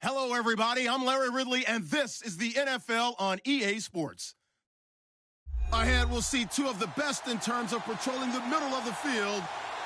Hello, everybody. I'm Larry Ridley, and this is the NFL on EA Sports. Ahead, we'll see two of the best in terms of patrolling the middle of the field.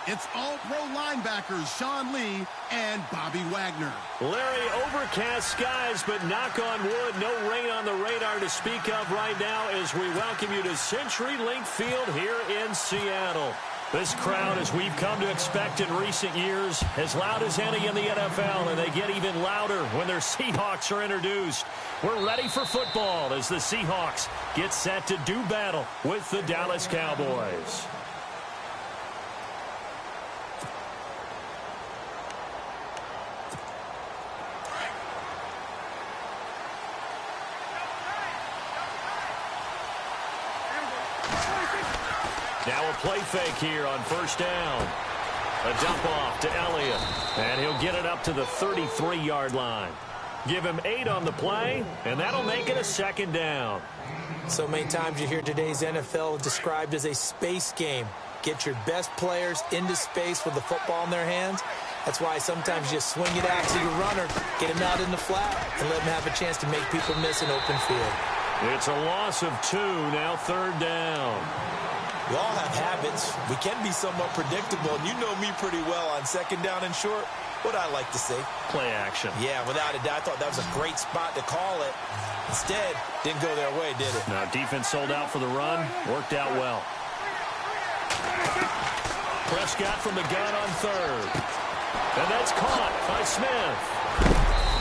It's all-pro linebackers Sean Lee and Bobby Wagner. Larry, overcast skies, but knock on wood, no rain on the radar to speak of right now as we welcome you to CenturyLink Field here in Seattle. This crowd, as we've come to expect in recent years, as loud as any in the NFL, and they get even louder when their Seahawks are introduced. We're ready for football as the Seahawks get set to do battle with the Dallas Cowboys. Now a play fake here on first down. A dump off to Elliott, and he'll get it up to the 33-yard line. Give him 8 on the play, and that'll make it a second down. So many times you hear today's NFL described as a space game. Get your best players into space with the football in their hands. That's why sometimes you swing it out to your runner, get him out in the flat, and let him have a chance to make people miss an open field. It's a loss of 2, now third down. We all have habits. We can be somewhat predictable, and you know me pretty well on second down and short. What I like to say? Play action. Yeah, without a doubt, I thought that was a great spot to call it. Instead, didn't go their way, did it? Now, defense sold out for the run. Worked out well. Prescott from the gun on third. And that's caught by Smith.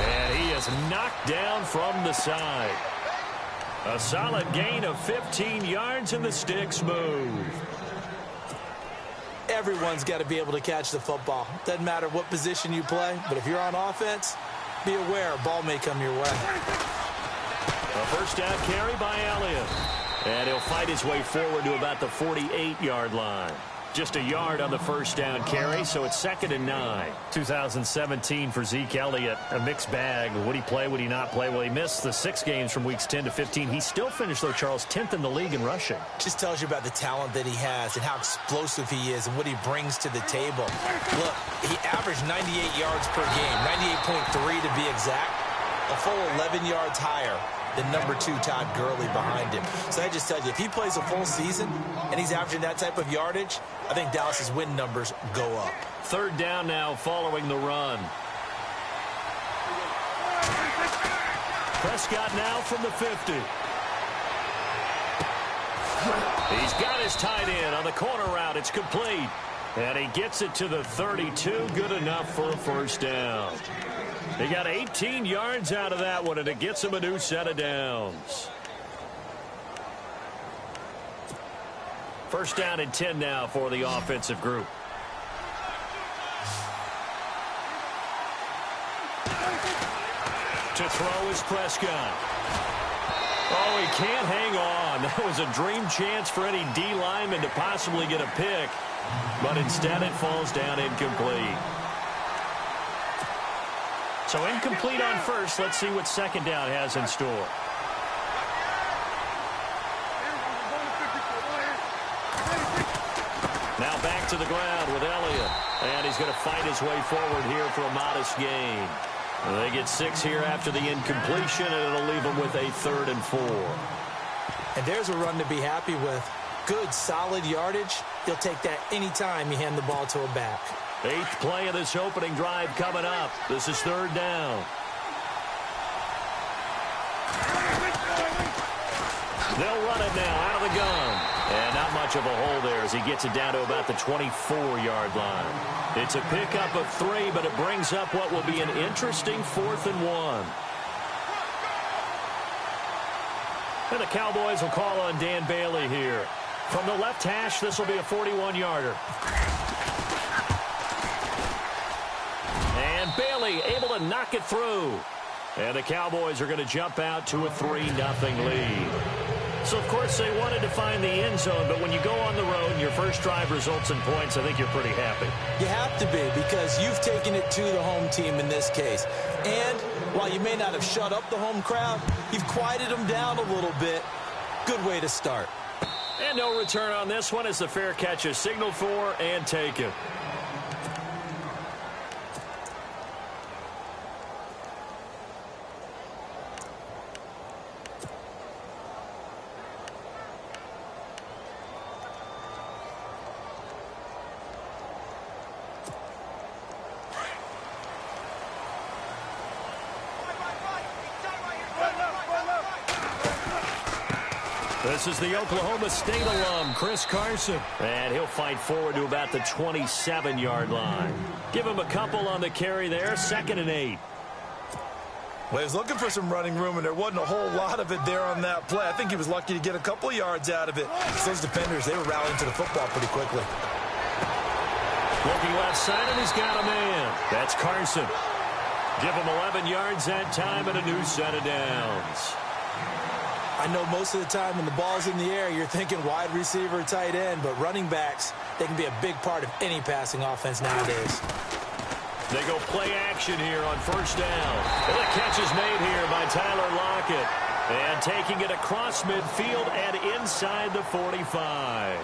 And he is knocked down from the side. A solid gain of 15 yards, and the sticks move. Everyone's got to be able to catch the football. Doesn't matter what position you play, but if you're on offense, be aware a ball may come your way. A first down carry by Elliott. And he'll fight his way forward to about the 48-yard line. Just a yard on the first down carry, so it's 2nd and 9. 2017 for Zeke Elliott, a mixed bag. Would he play, would he not play? Well, he missed the 6 games from weeks 10 to 15. He still finished, though, Charles, 10th in the league in rushing. Just tells you about the talent that he has and how explosive he is and what he brings to the table. Look, he averaged 98 yards per game, 98.3 to be exact, a full 11 yards higher than number 2 Todd Gurley behind him. So I just tell you, if he plays a full season and he's averaging that type of yardage, I think Dallas's win numbers go up. Third down now following the run. Prescott now from the 50. He's got his tight end on the corner route. It's complete. And he gets it to the 32. Good enough for a first down. They got 18 yards out of that one, and it gets him a new set of downs. First down and 10 now for the offensive group. To throw is Prescott. Oh, he can't hang on. That was a dream chance for any D lineman to possibly get a pick, but instead it falls down incomplete. So incomplete on first. Let's see what second down has in store. Now back to the ground with Elliott. And he's going to fight his way forward here for a modest gain. They get 6 here after the incompletion, and it'll leave them with a 3rd and 4. And there's a run to be happy with. Good, solid yardage. He'll take that anytime you hand the ball to a back. 8th play of this opening drive coming up. This is 3rd down. They'll run it now out of the gun. And not much of a hole there as he gets it down to about the 24-yard line. It's a pickup of 3, but it brings up what will be an interesting 4th and 1. And the Cowboys will call on Dan Bailey here. From the left hash, this will be a 41-yarder. And Bailey able to knock it through. And the Cowboys are going to jump out to a 3-0 lead. So, of course, they wanted to find the end zone, but when you go on the road and your first drive results in points, I think you're pretty happy. You have to be, because you've taken it to the home team in this case. And while you may not have shut up the home crowd, you've quieted them down a little bit. Good way to start. And no return on this one as the fair catch is signaled for and taken. This is the Oklahoma State alum, Chris Carson. And he'll fight forward to about the 27-yard line. Give him a couple on the carry there, 2nd and 8. Well, he was looking for some running room, and there wasn't a whole lot of it there on that play. I think he was lucky to get a couple of yards out of it. Those defenders, they were rallying to the football pretty quickly. Looking left side, and he's got a man. That's Carson. Give him 11 yards that time and a new set of downs. I know most of the time when the ball's in the air, you're thinking wide receiver, tight end, but running backs, they can be a big part of any passing offense nowadays. They go play action here on 1st down. And the catch is made here by Tyler Lockett. And taking it across midfield and inside the 45.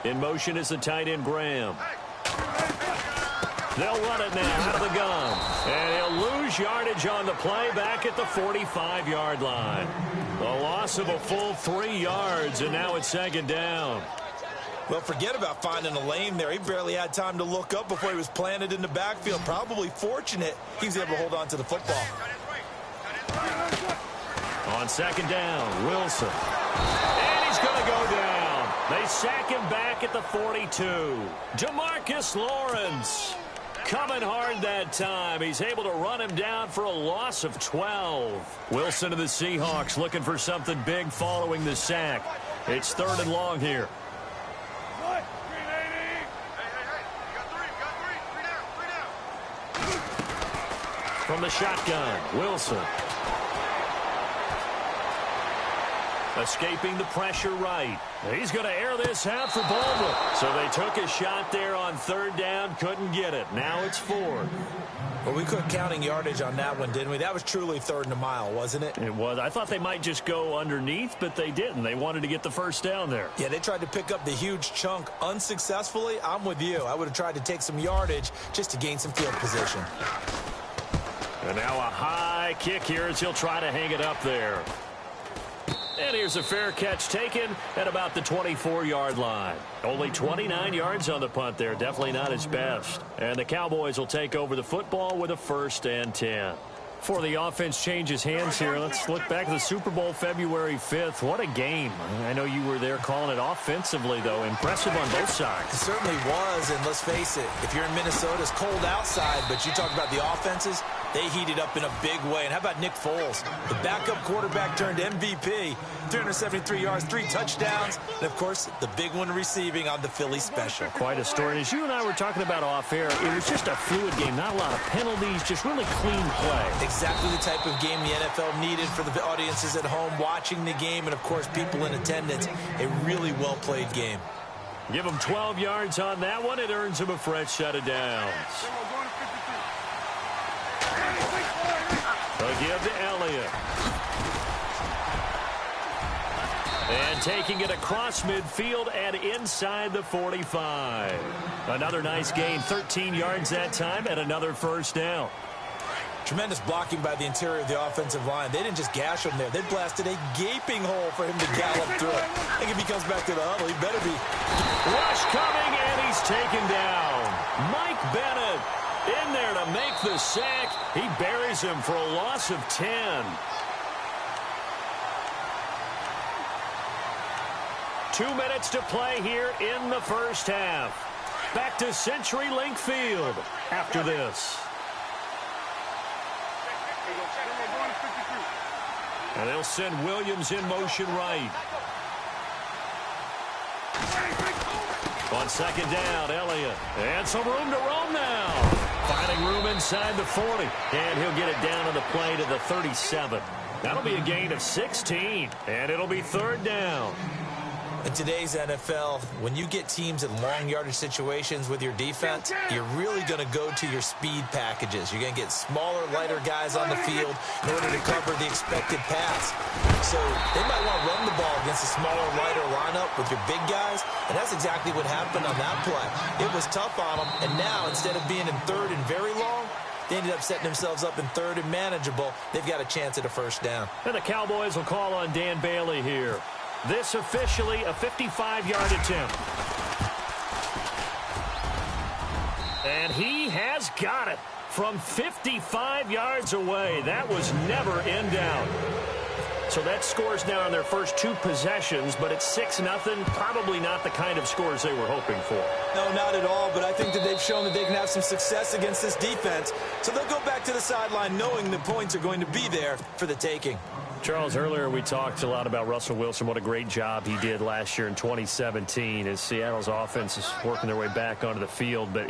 In motion is the tight end, Graham. They'll run it now out of the gun. And he'll lose yardage on the play back at the 45-yard line. A loss of a full 3 yards, and now it's 2nd down. Well, forget about finding a lane there. He barely had time to look up before he was planted in the backfield. Probably fortunate he was able to hold on to the football. On 2nd down, Wilson. And he's going to go down. They sack him back at the 42. DeMarcus Lawrence coming hard that time. He's able to run him down for a loss of 12. Wilson of the Seahawks looking for something big following the sack. It's 3rd and long here. From the shotgun, Wilson. Escaping the pressure right. He's going to air this out for Baldwin. So they took a shot there on 3rd down, couldn't get it. Now it's 4th. Well, we quit counting yardage on that one, didn't we? That was truly 3rd and a mile, wasn't it? It was. I thought they might just go underneath, but they didn't. They wanted to get the 1st down there. Yeah, they tried to pick up the huge chunk unsuccessfully. I'm with you. I would have tried to take some yardage just to gain some field position. And now a high kick here as he'll try to hang it up there. And here's a fair catch taken at about the 24-yard line. Only 29 yards on the punt there. Definitely not his best. And the Cowboys will take over the football with a 1st and 10. Before the offense changes hands here, let's look back at the Super Bowl February 5th. What a game. I know you were there calling it offensively, though. Impressive on both sides. It certainly was, and let's face it, if you're in Minnesota, it's cold outside, but you talk about the offenses, they heated up in a big way. And how about Nick Foles? The backup quarterback turned MVP, 373 yards, 3 touchdowns, and, of course, the big one receiving on the Philly special. Quite a story. And as you and I were talking about off air, it was just a fluid game, not a lot of penalties, just really clean play. Exactly the type of game the NFL needed for the audiences at home watching the game and, of course, people in attendance. A really well-played game. Give him 12 yards on that one. It earns him a fresh set of downs. A give to Elliott. And taking it across midfield and inside the 45. Another nice gain, 13 yards that time, and another 1st down. Tremendous blocking by the interior of the offensive line. They didn't just gash him there. They blasted a gaping hole for him to gallop through it. I think if he comes back to the huddle, he better be. Rush coming, and he's taken down. Mike Bennett in there to make the sack. He buries him for a loss of 10. Two minutes to play here in the 1st half. Back to CenturyLink Field after this. And they'll send Williams in motion right. On 2nd down, Elliott. And some room to roam now. Finding room inside the 40. And he'll get it down on the play to the 37. That'll be a gain of 16. And it'll be 3rd down. In today's NFL, when you get teams in long yardage situations with your defense, you're really going to go to your speed packages. You're going to get smaller, lighter guys on the field in order to cover the expected pass. So they might want to run the ball against a smaller, lighter lineup with your big guys, and that's exactly what happened on that play. It was tough on them, and now instead of being in third and very long, they ended up setting themselves up in third and manageable. They've got a chance at a first down. And the Cowboys will call on Dan Bailey here. This officially a 55-yard attempt. And he has got it from 55 yards away. That was never in doubt. So that scores now on their first 2 possessions, but it's 6-0. Probably not the kind of scores they were hoping for. No, not at all, but I think that they've shown that they can have some success against this defense. So they'll go back to the sideline knowing the points are going to be there for the taking. Charles, earlier we talked a lot about Russell Wilson, what a great job he did last year in 2017 as Seattle's offense is working their way back onto the field. But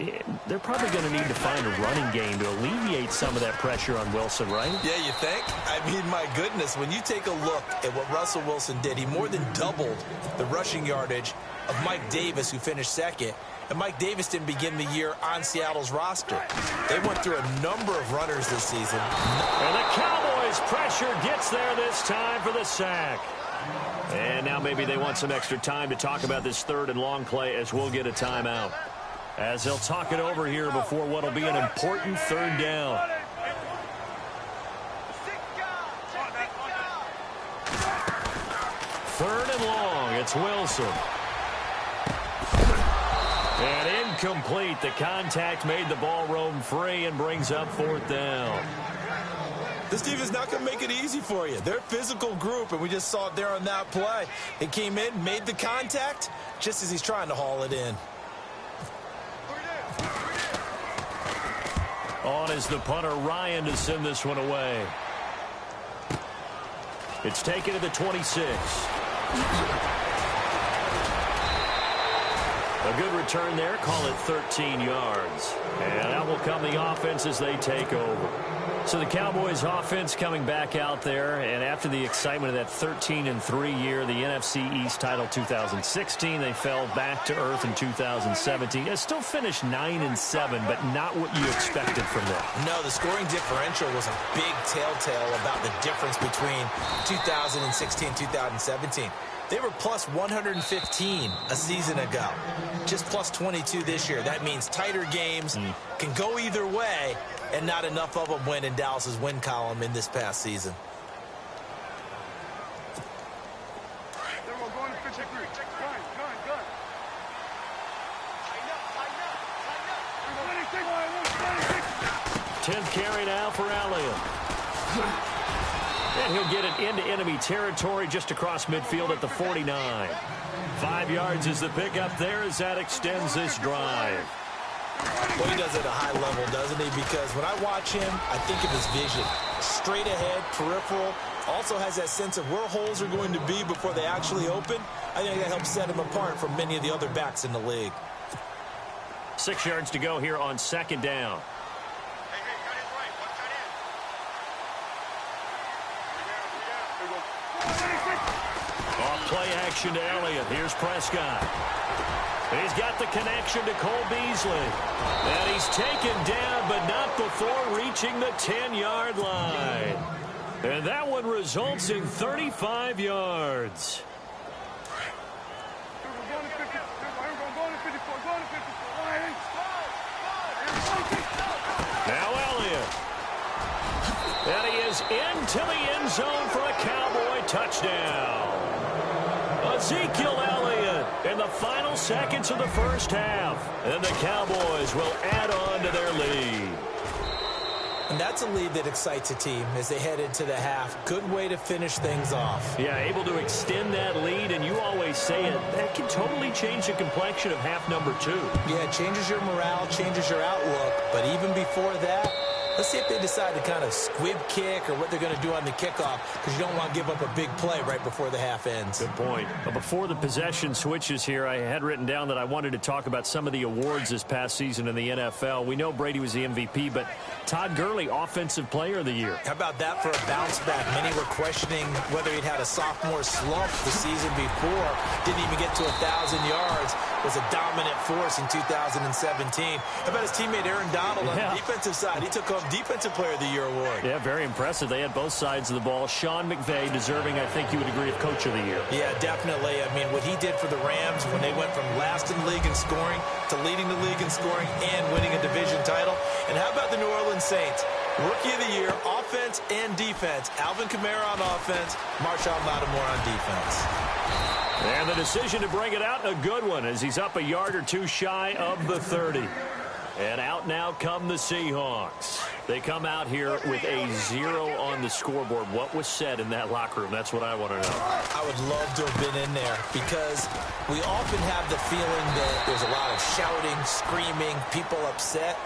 they're probably going to need to find a running game to alleviate some of that pressure on Wilson, right? Yeah, you think? I mean, my goodness, when you take a look at what Russell Wilson did, he more than doubled the rushing yardage of Mike Davis, who finished second. And Mike Davis didn't begin the year on Seattle's roster. They went through a number of runners this season. And the Cowboys' pressure gets there this time for the sack. And now maybe they want some extra time to talk about this third and long play as we'll get a timeout. As they'll talk it over here before what will be an important third down. Third and long, it's Wilson. And incomplete. The contact made the ball roam free and brings up 4th down. This team is not going to make it easy for you. They're a physical group, and we just saw it there on that play. They came in, made the contact, just as he's trying to haul it in. On is the punter, Ryan, to send this one away. It's taken to the 26. A good return there. Call it 13 yards. And out will come the offense as they take over. So the Cowboys offense coming back out there, and after the excitement of that 13-3 year, the NFC East title 2016, they fell back to earth in 2017. They still finished 9-7, but not what you expected from them. No, the scoring differential was a big telltale about the difference between 2016 and 2017. They were plus 115 a season ago. Just plus 22 this year. That means tighter games can go either way, and not enough of them went in Dallas's win column in this past season. Tenth carry now for Elliott. And he'll get it into enemy territory just across midfield at the 49. 5 yards is the pickup there as that extends this drive. Well, he does it at a high level, doesn't he? Because when I watch him, I think of his vision. Straight ahead, peripheral. Also has that sense of where holes are going to be before they actually open. I think that helps set him apart from many of the other backs in the league. 6 yards to go here on 2nd down. Play action to Elliott. Here's Prescott. He's got the connection to Cole Beasley. And he's taken down, but not before reaching the 10-yard line. And that one results in 35 yards. Now Elliott. And he is into the end zone for a Cowboy touchdown. Ezekiel Elliott in the final seconds of the first half. And the Cowboys will add on to their lead. And that's a lead that excites a team as they head into the half. Good way to finish things off. Yeah, able to extend that lead, and you always say it, that can totally change the complexion of half number 2. Yeah, it changes your morale, changes your outlook. But even before that, Let's see if they decide to kind of squib kick or what they're going to do on the kickoff, because you don't want to give up a big play right before the half ends. Good point. But before the possession switches here, I had written down that I wanted to talk about some of the awards this past season in the NFL. We know Brady was the MVP, but Todd Gurley, Offensive Player of the Year. How about that for a bounce back? Many were questioning whether he'd had a sophomore slump the season before. Didn't even get to 1,000 yards. Was a dominant force in 2017. How about his teammate Aaron Donald on the defensive side? He took home Defensive Player of the Year award. Yeah, very impressive. They had both sides of the ball. Sean McVay deserving, I think you would agree, of Coach of the Year. Yeah, definitely. I mean, what he did for the Rams when they went from last in the league in scoring to leading the league in scoring and winning a division title. And how about the New Orleans Saints? Rookie of the Year, offense and defense. Alvin Kamara on offense, Marshawn Lattimore on defense. And the decision to bring it out, a good one, as he's up a yard or two shy of the 30. And out now come the Seahawks. They come out here with a 0 on the scoreboard. What was said in that locker room? That's what I want to know. I would love to have been in there, because we often have the feeling that there's a lot of shouting, screaming, people upset.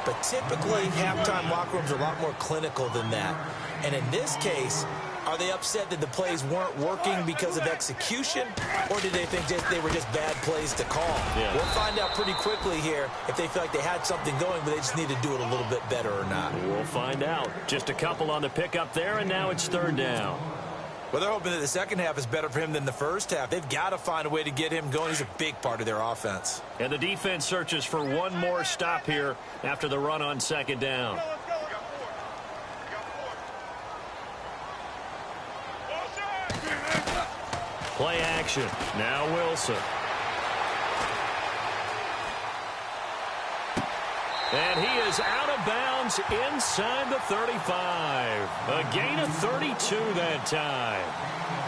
But typically, halftime locker rooms are a lot more clinical than that. And in this case, are they upset that the plays weren't working because of execution, or did they think they were just bad plays to call? Yeah. We'll find out pretty quickly here if they feel like they had something going, but they just need to do it a little bit better or not. We'll find out. Just a couple on the pickup there, and now it's third down. Well, they're hoping that the second half is better for him than the first half. They've got to find a way to get him going. He's a big part of their offense. And the defense searches for one more stop here after the run on second down. Play action. Now Wilson. And he is out of bounds inside the 35. A gain of 32 that time.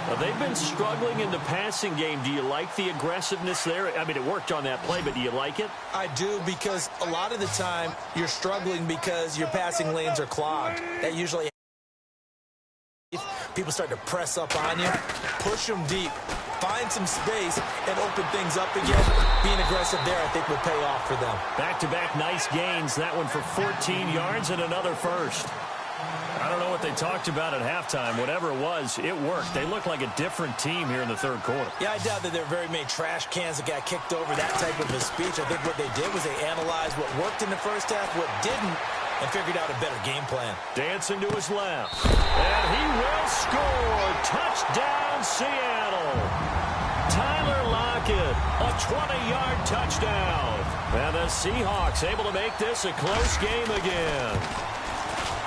Now, they've been struggling in the passing game. Do you like the aggressiveness there? I mean, it worked on that play, but do you like it? I do, because a lot of the time you're struggling because your passing lanes are clogged. That usually people start to press up on you, push them deep, find some space, and open things up again. Being aggressive there, I think, will pay off for them. Back-to-back nice gains. That one for 14 yards and another first. I don't know what they talked about at halftime. Whatever it was, it worked. They look like a different team here in the third quarter. Yeah, I doubt that there are very many trash cans that got kicked over, that type of a speech. I think what they did was they analyzed what worked in the first half, what didn't, and figured out a better game plan. Dancing to his left. And he will score. Touchdown, Seattle. Tyler Lockett, a 20-yard touchdown. And the Seahawks able to make this a close game again.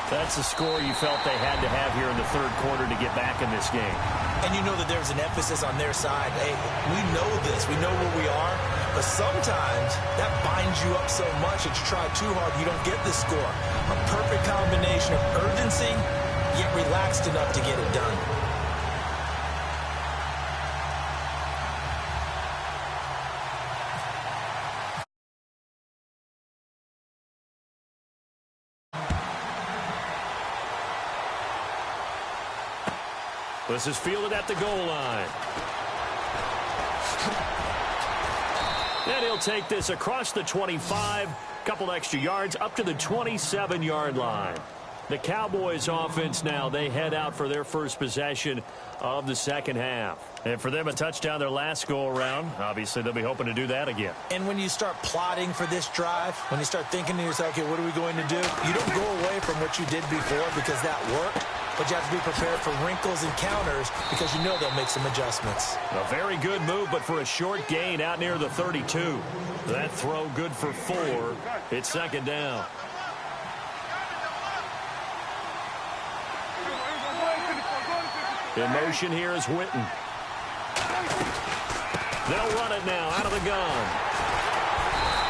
That's the score you felt they had to have here in the third quarter to get back in this game. And you know that there's an emphasis on their side. Hey, we know this. We know where we are. But sometimes that binds you up so much that you try too hard, you don't get the score. A perfect combination of urgency, yet relaxed enough to get it done. This is fielded at the goal line. And he'll take this across the 25, couple extra yards, up to the 27-yard line. The Cowboys offense now, they head out for their first possession of the second half. And for them, a touchdown their last go-around. Obviously, they'll be hoping to do that again. And when you start plotting for this drive, when you start thinking to yourself, okay, what are we going to do? You don't go away from what you did before because that worked. But you have to be prepared for wrinkles and counters because you know they'll make some adjustments. A very good move, but for a short gain out near the 32. That throw good for 4. It's second down. In motion here is Witten. They'll run it now out of the gun.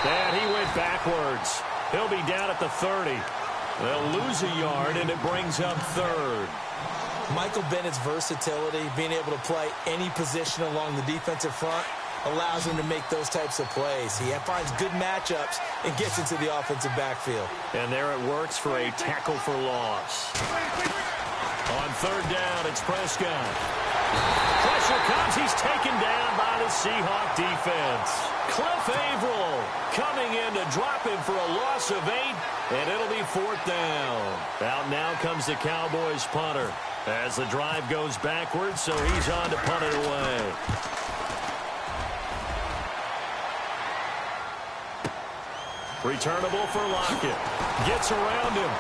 And he went backwards. He'll be down at the 30. They'll lose a yard, and it brings up third. Michael Bennett's versatility, being able to play any position along the defensive front, allows him to make those types of plays. He finds good matchups and gets into the offensive backfield. And there it works for a tackle for loss. On third down, it's Prescott. Pressure comes. He's taken down by the Seahawk defense. Cliff Averill coming in to drop him for a loss of 8, and it'll be 4th down. Out now comes the Cowboys punter as the drive goes backwards, so he's on to punt it away. Returnable for Lockett. Gets around him.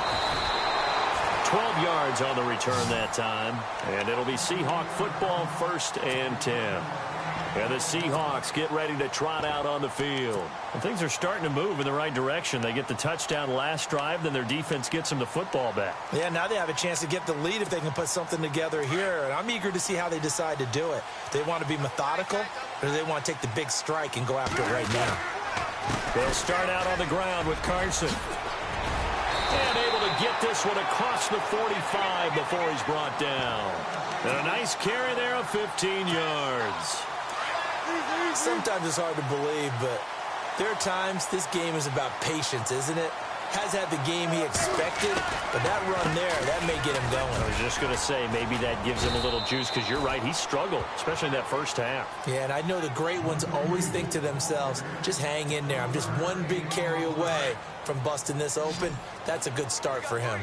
12 yards on the return that time, and it'll be Seahawk football, 1st and 10. And the Seahawks get ready to trot out on the field. And things are starting to move in the right direction. They get the touchdown last drive, then their defense gets them the football back. Yeah, now they have a chance to get the lead if they can put something together here. And I'm eager to see how they decide to do it. They want to be methodical, or do they want to take the big strike and go after it right now? They'll start out on the ground with Carson. And able to get this one across the 45 before he's brought down. And a nice carry there of 15 yards. Sometimes it's hard to believe, but there are times this game is about patience, isn't it? Has had the game he expected, but that run there, that may get him going. I was just going to say, maybe that gives him a little juice, because you're right, he struggled, especially in that first half. Yeah, and I know the great ones always think to themselves, just hang in there. I'm just one big carry away from busting this open. That's a good start for him.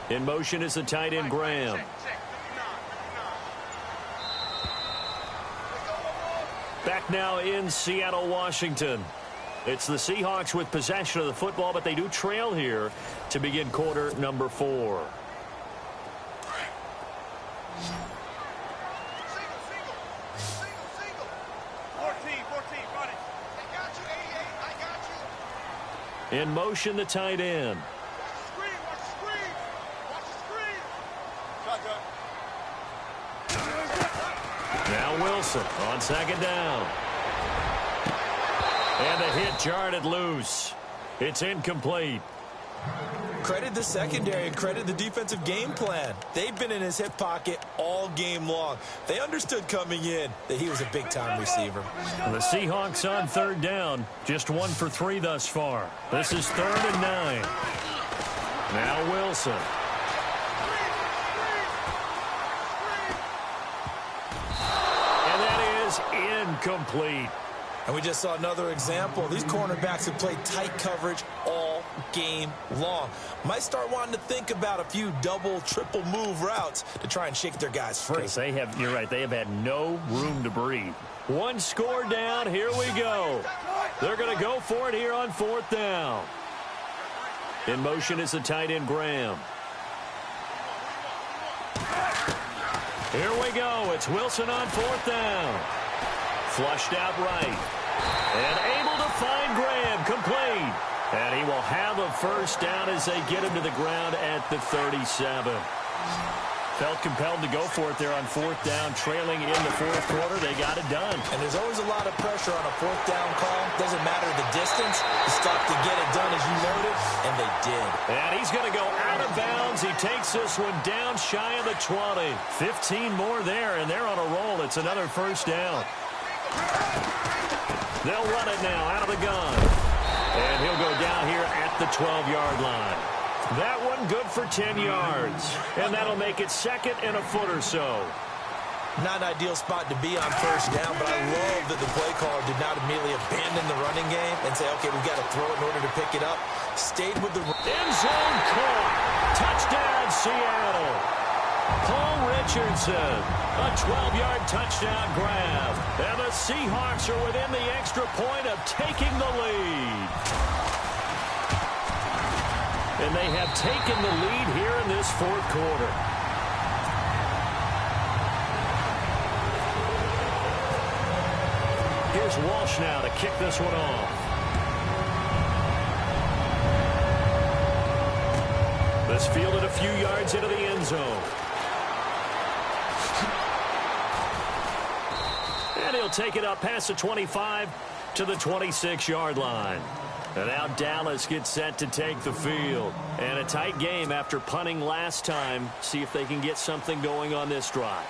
In motion is the tight end, Graham. Back now in Seattle, Washington. It's the Seahawks with possession of the football, but they do trail here to begin quarter number 4. In motion, the tight end. Now Wilson on 2nd down. And the hit jarred it loose. It's incomplete. Credit the secondary, credit the defensive game plan. They've been in his hip pocket all game long. They understood coming in that he was a big-time receiver. The Seahawks on 3rd down. Just 1 for 3 thus far. This is 3rd and 9. Now Wilson. Incomplete. And we just saw another example. These cornerbacks have played tight coverage all game long. Might start wanting to think about a few double, triple move routes to try and shake their guys free. They have, you're right, they have had no room to breathe. 1 score down, here we go. They're going to go for it here on 4th down. In motion is the tight end, Graham. Here we go. It's Wilson on 4th down. Flushed out right. And able to find Graham. Complete. And he will have a 1st down as they get him to the ground at the 37. Felt compelled to go for it there on 4th down, trailing in the 4th quarter. They got it done. And there's always a lot of pressure on a 4th down call. Doesn't matter the distance. You stop to get it done as you noted, and they did. And he's going to go out of bounds. He takes this one down shy of the 20. 15 more there, and they're on a roll. It's another 1st down. They'll run it now out of the gun. And he'll go down here at the 12-yard line. That one good for 10 yards. And that'll make it 2nd and a foot or so. Not an ideal spot to be on 1st down, but I love that the play caller did not immediately abandon the running game and say, okay, we've got to throw it in order to pick it up. Stayed with the end zone caught. Touchdown, Seattle. Paul Richardson, a 12-yard touchdown grab. And the Seahawks are within the extra point of taking the lead. And they have taken the lead here in this 4th quarter. Here's Walsh now to kick this one off. This fielded a few yards into the end zone. And he'll take it up past the 25 to the 26-yard line. And now Dallas gets set to take the field. And a tight game after punting last time. See if they can get something going on this drive.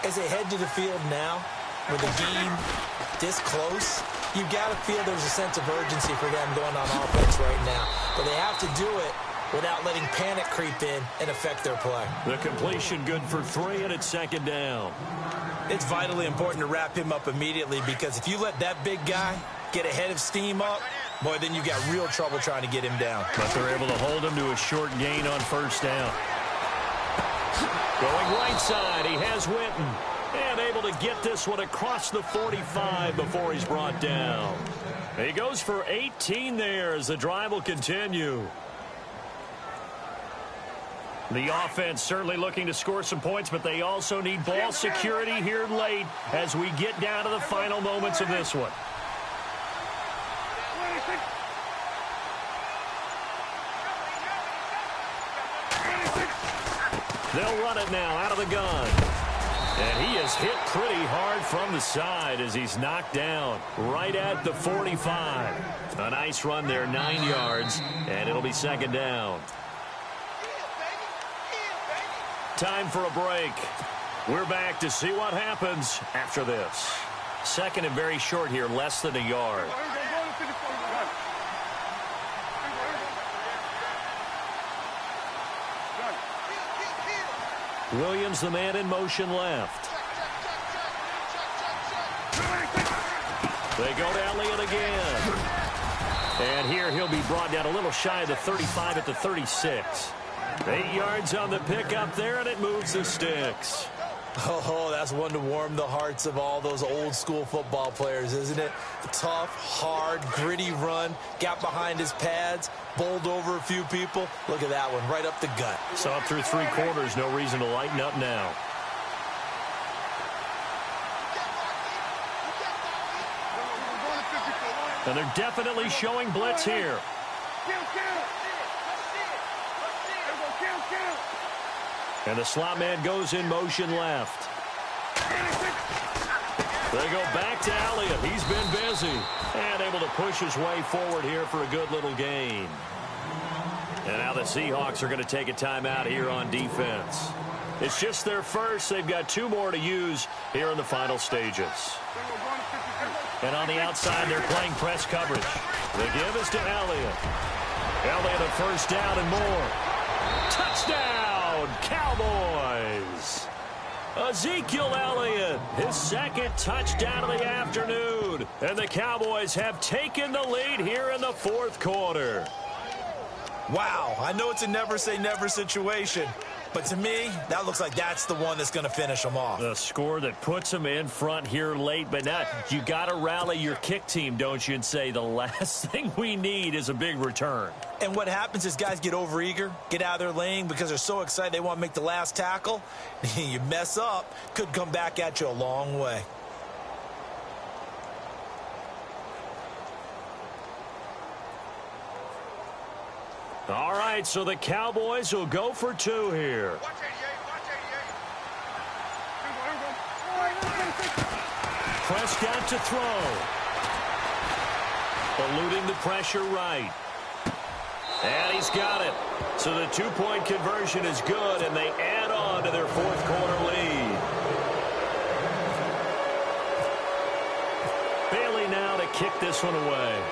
As they head to the field now, with the game this close, you've got to feel there's a sense of urgency for them going on offense right now. But they have to do it without letting panic creep in and affect their play. The completion good for 3, and it's 2nd down. It's vitally important to wrap him up immediately, because if you let that big guy get ahead of steam up, boy, then you got real trouble trying to get him down. But they're able to hold him to a short gain on 1st down. Going right side, he has Witten. And able to get this one across the 45 before he's brought down. He goes for 18 there as the drive will continue. The offense certainly looking to score some points, but they also need ball security here late as we get down to the final moments of this one. They'll run it now out of the gun. And he is hit pretty hard from the side as he's knocked down right at the 45. A nice run there, 9 yards, and it'll be 2nd down. Time for a break. We're back to see what happens after this. 2nd and very short here, less than a yard. Williams, the man in motion left. They go to Elliott again. And here he'll be brought down a little shy of the 35 at the 36. 8 yards on the pickup there, and it moves the sticks. Oh, that's one to warm the hearts of all those old school football players, isn't it? A tough, hard, gritty run. Got behind his pads, bowled over a few people. Look at that one, right up the gut. Saw it through 3 quarters. No reason to lighten up now. And they're definitely showing blitz here. And the slot man goes in motion left. They go back to Elliott. He's been busy. And able to push his way forward here for a good little gain. And now the Seahawks are going to take a timeout here on defense. It's just their first. They've got 2 more to use here in the final stages. And on the outside, they're playing press coverage. The give is to Elliott. Elliott a 1st down and more. Touchdown, Cowboys. Ezekiel Elliott, his 2nd touchdown of the afternoon. And the Cowboys have taken the lead here in the 4th quarter. Wow, I know it's a never-say-never situation, but to me, that looks like that's the one that's going to finish them off. The score that puts them in front here late, but not. You got to rally your kick team, don't you, and say the last thing we need is a big return. And what happens is guys get overeager, get out of their lane because they're so excited they want to make the last tackle. You mess up, could come back at you a long way. All right, so the Cowboys will go for 2 here. Prescott to throw. Eluding the pressure right. And he's got it. So the 2-point conversion is good, and they add on to their 4th quarter lead. Bailey now to kick this one away.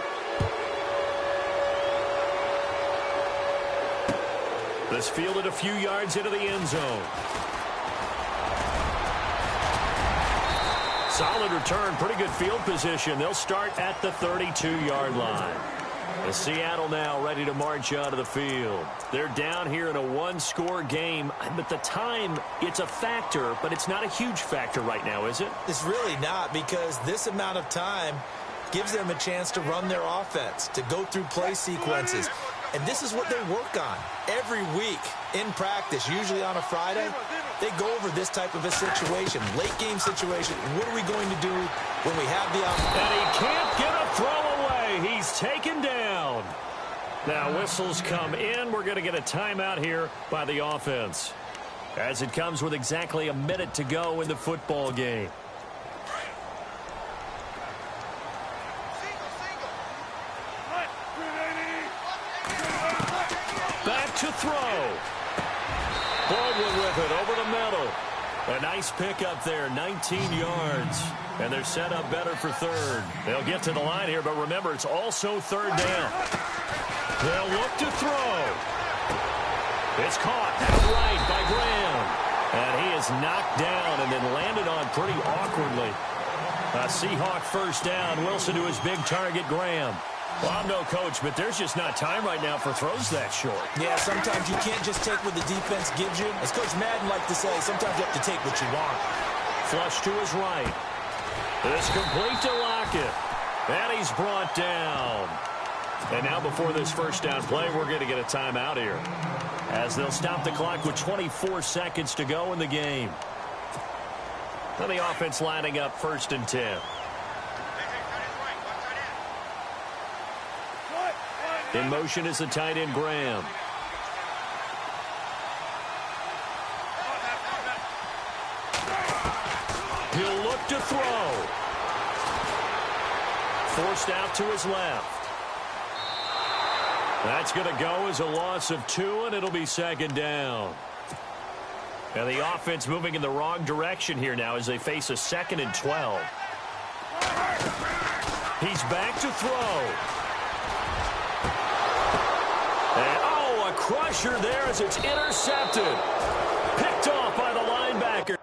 This fielded a few yards into the end zone. Solid return, pretty good field position. They'll start at the 32-yard line. And Seattle now ready to march out of the field. They're down here in a 1-score game. But the time, it's a factor, but it's not a huge factor right now, is it? It's really not, because this amount of time gives them a chance to run their offense, to go through play sequences. And this is what they work on every week in practice, usually on a Friday. They go over this type of a situation, late game situation. What are we going to do when we have the opportunity? And he can't get a throw away. He's taken down. Now whistles come in. We're going to get a timeout here by the offense, as it comes with exactly a minute to go in the football game. Back to throw. Baldwin with it over the middle. A nice pickup there, 19 yards. And they're set up better for 3rd. They'll get to the line here, but remember, it's also 3rd down. They'll look to throw. It's caught outright by Graham. And he is knocked down and then landed on pretty awkwardly. A Seahawk first down. Wilson to his big target, Graham. Well, I'm no coach, but there's just not time right now for throws that short. Yeah, sometimes you can't just take what the defense gives you. As Coach Madden liked to say, sometimes you have to take what you want. Flush to his right. It's complete to Lockett. And he's brought down. And now before this first down play, we're going to get a timeout here, as they'll stop the clock with 24 seconds to go in the game. And the offense lining up 1st and 10. In motion is the tight end, Graham. He'll look to throw. Forced out to his left. That's going to go as a loss of 2, and it'll be 2nd down. And the offense moving in the wrong direction here now as they face a 2nd and 12. He's back to throw. And, oh, a crusher there as it's intercepted. Picked off by the linebacker.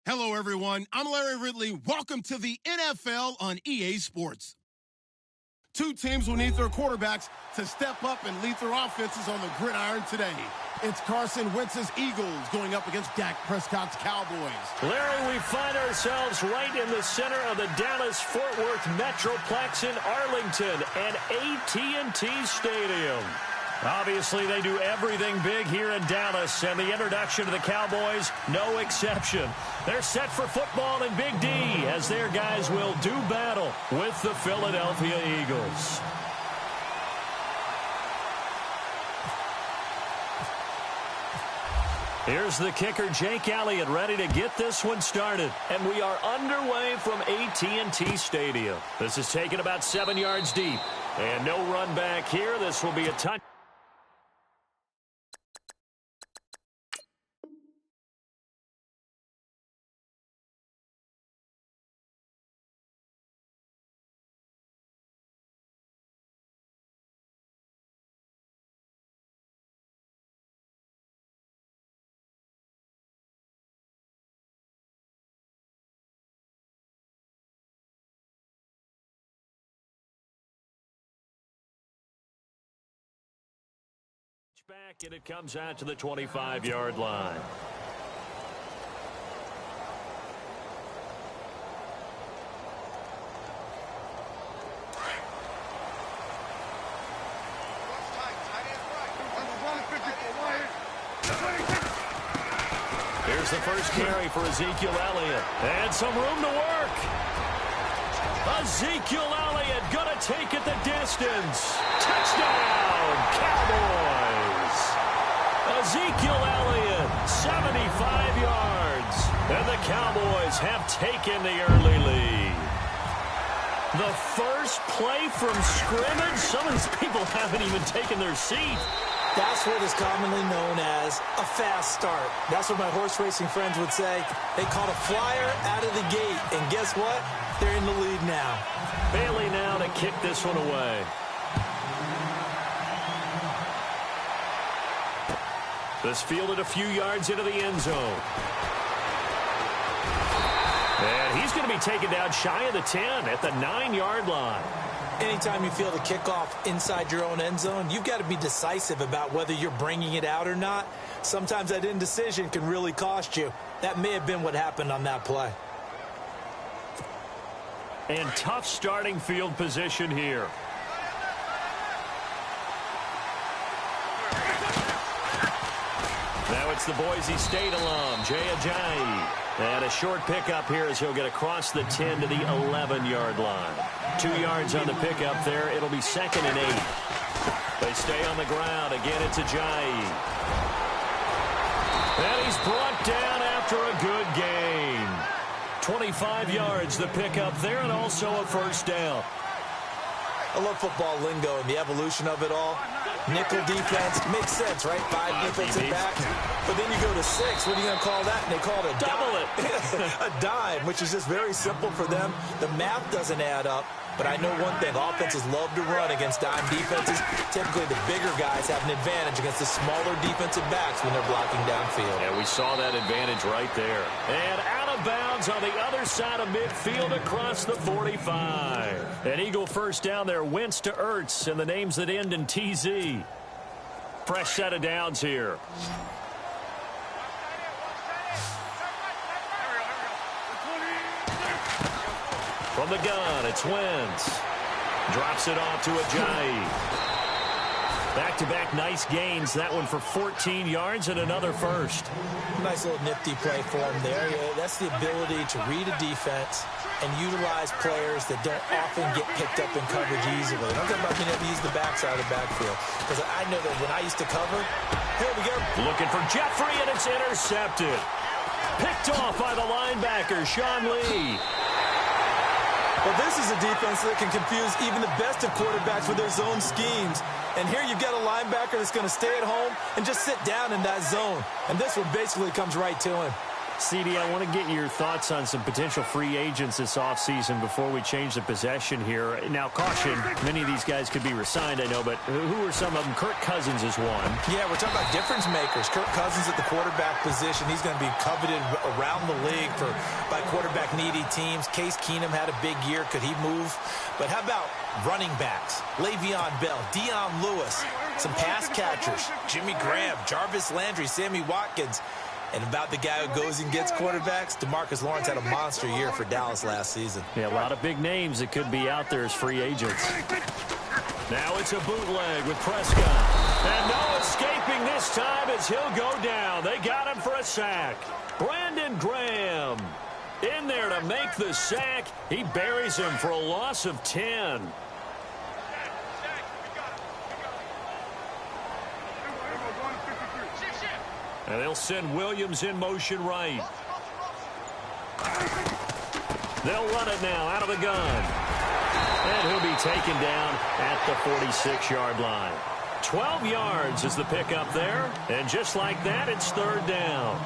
Hello, everyone. I'm Larry Ridley. Welcome to the NFL on EA Sports. Two teams will need their quarterbacks to step up and lead their offenses on the gridiron today. It's Carson Wentz's Eagles going up against Dak Prescott's Cowboys. Larry, we find ourselves right in the center of the Dallas-Fort Worth Metroplex in Arlington and AT&T Stadium. Obviously, they do everything big here in Dallas, and the introduction to the Cowboys, no exception. They're set for football in Big D, as their guys will do battle with the Philadelphia Eagles. Here's the kicker, Jake Elliott, ready to get this one started. And we are underway from AT&T Stadium. This is taken about 7 yards deep. And no run back here. This will be a touchdown. Back, and it comes out to the 25-yard line. Here's the first carry for Ezekiel Elliott. And some room to work. Ezekiel Elliott going to take it the distance. Touchdown, Cowboys. Ezekiel Elliott, 75 yards. And the Cowboys have taken the early lead. The first play from scrimmage. Some of these people haven't even taken their seat. That's what is commonly known as a fast start. That's what my horse racing friends would say. They caught a flyer out of the gate, and guess what? They're in the lead now. Bailey now to kick this one away. This fielded a few yards into the end zone. And he's going to be taken down shy of the 10 at the 9-yard line. Anytime you feel the kickoff inside your own end zone, you've got to be decisive about whether you're bringing it out or not. Sometimes that indecision can really cost you. That may have been what happened on that play. And tough starting field position here. Now it's the Boise State alum, Jay Ajayi. And a short pickup here as he'll get across the 10 to the 11-yard line. 2 yards on the pickup there. It'll be 2nd and 8. They stay on the ground. Again, it's Ajayi. And he's brought down after a good gain. 25 yards, the pickup there, and also a first down. I love football lingo and the evolution of it all. Nickel defense makes sense, right? 5 defensive backs. But then you go to 6. What are you going to call that? And they call it a double it. A dime, which is just very simple for them. The math doesn't add up. But I know one thing. Offenses love to run against dime defenses. Typically, the bigger guys have an advantage against the smaller defensive backs when they're blocking downfield. Yeah, we saw that advantage right there. And out of bounds on the other side of midfield across the 45. An Eagle first down there. Wentz to Ertz, and the names that end in TZ. Fresh set of downs here. From the gun, it's Wentz. Drops it off to Ajayi. Back-to-back nice gains. That one for 14 yards and another first. Nice little nifty play for him there. That's the ability to read a defense and utilize players that don't often get picked up in coverage easily. I'm talking about being able to use the backside of the backfield. Because I know that when I used to cover, here we go. Looking for Jeffrey, and it's intercepted. Picked off by the linebacker, Sean Lee. Well, this is a defense that can confuse even the best of quarterbacks with their zone schemes. And here you've got a linebacker that's going to stay at home and just sit down in that zone. And this one basically comes right to him. CD, I want to get your thoughts on some potential free agents this offseason before we change the possession here. Now, caution, many of these guys could be re-signed, I know, but who are some of them? Kirk Cousins is one. Yeah, we're talking about difference makers. Kirk Cousins at the quarterback position. He's going to be coveted around the league by quarterback-needy teams. Case Keenum had a big year. Could he move? But how about running backs? Le'Veon Bell, Dion Lewis, some pass catchers, Jimmy Graham, Jarvis Landry, Sammy Watkins. And about the guy who goes and gets quarterbacks, DeMarcus Lawrence had a monster year for Dallas last season. Yeah, a lot of big names that could be out there as free agents. Now it's a bootleg with Prescott. And no escaping this time as he'll go down. They got him for a sack. Brandon Graham in there to make the sack. He buries him for a loss of 10. And they'll send Williams in motion right. They'll run it now out of the gun. And he'll be taken down at the 46-yard line. 12 yards is the pickup there. And just like that, it's third down.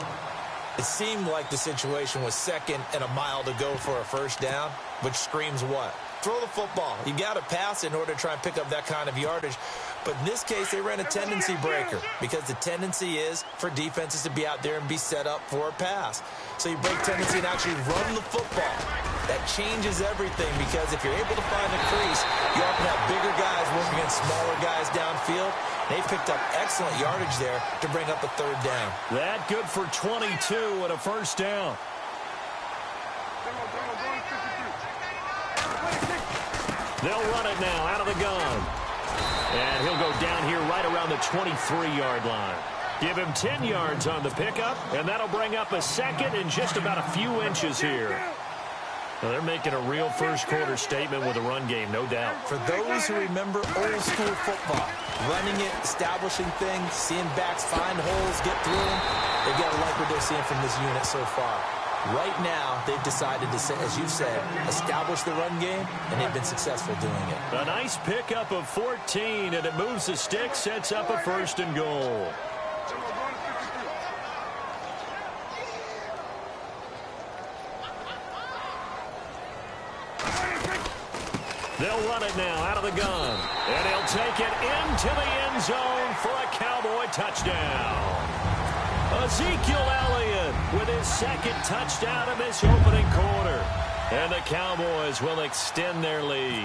It seemed like the situation was 2nd and a mile to go for a first down, which screams what? Throw the football. You got to pass in order to try and pick up that kind of yardage. But in this case, they ran a tendency breaker because the tendency is for defenses to be out there and be set up for a pass. So you break tendency and actually run the football. That changes everything because if you're able to find a crease, you often have bigger guys working against smaller guys downfield. They picked up excellent yardage there to bring up a third down. That good for 22 and a first down. They'll run it now out of the gun. And he'll go down here right around the 23-yard line. Give him 10 yards on the pickup, and that'll bring up a second and just about a few inches here. Well, they're making a real first-quarter statement with a run game, no doubt. For those who remember old-school football, running it, establishing things, seeing backs find holes, get through them, they've got to like what they're seeing from this unit so far. Right now, they've decided to, as you said, establish the run game, and they've been successful doing it. A nice pickup of 14, and it moves the stick, sets up a 1st and goal. They'll run it now out of the gun, and he'll take it into the end zone for a Cowboy touchdown. Ezekiel Elliott with his 2nd touchdown in this opening quarter. And the Cowboys will extend their lead.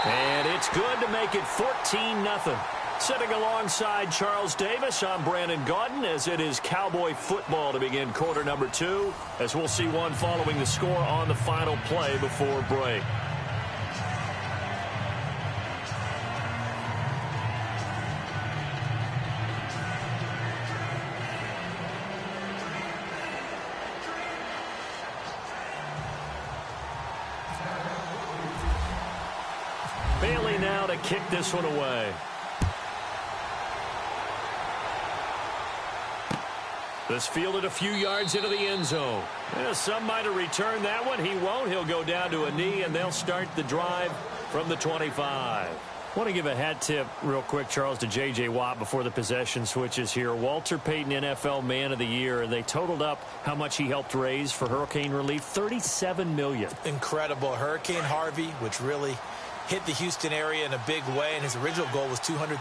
And it's good to make it 14-0. Sitting alongside Charles Davis, I'm Brandon Gaudin, as it is Cowboy football to begin quarter number 2, as we'll see one following the score on the final play before break. Bailey now to kick this one away. This fielded a few yards into the end zone. Some might have returned that one. He won't. He'll go down to a knee, and they'll start the drive from the 25. I want to give a hat tip real quick, Charles, to J.J. Watt before the possession switches here. Walter Payton, NFL Man of the Year, and they totaled up how much he helped raise for hurricane relief, $37 million. Incredible. Hurricane Harvey, which really hit the Houston area in a big way, and his original goal was $200,000.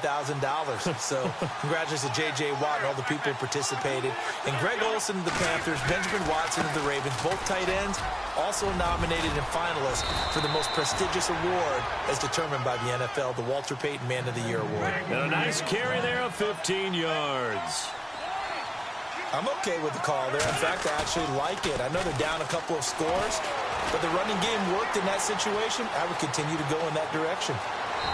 So congratulations to J.J. Watt and all the people who participated. And Greg Olsen of the Panthers, Benjamin Watson of the Ravens, both tight ends, also nominated and finalists for the most prestigious award as determined by the NFL, the Walter Payton Man of the Year Award. And a nice carry there of 15 yards. I'm okay with the call there. In fact, I actually like it. I know they're down a couple of scores, but the running game worked in that situation. I would continue to go in that direction.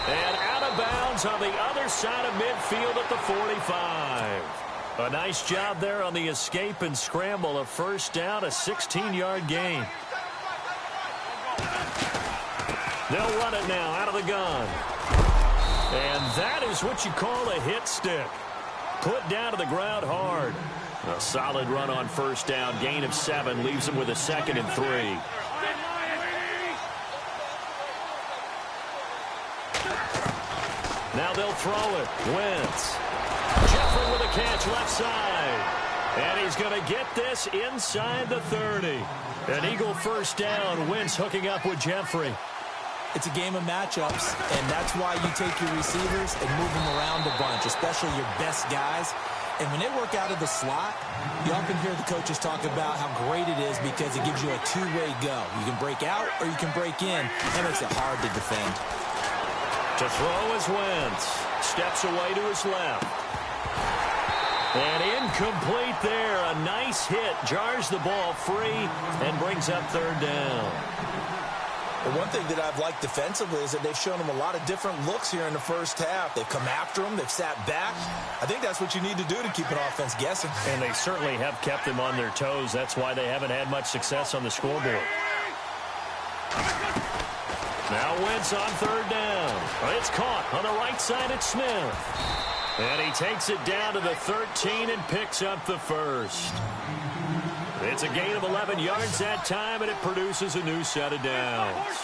And out of bounds on the other side of midfield at the 45. A nice job there on the escape and scramble. A 1st down, a 16-yard gain. They'll run it now out of the gun. And that is what you call a hit stick. Put down to the ground hard. A solid run on 1st down. Gain of 7 leaves them with a 2nd and 3. Now they'll throw it. Wentz. Jeffrey with a catch left side. And he's going to get this inside the 30. An Eagle 1st down. Wentz hooking up with Jeffrey. It's a game of matchups, and that's why you take your receivers and move them around a bunch, especially your best guys. And when they work out of the slot, you often hear the coaches talk about how great it is because it gives you a two-way go. You can break out or you can break in. That makes it hard to defend. To throw is Wentz. Steps away to his left. And incomplete there. A nice hit. Jars the ball free and brings up 3rd down. But one thing that I've liked defensively is that they've shown them a lot of different looks here in the 1st half. They've come after them. They've sat back. I think that's what you need to do to keep an offense guessing. And they certainly have kept them on their toes. That's why they haven't had much success on the scoreboard. Now Wentz on 3rd down. It's caught on the right side at Smith. And he takes it down to the 13 and picks up the 1st. It's a gain of 11 yards that time, and it produces a new set of downs.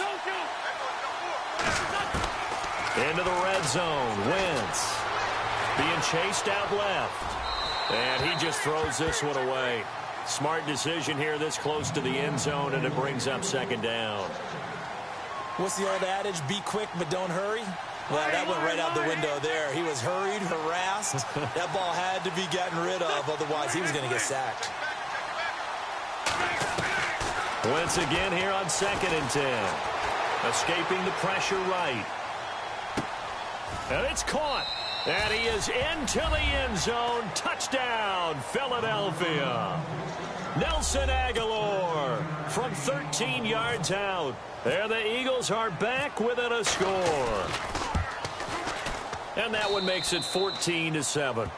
Into the red zone. Wentz being chased out left. And he just throws this one away. Smart decision here this close to the end zone, and it brings up 2nd down. What's the old adage? Be quick, but don't hurry. Well, that went right out the window there. He was hurried, harassed. That ball had to be gotten rid of, otherwise he was going to get sacked. Wentz again here on 2nd and 10. Escaping the pressure right. And it's caught. And he is into the end zone. Touchdown, Philadelphia. Nelson Aguilar from 13 yards out. There the Eagles are back within a score. And that one makes it 14-7.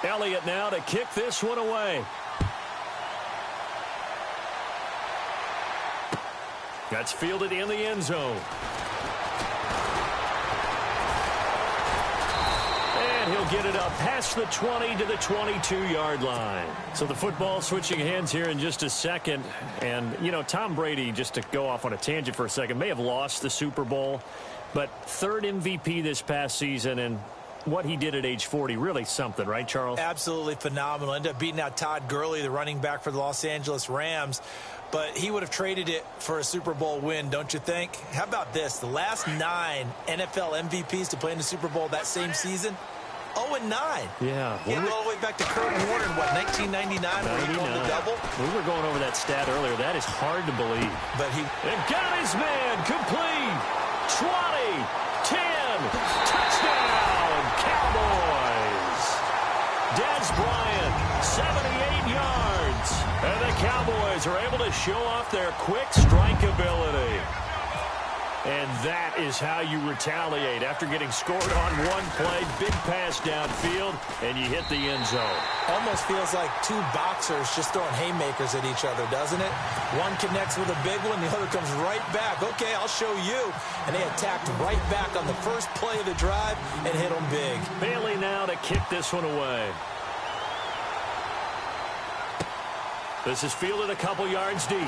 Elliott now to kick this one away. That's fielded in the end zone. And he'll get it up past the 20 to the 22-yard line. So the football switching hands here in just a second. And, you know, Tom Brady, just to go off on a tangent for a second, may have lost the Super Bowl, but third MVP this past season, and what he did at age 40, really something, right, Charles? Absolutely phenomenal. Ended up beating out Todd Gurley, the running back for the Los Angeles Rams. But he would have traded it for a Super Bowl win, don't you think? How about this? The last 9 NFL MVPs to play in the Super Bowl that same season, 0-9. Yeah. He went all the way back to Kurt Warner in, what, 1999 when he won the double? We were going over that stat earlier. That is hard to believe. But he got his man complete. 20, 10, touchdown. Cowboys. Dez Bryant, 78 yards. And the Cowboys are able to show off their quick strike ability. And that is how you retaliate after getting scored on one play. Big pass downfield, and you hit the end zone. Almost feels like 2 boxers just throwing haymakers at each other, doesn't it? One connects with a big one, the other comes right back. Okay, I'll show you. And they attacked right back on the first play of the drive and hit them big. Bailey now to kick this one away. This is fielded a couple yards deep.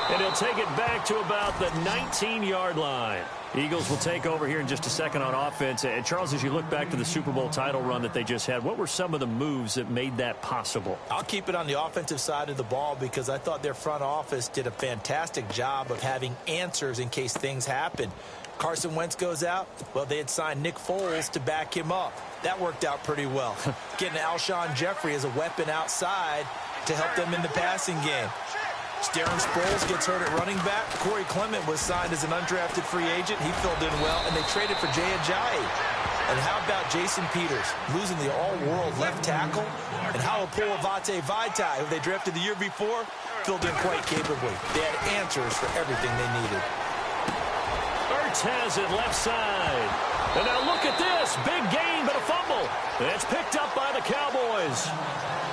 And he'll take it back to about the 19-yard line. Eagles will take over here in just a second on offense. And Charles, as you look back to the Super Bowl title run that they just had, what were some of the moves that made that possible? I'll keep it on the offensive side of the ball because I thought their front office did a fantastic job of having answers in case things happen. Carson Wentz goes out. Well, they had signed Nick Foles to back him up. That worked out pretty well. Getting Alshon Jeffrey as a weapon outside to help them in the passing game. Darren Sproles gets hurt at running back. Corey Clement was signed as an undrafted free agent. He filled in well, and they traded for Jay Ajayi. And how about Jason Peters losing the all-world left tackle? And how Polavate Vaitai, who they drafted the year before, filled in quite capably. They had answers for everything they needed. Ertz has it left side. And now look at this. Big gain, but a fumble. It's picked up by the Cowboys.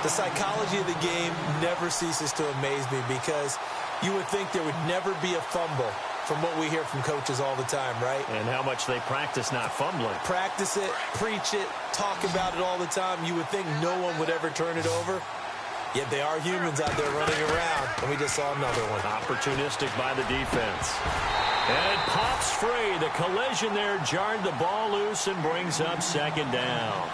The psychology of the game never ceases to amaze me because you would think there would never be a fumble from what we hear from coaches all the time, right? And how much they practice not fumbling. Practice it, preach it, talk about it all the time. You would think no one would ever turn it over. Yet they are humans out there running around, and we just saw another one. Opportunistic by the defense. And it pops free. The collision there jarred the ball loose and brings up second down.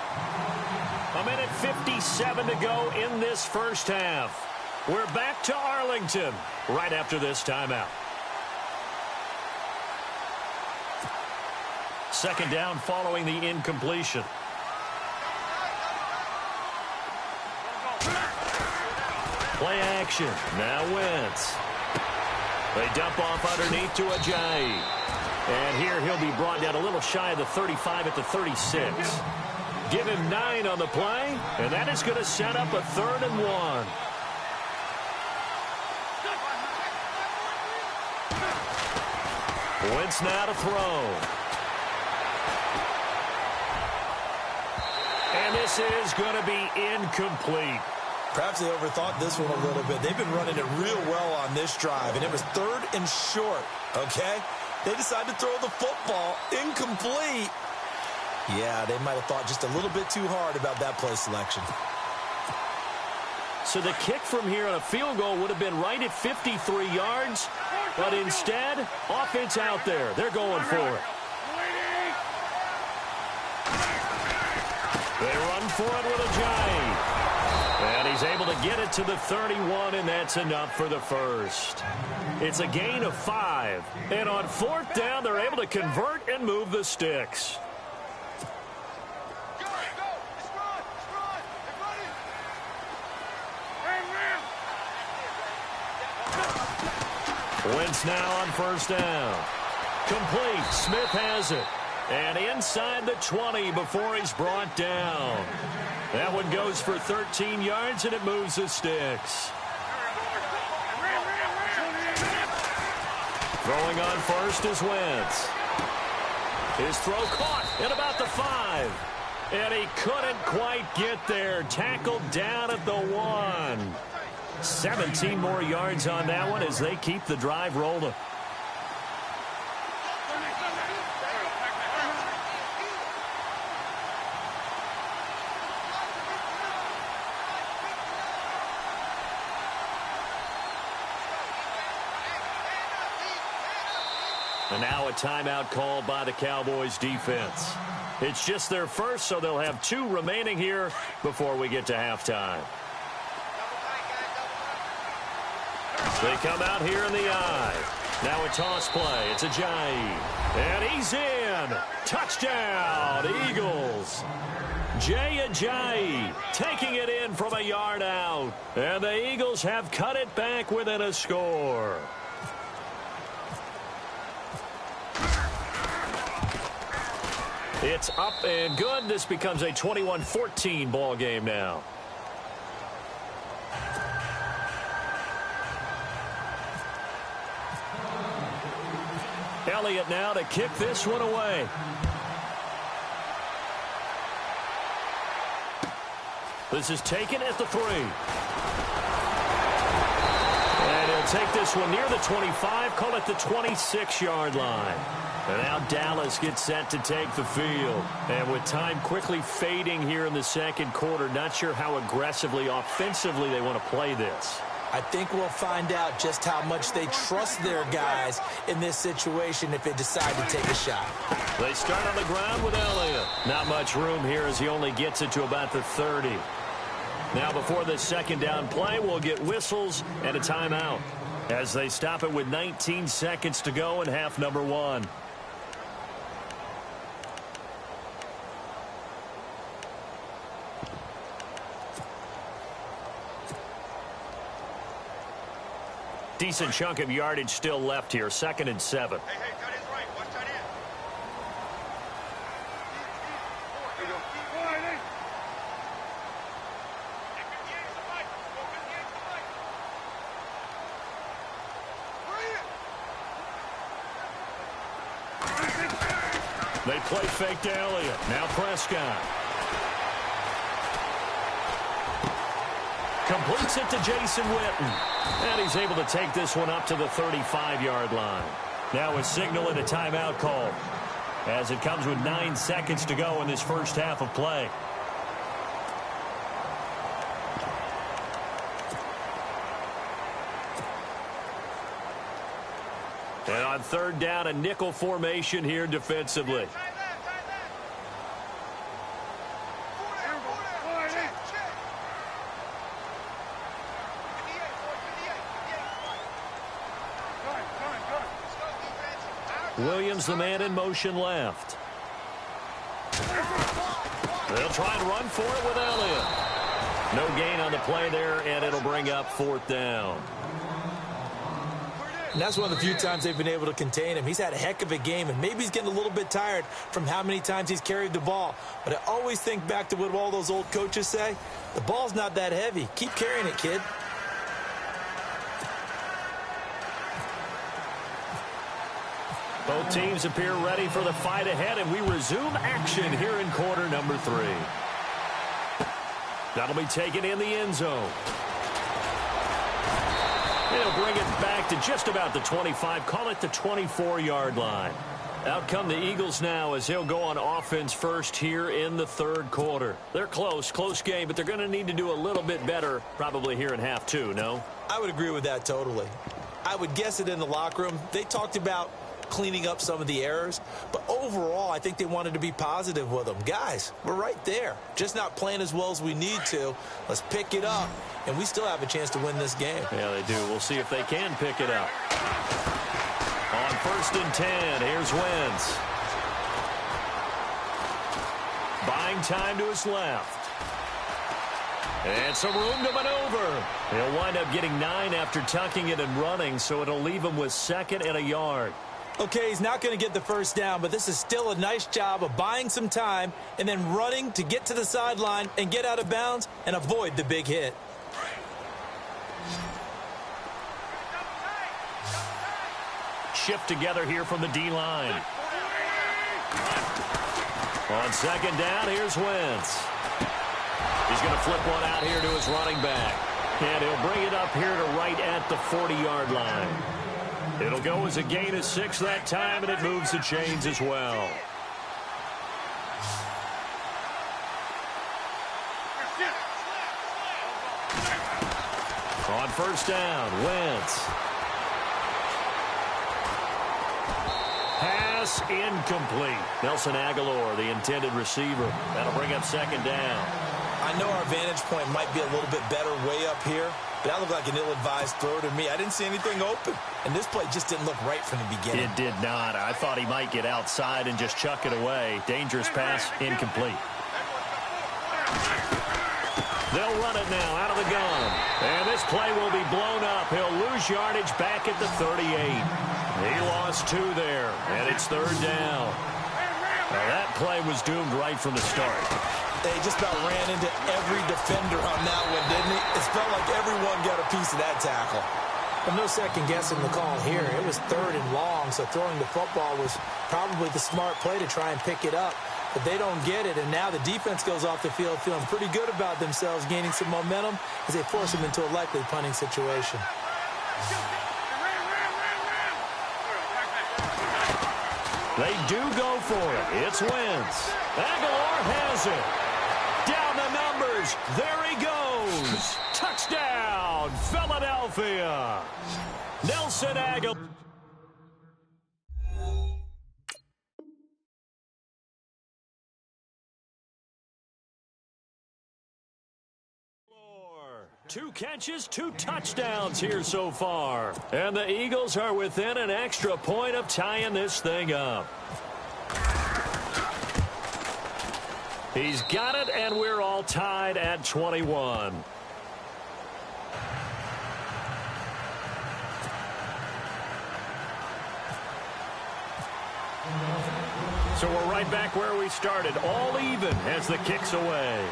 1:57 to go in this first half. We're back to Arlington right after this timeout. Second down following the incompletion. Play action. Now Wentz. They dump off underneath to Ajayi. And here he'll be brought down a little shy of the 35 at the 36. Give him 9 on the play, and that is going to set up a 3rd and 1. Wentz now to throw. And this is going to be incomplete. Perhaps they overthought this one a little bit. They've been running it real well on this drive, and it was 3rd and short, okay? They decided to throw the football incomplete. Yeah, they might have thought just a little bit too hard about that play selection. So the kick from here on a field goal would have been right at 53 yards. But instead, offense out there. They're going for it. They run for it with Ajayi. And he's able to get it to the 31, and that's enough for the first. It's a gain of 5. And on 4th down, they're able to convert and move the sticks. Wentz now on 1st down. Complete. Smith has it. And inside the 20 before he's brought down. That one goes for 13 yards, and it moves the sticks. Throwing on 1st is Wentz. His throw caught at about the 5. And he couldn't quite get there. Tackled down at the 1. 17 more yards on that one as they keep the drive rolling. And now a timeout called by the Cowboys defense. It's just their first, so they'll have 2 remaining here before we get to halftime. They come out here in the eye. Now a toss play. It's Ajayi. And he's in. Touchdown, Eagles. Jay Ajayi taking it in from a yard out. And the Eagles have cut it back within a score. It's up and good. This becomes a 21-14 ball game now. Elliott now to kick this one away. This is taken at the 3. And he'll take this one near the 25, call it the 26-yard line. And now Dallas gets set to take the field. And with time quickly fading here in the second quarter, not sure how aggressively, offensively they want to play this. I think we'll find out just how much they trust their guys in this situation if they decide to take a shot. They start on the ground with Elliott. Not much room here as he only gets it to about the 30. Now before this second down play, we'll get whistles and a timeout as they stop it with 19 seconds to go in half number 1. Decent chunk of yardage still left here. 2nd and 7. Hey, cut his right. Watch that in. They play fake to Elliott. Now Prescott. Completes it to Jason Witten. And he's able to take this one up to the 35-yard line. Now a signal and a timeout call as it comes with 9 seconds to go in this first half of play. And on 3rd down, a nickel formation here defensively. Williams, the man in motion left. They'll try and run for it with Elliott. No gain on the play there, and it'll bring up 4th down. And that's one of the few times they've been able to contain him. He's had a heck of a game, and maybe he's getting a little bit tired from how many times he's carried the ball. But I always think back to what all those old coaches say. The ball's not that heavy. Keep carrying it, kid. Both teams appear ready for the fight ahead, and we resume action here in quarter number 3. That'll be taken in the end zone. They'll bring it back to just about the 25, call it the 24-yard line. Out come the Eagles now as he'll go on offense first here in the third quarter. They're close game, but they're going to need to do a little bit better probably here in half two, no? I would agree with that totally. I would guess it in the locker room. They talked about cleaning up some of the errors, but overall I think they wanted to be positive with them. Guys, we're right there, just not playing as well as we need to. Let's pick it up, and we still have a chance to win this game. Yeah, they do. We'll see if they can pick it up. On 1st and 10, here's Wentz. Buying time to his left. And some room to maneuver. He'll wind up getting 9 after tucking it and running, so it'll leave him with 2nd and a yard. Okay, he's not going to get the first down, but this is still a nice job of buying some time and then running to get to the sideline and get out of bounds and avoid the big hit. Shift together here from the D-line. On 2nd down, here's Wentz. He's going to flip one out here to his running back. And he'll bring it up here to right at the 40-yard line. It'll go as a gain of 6 that time, and it moves the chains as well. On 1st down, Wentz. Pass incomplete. Nelson Aguilar, the intended receiver. That'll bring up 2nd down. I know our vantage point might be a little bit better way up here, but that looked like an ill-advised throw to me. I didn't see anything open, and this play just didn't look right from the beginning. It did not. I thought he might get outside and just chuck it away. Dangerous pass, incomplete. They'll run it now out of the gun. And this play will be blown up. He'll lose yardage back at the 38. He lost 2 there, and it's 3rd down. Now that play was doomed right from the start. They just about ran into every defender on that one, didn't he? It felt like everyone got a piece of that tackle. Well, no second guessing the call here. It was 3rd and long, so throwing the football was probably the smart play to try and pick it up. But they don't get it, and now the defense goes off the field feeling pretty good about themselves, gaining some momentum as they force them into a likely punting situation. They do go for it. It's Wentz. Aguilar has it. Down the numbers. There he goes. Touchdown, Philadelphia. Nelson Aguilar. Two catches, 2 touchdowns here so far. And the Eagles are within an extra point of tying this thing up. He's got it, and we're all tied at 21. So we're right back where we started, all even as the kick's away.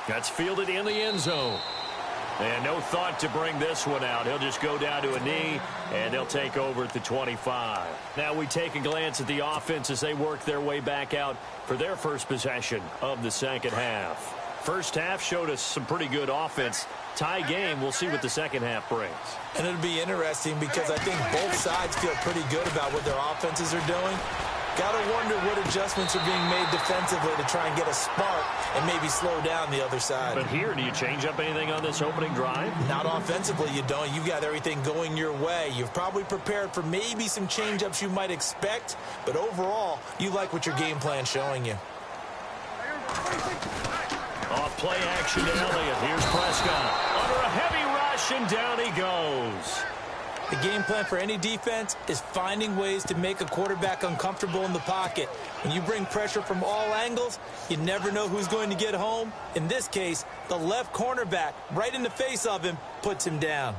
That's fielded in the end zone. And no thought to bring this one out. He'll just go down to a knee, and they'll take over at the 25. Now we take a glance at the offense as they work their way back out for their first possession of the second half. First half showed us some pretty good offense. Tie game, we'll see what the second half brings. And it'll be interesting because I think both sides feel pretty good about what their offenses are doing. Got to wonder what adjustments are being made defensively to try and get a spark and maybe slow down the other side. But here, do you change up anything on this opening drive? Not offensively, you don't. You've got everything going your way. You've probably prepared for maybe some change-ups you might expect, but overall, you like what your game plan's showing you. Off play action to Elliott. Here's Prescott. Under a heavy rush, and down he goes. The game plan for any defense is finding ways to make a quarterback uncomfortable in the pocket. When you bring pressure from all angles, you never know who's going to get home. In this case, the left cornerback, right in the face of him, puts him down.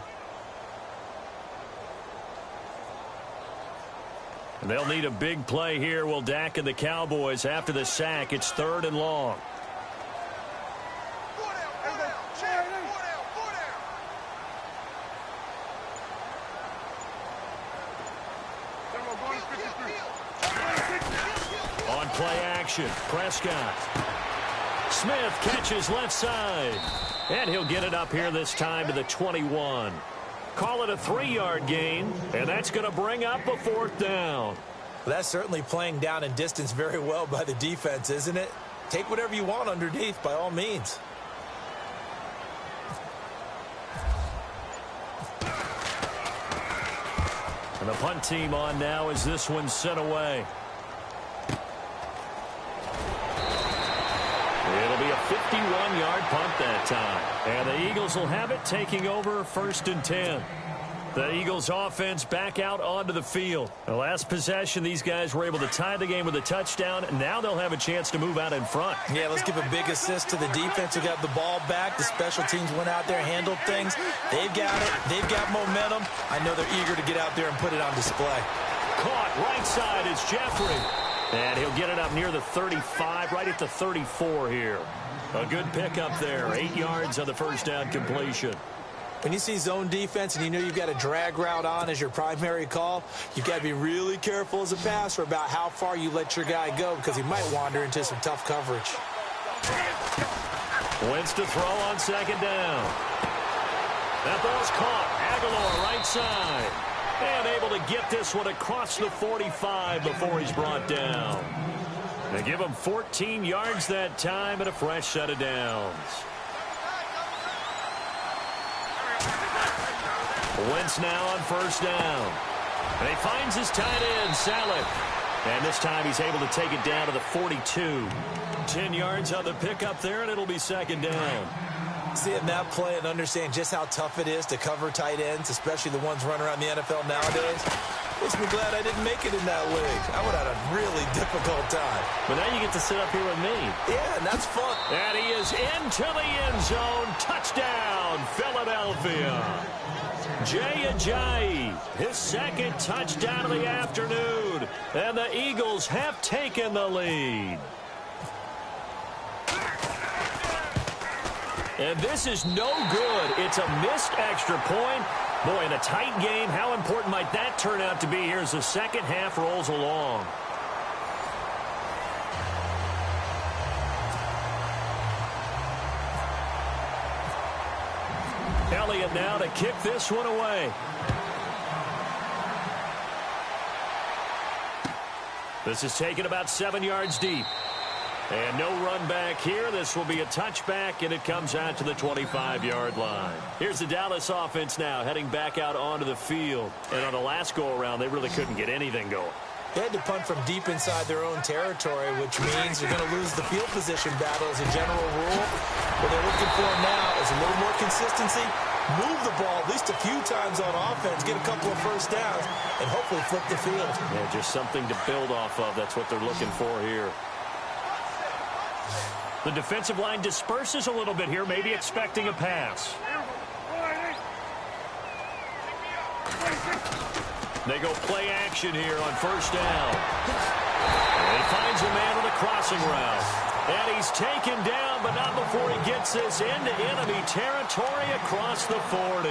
And they'll need a big play here, will Dak and the Cowboys. After the sack, it's 3rd and long. On play action, Prescott. Smith catches left side. And he'll get it up here this time to the 21. call it a 3-yard gain, and that's going to bring up a 4th down. Well, that's certainly playing down in distance very well by the defense, isn't it? Take whatever you want underneath, by all means. And the punt team on now as this one's sent away. It'll be a 51-yard punt that time. And the Eagles will have it, taking over 1st and 10. The Eagles offense back out onto the field. The last possession, these guys were able to tie the game with a touchdown. Now they'll have a chance to move out in front. Yeah, let's give a big assist to the defense who got the ball back. The special teams went out there, handled things. They've got it. They've got momentum. I know they're eager to get out there and put it on display. Caught right side is Jeffrey. And he'll get it up near the 35, right at the 34 here. A good pickup there. 8 yards on the first down completion. When you see zone defense and you know you've got a drag route on as your primary call, you've got to be really careful as a passer about how far you let your guy go because he might wander into some tough coverage. Wentz to throw on 2nd down. That ball's caught. Aguilar right side. And able to get this one across the 45 before he's brought down. They give him 14 yards that time and a fresh set of downs. Wentz now on 1st down. And he finds his tight end, Salek. And this time he's able to take it down to the 42. 10 yards on the pickup there, and it'll be 2nd down. Seeing that play and understand just how tough it is to cover tight ends, especially the ones running around the NFL nowadays, makes me glad I didn't make it in that league. I would have had a really difficult time. But now you get to sit up here with me. Yeah, and that's fun. And he is into the end zone. Touchdown, Philadelphia. Jay Ajayi, his 2nd touchdown of the afternoon. And the Eagles have taken the lead. And this is no good. It's a missed extra point. Boy, in a tight game, how important might that turn out to be here as the second half rolls along? Elliott now to kick this one away. This is taken about 7 yards deep. And no run back here. This will be a touchback, and it comes out to the 25-yard line. Here's the Dallas offense now heading back out onto the field. And on the last go-around, they really couldn't get anything going. They had to punt from deep inside their own territory, which means you're going to lose the field position battle as a general rule. What they're looking for now is a little more consistency, move the ball at least a few times on offense, get a couple of first downs, and hopefully flip the field. Yeah, just something to build off of. That's what they're looking for here. The defensive line disperses a little bit here, maybe expecting a pass. They go play action here on 1st down. And he finds a man on the crossing route. And he's taken down, but not before he gets this into enemy territory across the 40.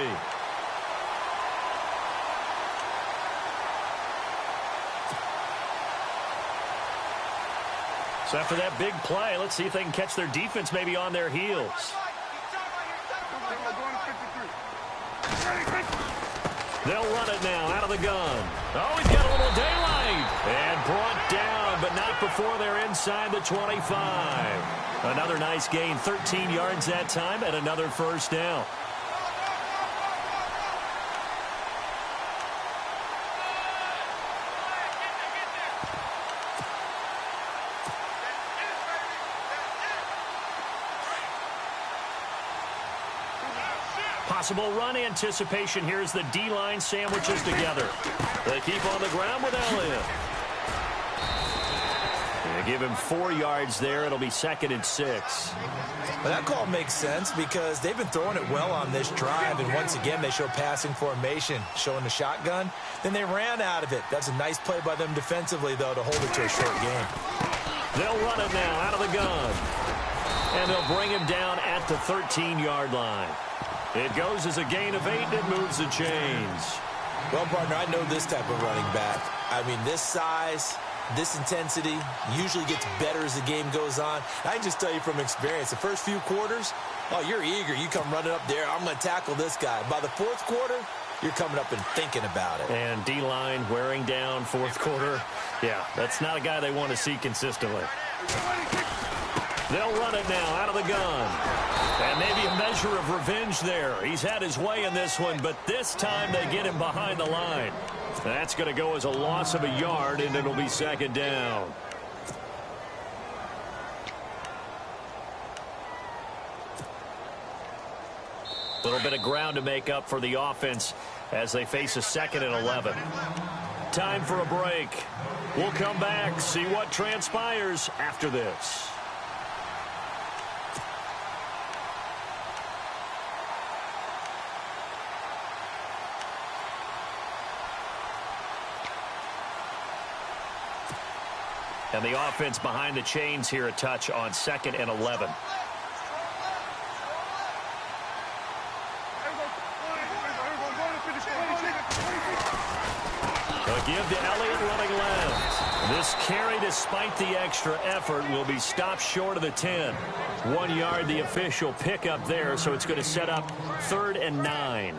So after that big play, let's see if they can catch their defense maybe on their heels. They'll run it now out of the gun. Oh, he's got a little daylight. And brought down, but not before they're inside the 25. Another nice gain, 13 yards that time, and another first down. Possible run anticipation here as the D-line sandwiches together. They keep on the ground with Elliott. They give him 4 yards there. It'll be 2nd and 6. Well, that call makes sense because they've been throwing it well on this drive, and once again they show passing formation, showing the shotgun. Then they ran out of it. That's a nice play by them defensively, though, to hold it to a short game. They'll run it now out of the gun. And they'll bring him down at the 13-yard line. It goes as a gain of 8, and it moves the chains. Well, partner, I know this type of running back. I mean, this size, this intensity usually gets better as the game goes on. I can just tell you from experience, the first few quarters, oh, you're eager. You come running up there, I'm going to tackle this guy. By the 4th quarter, you're coming up and thinking about it. And D-line wearing down fourth quarter. Yeah, that's not a guy they want to see consistently. They'll run it now out of the gun. And maybe a measure of revenge there. He's had his way in this one, but this time they get him behind the line. That's going to go as a loss of a yard, and it'll be second down. A little bit of ground to make up for the offense as they face a 2nd and 11. Time for a break. We'll come back, see what transpires after this. And the offense behind the chains here a touch on 2nd and 11. A give to Elliott running left. This carry, despite the extra effort, will be stopped short of the 10. 1 yard, the official pickup there, so it's going to set up 3rd and 9.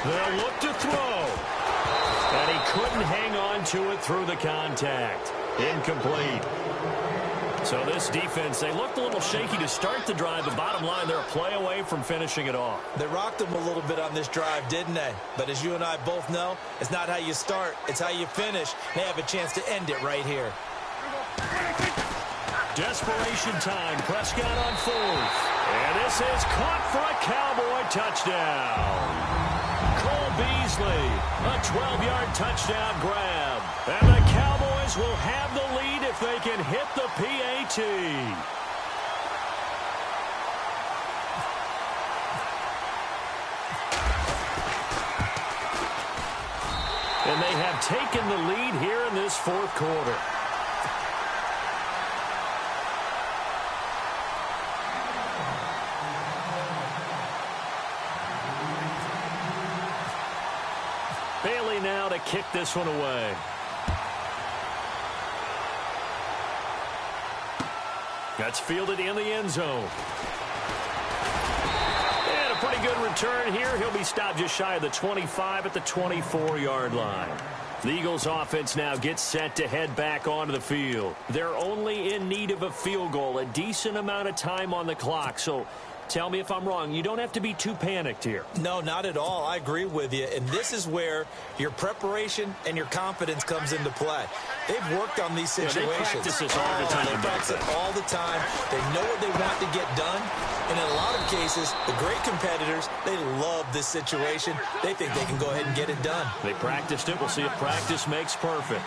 They'll look to throw. And he couldn't hang on to it through the contact. Incomplete. So this defense, they looked a little shaky to start the drive, but bottom line, they're a play away from finishing it off. They rocked them a little bit on this drive, didn't they? But as you and I both know, it's not how you start, it's how you finish. They have a chance to end it right here. Desperation time. Prescott on 4th. And this is caught for a Cowboy touchdown. Cole Beasley, a 12-yard touchdown grab. And the Cowboys will have the lead if they can hit the PAT. And they have taken the lead here in this fourth quarter. Bailey now to kick this one away. That's fielded in the end zone. And a pretty good return here. He'll be stopped just shy of the 25 at the 24-yard line. The Eagles offense now gets set to head back onto the field. They're only in need of a field goal, a decent amount of time on the clock. So tell me if I'm wrong. You don't have to be too panicked here. No, not at all. I agree with you. And this is where your preparation and your confidence comes into play. They've worked on these situations. They practice this all the time. They practice it all the time. They know what they want to get done. And in a lot of cases, the great competitors, they love this situation. They think they can go ahead and get it done. They practiced it. We'll see if practice makes perfect.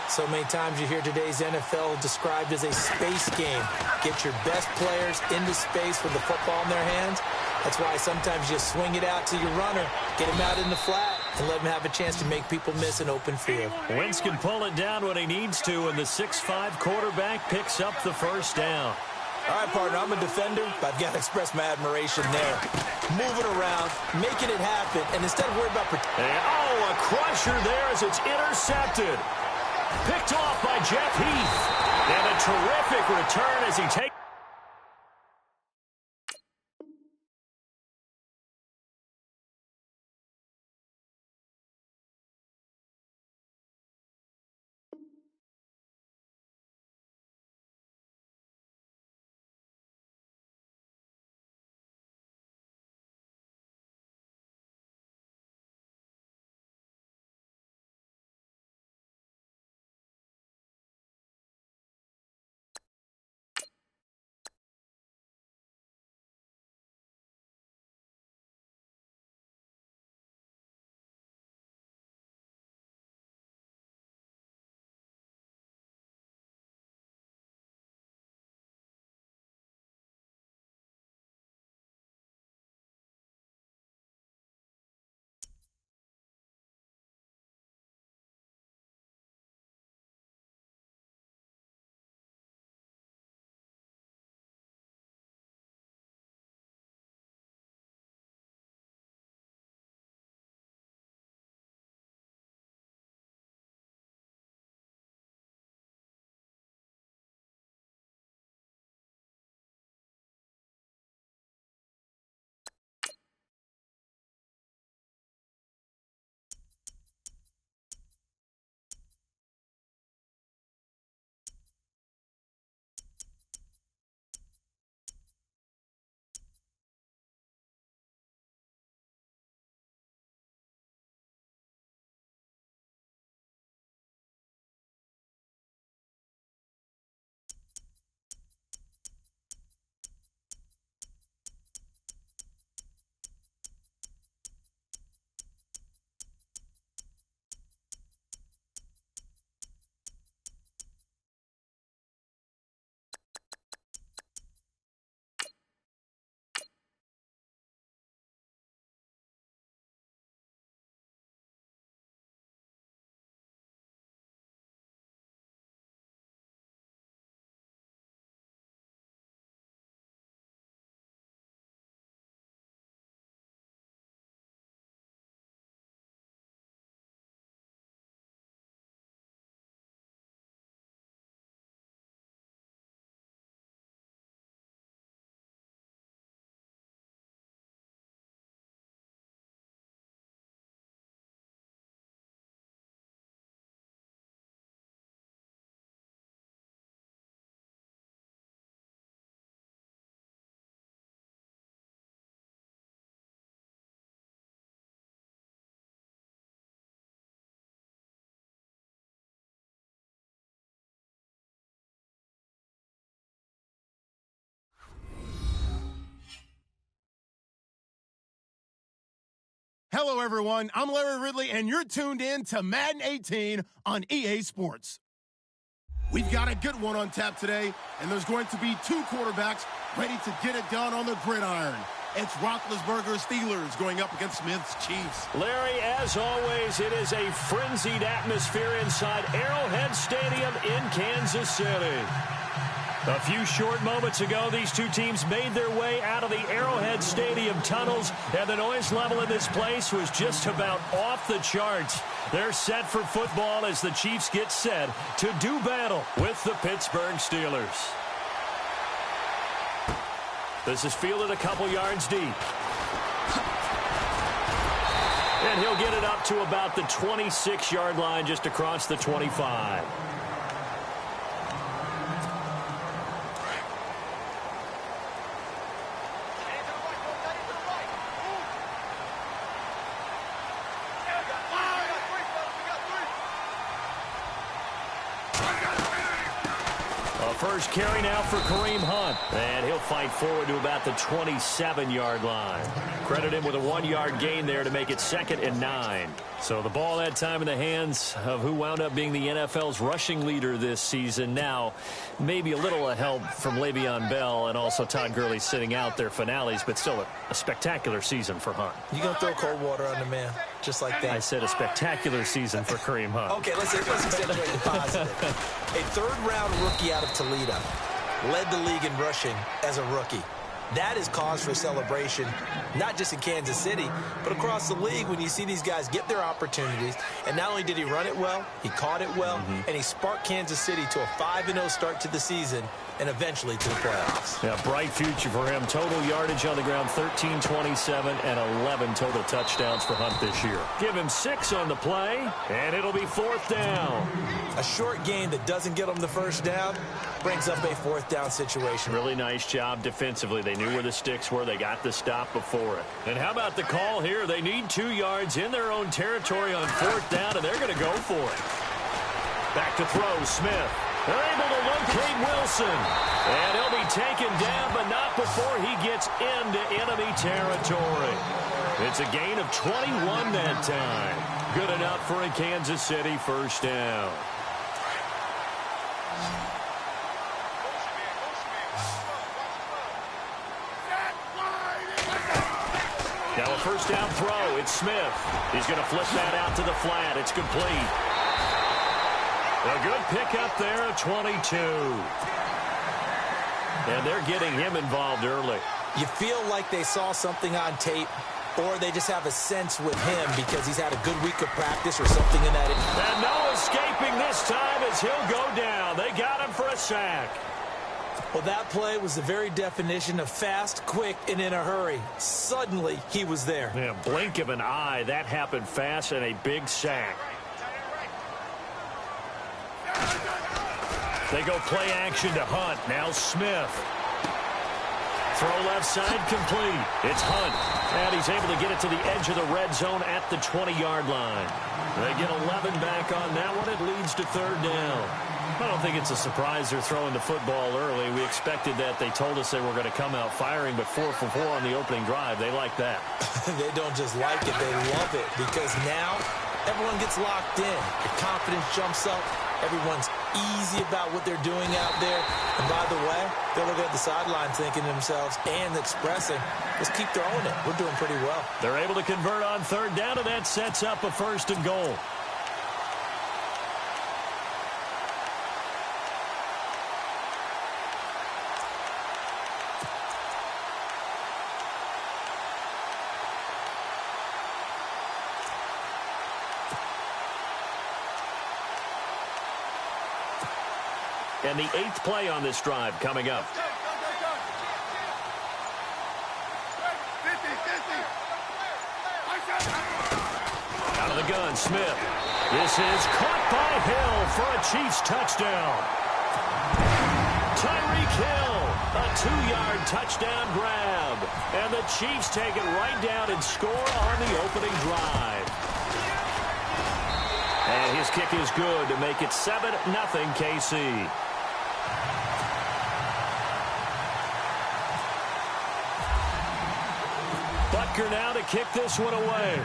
So many times you hear today's NFL described as a space game. Get your best players into space with the football in their hands. That's why sometimes you swing it out to your runner, get him out in the flat, and let him have a chance to make people miss an open field. Wentz can pull it down when he needs to, and the 6'5" quarterback picks up the first down. All right, partner, I'm a defender, but I've got to express my admiration there. Moving around, making it happen, and instead of worrying about... a crusher there as it's intercepted. Picked off by Jeff Heath. And a terrific return as he takes... Hello, everyone. I'm Larry Ridley, and you're tuned in to Madden 18 on EA Sports. We've got a good one on tap today, and there's going to be two quarterbacks ready to get it done on the gridiron. It's Roethlisberger's Steelers going up against Smith's Chiefs. Larry, as always, it is a frenzied atmosphere inside Arrowhead Stadium in Kansas City. A few short moments ago, these two teams made their way out of the Arrowhead Stadium tunnels, and the noise level in this place was just about off the charts. They're set for football as the Chiefs get set to do battle with the Pittsburgh Steelers. This is fielded a couple yards deep. And he'll get it up to about the 26-yard line, just across the 25. First carry now for Kareem Hunt. And he'll fight forward to about the 27-yard line. Credit him with a 1-yard gain there to make it 2nd and 9. So the ball that time in the hands of who wound up being the NFL's rushing leader this season. Now, maybe a little help from Le'Veon Bell and also Todd Gurley sitting out their finales, but still a spectacular season for Hunt. You going to throw cold water on the man, just like that? I said a spectacular season for Kareem Hunt. Okay, let's accentuate the positive. A third-round rookie out of Toledo led the league in rushing as a rookie. That is cause for celebration, not just in Kansas City, but across the league when you see these guys get their opportunities. And not only did he run it well, he caught it well, and he sparked Kansas City to a 5-0 start to the season and eventually to the playoffs. Yeah, bright future for him. Total yardage on the ground, 13, 27, and 11 total touchdowns for Hunt this year. Give him 6 on the play, and it'll be 4th down. A short gain that doesn't get him the first down brings up a 4th down situation. Really nice job defensively. They knew where the sticks were. They got the stop before it. And how about the call here? They need 2 yards in their own territory on 4th down, and they're going to go for it. Back to throw, Smith. They're able to locate Wilson. And he'll be taken down, but not before he gets into enemy territory. It's a gain of 21 that time. Good enough for a Kansas City first down. Now a first down throw. It's Smith. He's going to flip that out to the flat. It's complete. A good pickup there at 22. And they're getting him involved early. You feel like they saw something on tape, or they just have a sense with him because he's had a good week of practice or something in that. And no escaping this time as he'll go down. They got him for a sack. Well, that play was the very definition of fast, quick, and in a hurry. Suddenly, he was there. Yeah, blink of an eye. That happened fast and a big sack. They go play action to Hunt. Now Smith. Throw left side complete. It's Hunt. And he's able to get it to the edge of the red zone at the 20-yard line. They get 11 back on that one. It leads to 3rd down. I don't think it's a surprise they're throwing the football early. We expected that. They told us they were going to come out firing, but 4 for 4 on the opening drive. They like that. They don't just like it. They love it because now everyone gets locked in. The confidence jumps up. Everyone's easy about what they're doing out there. And by the way, they're looking at the sideline thinking to themselves and expressing, let's keep throwing it. We're doing pretty well. They're able to convert on 3rd down, and that sets up a 1st and goal. And the 8th play on this drive coming up. Out of the gun, Smith. This is caught by Hill for a Chiefs touchdown. Tyreek Hill, a 2-yard touchdown grab. And the Chiefs take it right down and score on the opening drive. And his kick is good to make it 7-0 KC. Butker now to kick this one away.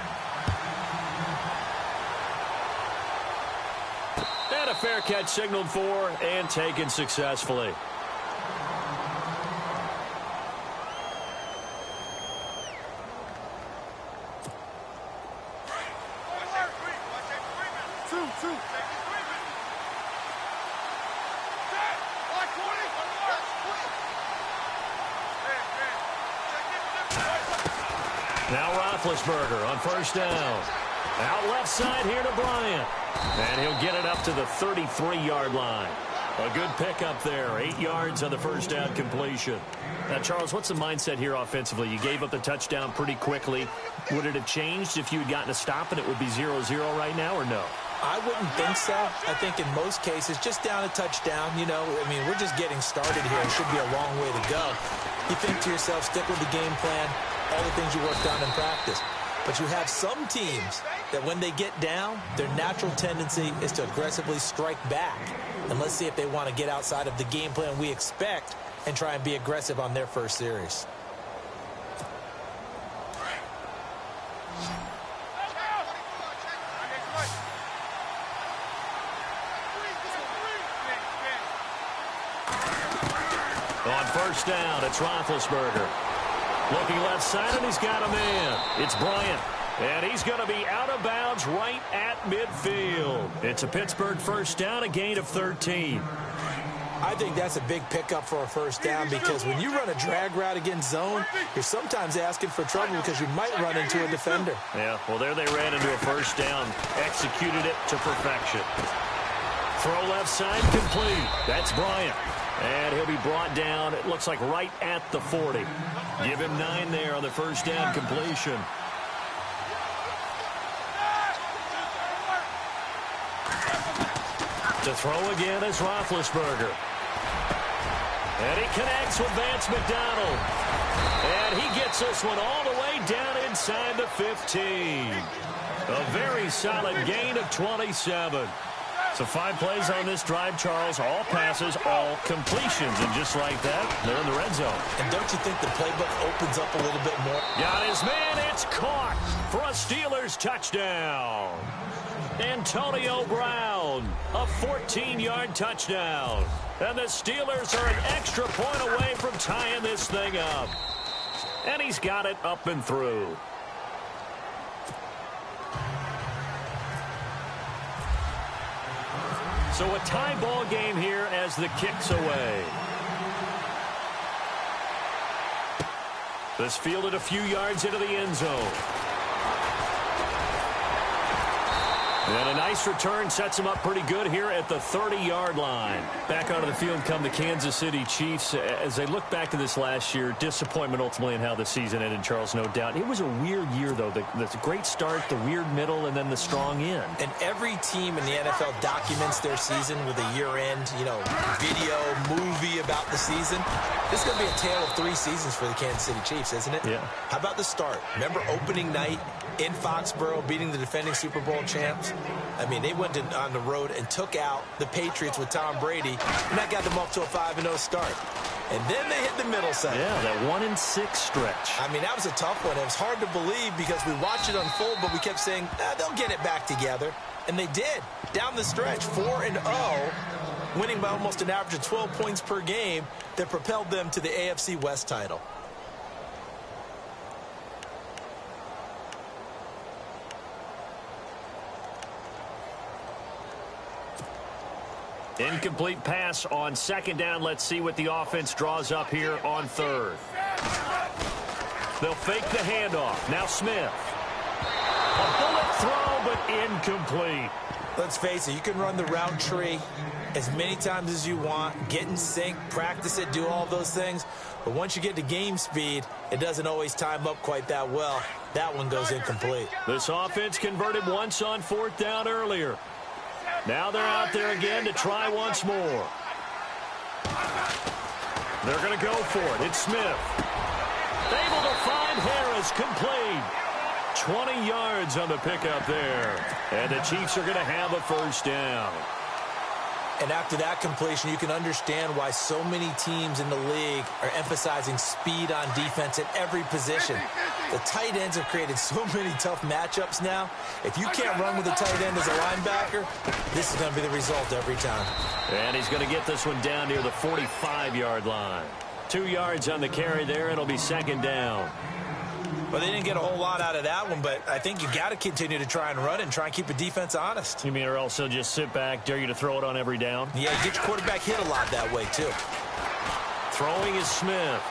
fair catch signaled for and taken successfully. Now Roethlisberger on first down. Out left side here to Bryant. And he'll get it up to the 33-yard line. A good pickup there. 8 yards on the first down completion. Now, Charles, what's the mindset here offensively? You gave up the touchdown pretty quickly. Would it have changed if you had gotten a stop and it would be 0-0 right now, or no? I wouldn't think so. I think in most cases, just down a touchdown, you know, I mean, we're just getting started here. It should be a long way to go. You think to yourself, stick with the game plan, all the things you worked on in practice. But you have some teams that when they get down, their natural tendency is to aggressively strike back. And let's see if they want to get outside of the game plan we expect and try and be aggressive on their first series. On first down, it's Roethlisberger. Looking left side, and he's got a man. It's Bryant. And he's going to be out of bounds right at midfield. It's a Pittsburgh first down, a gain of 13. I think that's a big pickup for a first down because when you run a drag route against zone, you're sometimes asking for trouble because you might run into a defender. Yeah, well, there they ran into a first down. Executed it to perfection. Throw left side complete. That's Bryant. And he'll be brought down, it looks like right at the 40. Give him 9 there on the first down completion. To throw again is Roethlisberger. And he connects with Vance McDonald. And he gets this one all the way down inside the 15. A very solid gain of 27. So 5 plays on this drive, Charles. All passes, all completions. And just like that, they're in the red zone. And don't you think the playbook opens up a little bit more? Got his man. It's caught for a Steelers touchdown. Antonio Brown, a 14-yard touchdown. And the Steelers are an extra point away from tying this thing up. And he's got it up and through. So a tie ball game here as the kick's away. This fielded a few yards into the end zone. And a nice return sets him up pretty good here at the 30-yard line. Back onto the field come the Kansas City Chiefs. As they look back to this last year, disappointment ultimately in how the season ended, Charles, no doubt. It was a weird year, though. The great start, the weird middle, and then the strong end. And every team in the NFL documents their season with a year-end, video, movie about the season. This is going to be a tale of 3 seasons for the Kansas City Chiefs, isn't it? Yeah. How about the start? Remember opening night in Foxborough, beating the defending Super Bowl champs? I mean, they went on the road and took out the Patriots with Tom Brady, and that got them up to a 5-0 start. And then they hit the middle segment. Yeah, that 1-6 stretch. I mean, that was a tough one. It was hard to believe because we watched it unfold, but we kept saying, they'll get it back together. And they did. Down the stretch, 4-0, winning by almost an average of 12 points per game that propelled them to the AFC West title. Incomplete pass on second down. Let's see what the offense draws up here on third. They'll fake the handoff. Now Smith. A bullet throw, but incomplete. Let's face it, you can run the route tree as many times as you want, get in sync, practice it, do all those things. But once you get to game speed, it doesn't always time up quite that well. That one goes incomplete. This offense converted once on 4th down earlier. Now they're out there again to try once more. They're going to go for it. It's Smith. Able to find Harris, complete. 20 yards on the pickup there. And the Chiefs are going to have a first down. And after that completion, you can understand why so many teams in the league are emphasizing speed on defense at every position. The tight ends have created so many tough matchups now. If you can't run with a tight end as a linebacker, this is going to be the result every time. And he's going to get this one down near the 45-yard line. 2 yards on the carry there. It'll be second down. Well, they didn't get a whole lot out of that one, but I think you got to continue to try and run and try and keep the defense honest. You mean or also just sit back, dare you to throw it on every down? Yeah, get your quarterback hit a lot that way, too. Throwing is Smith.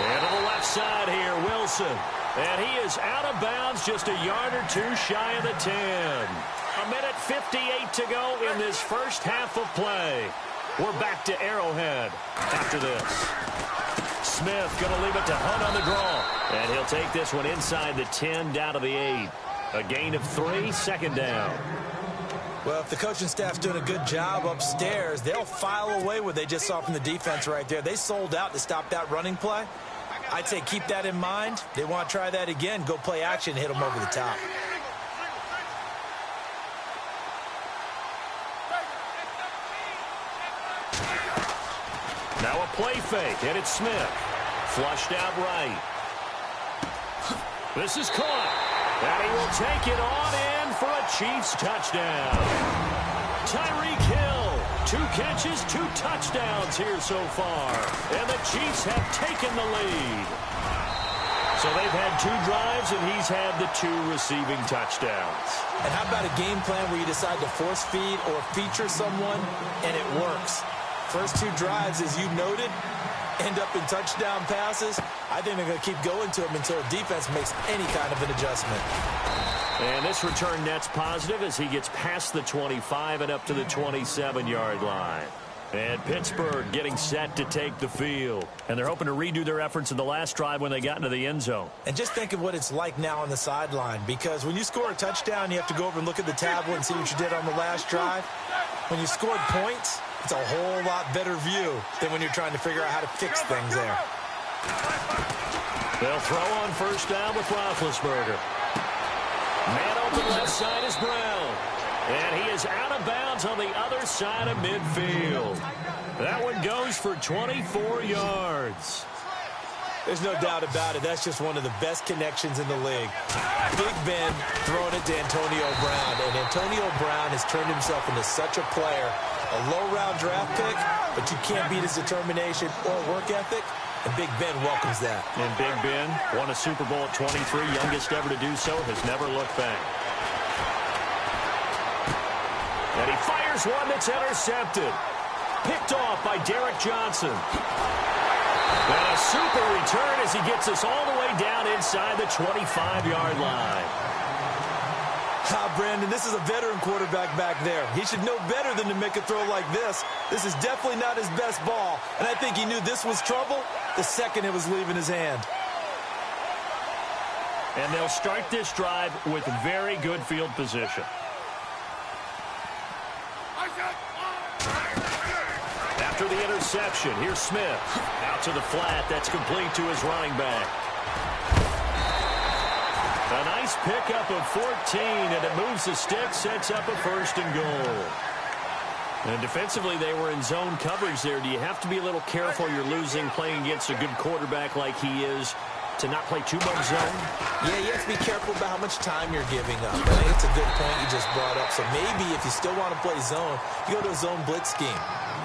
And to the left side here, Wilson. And he is out of bounds, just a yard or two shy of the 10. 1:58 to go in this first half of play. We're back to Arrowhead after this. Smith going to leave it to Hunt on the draw. And he'll take this one inside the 10 down to the 8. A gain of 3, second down. Well, if the coaching staff's doing a good job upstairs, they'll file away what they just saw from the defense right there. They sold out to stop that running play. I'd say keep that in mind. They want to try that again. Go play action, hit them over the top. Now a play fake, and it's Smith. Flushed out right. This is caught. And he will take it on in for a Chiefs touchdown. Tyreek Hill, 2 catches, 2 touchdowns here so far. And the Chiefs have taken the lead. So they've had 2 drives, and he's had the 2 receiving touchdowns. And how about a game plan where you decide to force feed or feature someone, and it works? First 2 drives, as you noted, end up in touchdown passes. I think they're going to keep going to them until defense makes any kind of an adjustment. And this return net's positive as he gets past the 25 and up to the 27-yard line. And Pittsburgh getting set to take the field. And they're hoping to redo their efforts in the last drive when they got into the end zone. And just think of what it's like now on the sideline, because when you score a touchdown, you have to go over and look at the tablet and see what you did on the last drive. When you scored points, it's a whole lot better view than when you're trying to figure out how to fix things there. They'll throw on first down with Roethlisberger. Man open left side is Brown. And he is out of bounds on the other side of midfield. That one goes for 24 yards. There's no doubt about it. That's just one of the best connections in the league. Big Ben throwing it to Antonio Brown. And Antonio Brown has turned himself into such a player. A low-round draft pick, but you can't beat his determination or work ethic. And Big Ben welcomes that. And Big Ben won a Super Bowl at 23, youngest ever to do so, has never looked back. And he fires one that's intercepted. Picked off by Derek Johnson. And a super return as he gets us all the way down inside the 25-yard line. Brandon, this is a veteran quarterback back there. He should know better than to make a throw like this. This is definitely not his best ball. And I think he knew this was trouble the second it was leaving his hand. And they'll start this drive with very good field position. After the interception, here's Smith. Out to the flat. That's complete to his running back. A nice pickup of 14, and it moves the stick, sets up a 1st and goal. And defensively, they were in zone coverage there. Do you have to be a little careful you're losing playing against a good quarterback like he is to not play too much zone? Yeah, you have to be careful about how much time you're giving up. I think it's a good point you just brought up. So maybe if you still want to play zone, you go to a zone blitz scheme.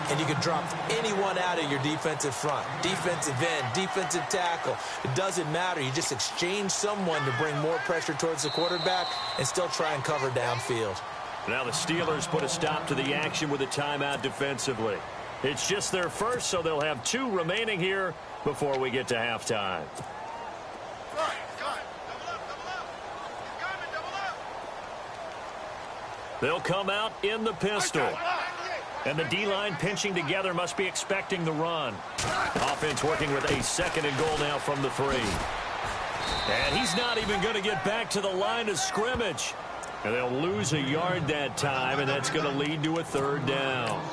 And you can drop anyone out of your defensive front. Defensive end, defensive tackle. It doesn't matter. You just exchange someone to bring more pressure towards the quarterback and still try and cover downfield. Now the Steelers put a stop to the action with a timeout defensively. It's just their first, so they'll have 2 remaining here before we get to halftime. They'll come out in the pistol. And the D-line pinching together must be expecting the run. Offense working with a 2nd and goal now from the 3. And he's not even going to get back to the line of scrimmage. And they'll lose a yard that time, and that's going to lead to a 3rd down.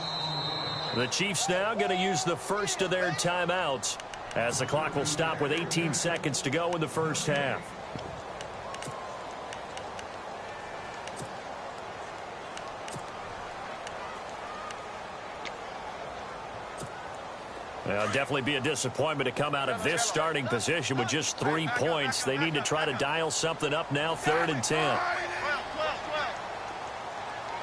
The Chiefs now going to use the first of their timeouts as the clock will stop with 18 seconds to go in the first half. Definitely be a disappointment to come out of this starting position with just 3 points. They need to try to dial something up now, 3rd and 10.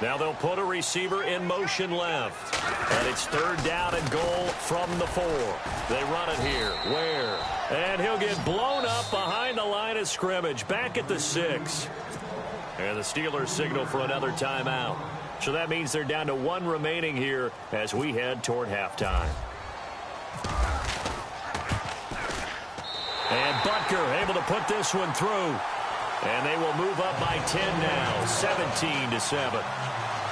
Now they'll put a receiver in motion left. And it's 3rd down and goal from the 4. They run it here. Ware. And he'll get blown up behind the line of scrimmage. Back at the 6. And the Steelers signal for another timeout. So that means they're down to 1 remaining here as we head toward halftime. And Butker able to put this one through. And they will move up by 10 now, 17-7.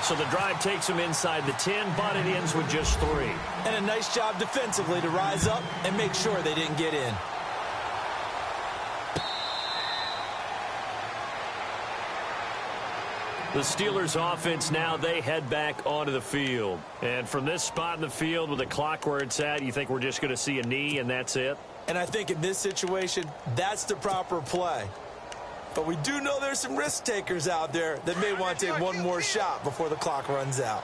So the drive takes them inside the 10, but it ends with just 3. And a nice job defensively to rise up and make sure they didn't get in. The Steelers offense now, they head back onto the field. And from this spot in the field with the clock where it's at, you think we're just going to see a knee and that's it? And I think in this situation, that's the proper play. But we do know there's some risk takers out there that may want to take one more shot before the clock runs out.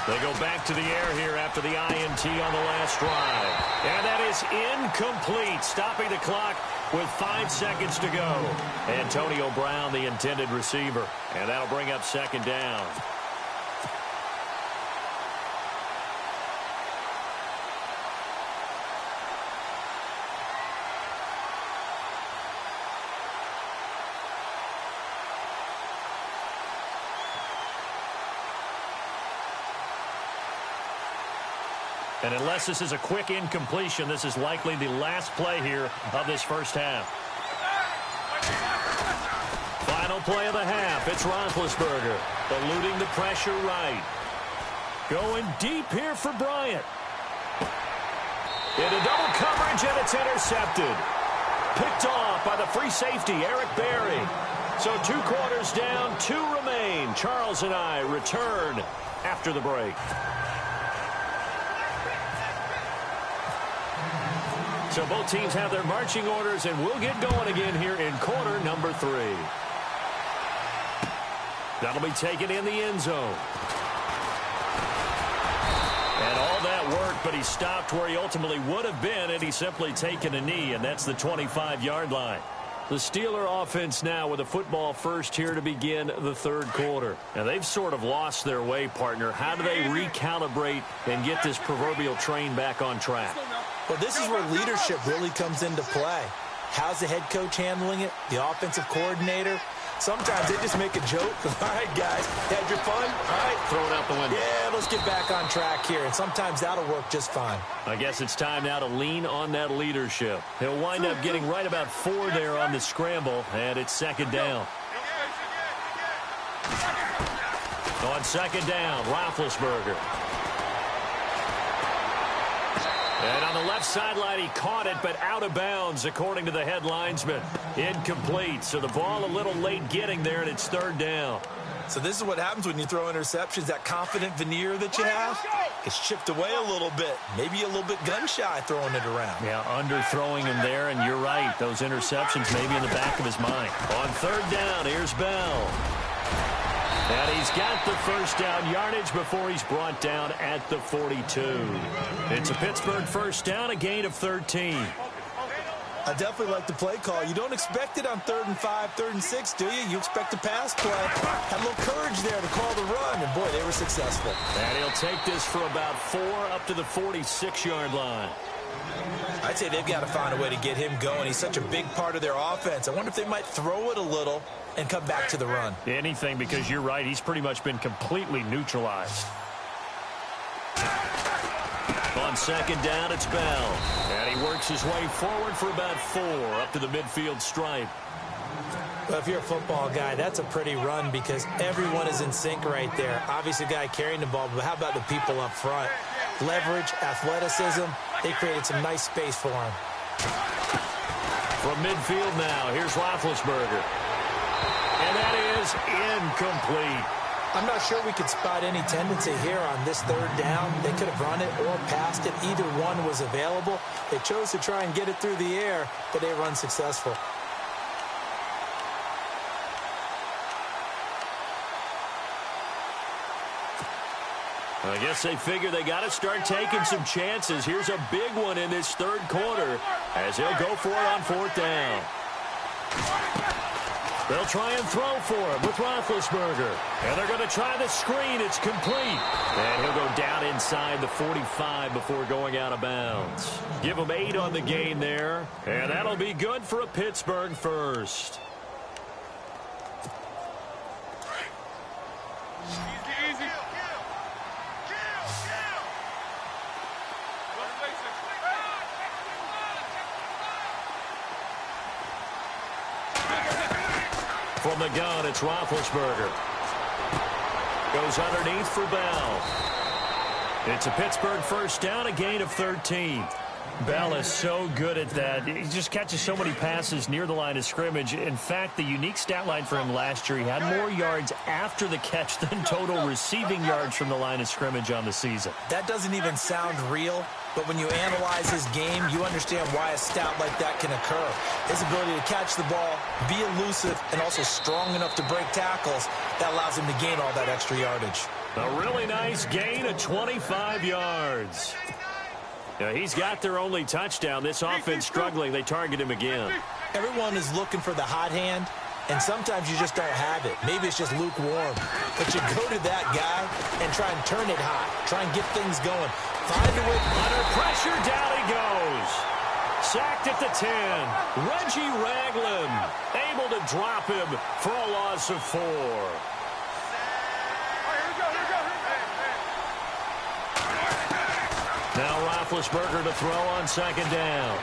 They go back to the air here after the INT on the last drive. And that is incomplete, stopping the clock with 5 seconds to go. Antonio Brown, the intended receiver. And that'll bring up 2nd down. And unless this is a quick incompletion, this is likely the last play here of this first half. Final play of the half. It's Roethlisberger eluding the pressure right. Going deep here for Bryant. Into double coverage, and it's intercepted. Picked off by the free safety, Eric Berry. So 2 quarters down, 2 remain. Charles and I return after the break. So both teams have their marching orders, and we'll get going again here in quarter number 3. That'll be taken in the end zone. And all that worked, but he stopped where he ultimately would have been, and he's simply taken a knee, and that's the 25-yard line. The Steeler offense now with a football first here to begin the 3rd quarter. And they've sort of lost their way, partner. How do they recalibrate and get this proverbial train back on track? Well, this is where leadership really comes into play. How's the head coach handling it? The offensive coordinator? Sometimes they just make a joke. All right, guys, had your fun? All right. Throw it out the window. Yeah, let's get back on track here. And sometimes that'll work just fine. I guess it's time now to lean on that leadership. He'll wind up getting right about 4 there on the scramble, and it's 2nd down. On 2nd down, Roethlisberger. And on the left sideline, he caught it, but out of bounds, according to the head linesman. Incomplete, so the ball a little late getting there, and it's 3rd down. So this is what happens when you throw interceptions. That confident veneer that you have gets chipped away a little bit. Maybe a little bit gun-shy throwing it around. Yeah, underthrowing him there, and you're right. Those interceptions maybe in the back of his mind. On 3rd down, here's Bell. And he's got the first down yardage before he's brought down at the 42. It's a Pittsburgh first down, a gain of 13. I definitely like the play call. You don't expect it on 3rd and 5, 3rd and 6, do you? You expect a pass play. Had a little courage there to call the run, and boy, they were successful. And he'll take this for about 4 up to the 46-yard line. I'd say they've got to find a way to get him going. He's such a big part of their offense. I wonder if they might throw it a little and come back to the run. Anything, because you're right. He's pretty much been completely neutralized. On 2nd down, it's Bell. And he works his way forward for about 4 up to the midfield stripe. Well, if you're a football guy, that's a pretty run because everyone is in sync right there. Obviously, a guy carrying the ball, but how about the people up front? Leverage, athleticism, they created some nice space for him. From midfield now, here's Roethlisberger. And that is incomplete. I'm not sure we could spot any tendency here on this 3rd down. They could have run it or passed it. Either one was available. They chose to try and get it through the air, but they run successful. I guess they figure they got to start taking some chances. Here's a big one in this third quarter as he'll go for it on fourth down. They'll try and throw for him with Roethlisberger. And they're going to try the screen. It's complete. And he'll go down inside the 45 before going out of bounds. Give him 8 on the game there. And that'll be good for a Pittsburgh first. From the gun, it's Roethlisberger. Goes underneath for Bell. It's a Pittsburgh first down, a gain of 13. Bell is so good at that. He just catches so many passes near the line of scrimmage. In fact, the unique stat line for him last year, he had more yards after the catch than total receiving yards from the line of scrimmage on the season. That doesn't even sound real, but when you analyze his game, you understand why a stat like that can occur. His ability to catch the ball, be elusive, and also strong enough to break tackles, that allows him to gain all that extra yardage. A really nice gain of 25 yards. Yeah, he's got their only touchdown. This offense struggling. They target him again. Everyone is looking for the hot hand, and sometimes you just don't have it. Maybe it's just lukewarm. But you go to that guy and try and turn it hot. Try and get things going. Find a way. Under pressure, down he goes. Sacked at the 10. Reggie Ragland able to drop him for a loss of 4. Now Roethlisberger to throw on second down.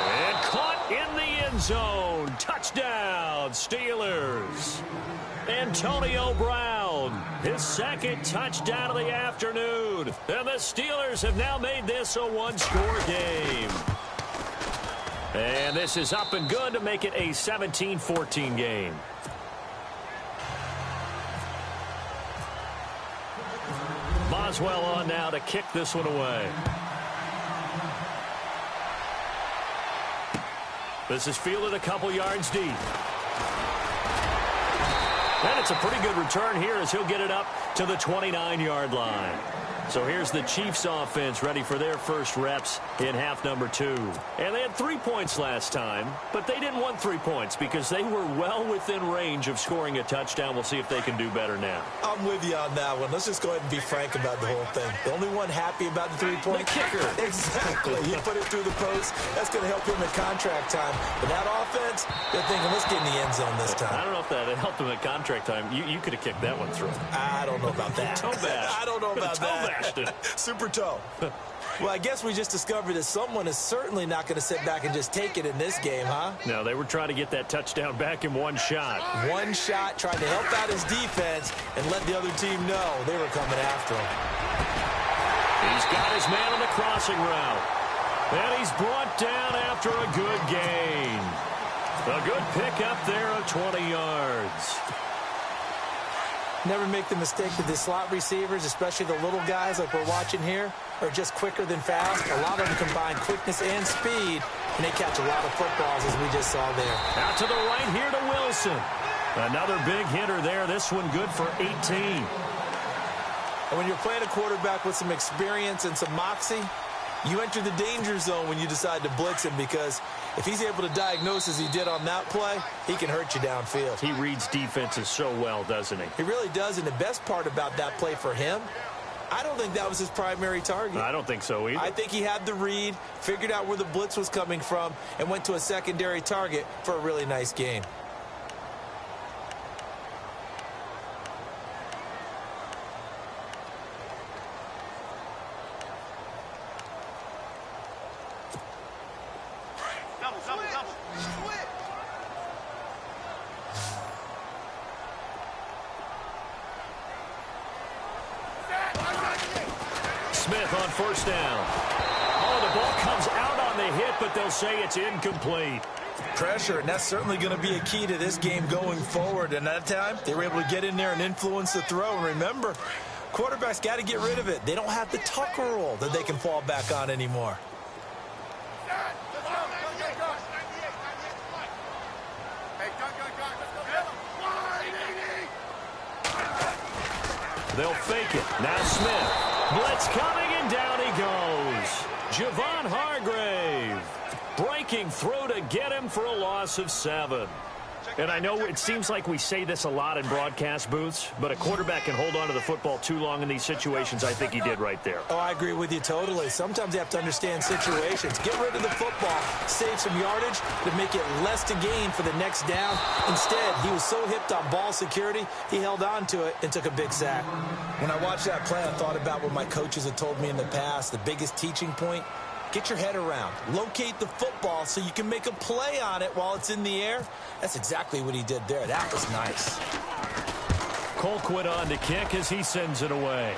And caught in the end zone. Touchdown, Steelers. Antonio Brown, his second touchdown of the afternoon. And the Steelers have now made this a one-score game. And this is up and good to make it a 17-14 game. Boswell on now to kick this one away. This is fielded a couple yards deep. And it's a pretty good return here as he'll get it up to the 29-yard line. So here's the Chiefs offense ready for their first reps in half number 2. And they had 3 points last time, but they didn't want 3 points because they were well within range of scoring a touchdown. We'll see if they can do better now. I'm with you on that one. Let's just go ahead and be frank about the whole thing. The only one happy about the 3-point kicker. Exactly. You put it through the post. That's going to help him at contract time. But that offense, they're thinking, let's get in the end zone this time. I don't know if that helped him at contract time. You could have kicked that one through. I don't know about that. Toe bash. I don't know about that. Super toe. Well, I guess we just discovered that someone is certainly not going to sit back and just take it in this game, huh? No, they were trying to get that touchdown back in one shot. One shot, trying to help out his defense and let the other team know they were coming after him. He's got his man on the crossing route. And he's brought down after a good gain. A good pickup there of 20 yards. Never make the mistake that the slot receivers, especially the little guys like we're watching here, are just quicker than fast. A lot of them combine quickness and speed, and they catch a lot of footballs, as we just saw there. Out to the right here to Wilson. Another big hitter there. This one good for 18. And when you're playing a quarterback with some experience and some moxie, you enter the danger zone when you decide to blitz him, because if he's able to diagnose as he did on that play, he can hurt you downfield. He reads defenses so well, doesn't he? He really does, and the best part about that play for him, I don't think that was his primary target. I don't think so either. I think he had the read, figured out where the blitz was coming from, and went to a secondary target for a really nice gain. Smith on first down. Oh, the ball comes out on the hit, but they'll say it's incomplete. Pressure, and that's certainly going to be a key to this game going forward. And that time, they were able to get in there and influence the throw. And remember, quarterbacks got to get rid of it. They don't have the Tucker rule that they can fall back on anymore. They'll fake it. Now Smith. Blitz coming, and down he goes. Javon Hargrave breaking through to get him for a loss of 7. And I know it seems like we say this a lot in broadcast booths, but a quarterback can hold on to the football too long in these situations. I think he did right there. Oh, I agree with you totally. Sometimes you have to understand situations. Get rid of the football, save some yardage to make it less to gain for the next down. Instead, he was so hipped on ball security, he held on to it and took a big sack. When I watched that play, I thought about what my coaches had told me in the past. The biggest teaching point: get your head around. Locate the football so you can make a play on it while it's in the air. That's exactly what he did there. That was nice. Colquitt on to kick as he sends it away.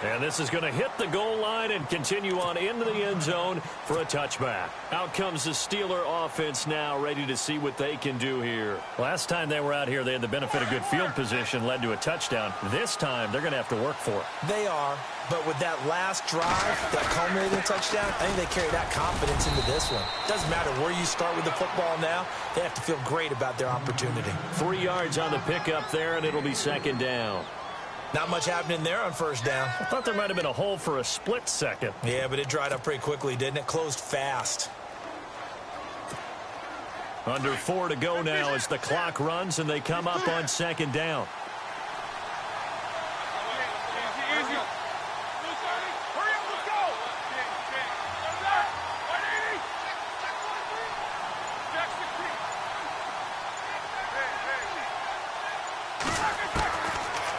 And this is going to hit the goal line and continue on into the end zone for a touchback. Out comes the Steeler offense now, ready to see what they can do here. Last time they were out here, they had the benefit of good field position, led to a touchdown. This time, they're going to have to work for it. They are, but with that last drive, that culminating touchdown, I think they carry that confidence into this one. Doesn't matter where you start with the football now, they have to feel great about their opportunity. 3 yards on the pickup there, and it'll be second down. Not much happening there on first down. I thought there might have been a hole for a split second. Yeah, but it dried up pretty quickly, didn't it? Closed fast. Under 4 to go now as the clock runs and they come up on second down.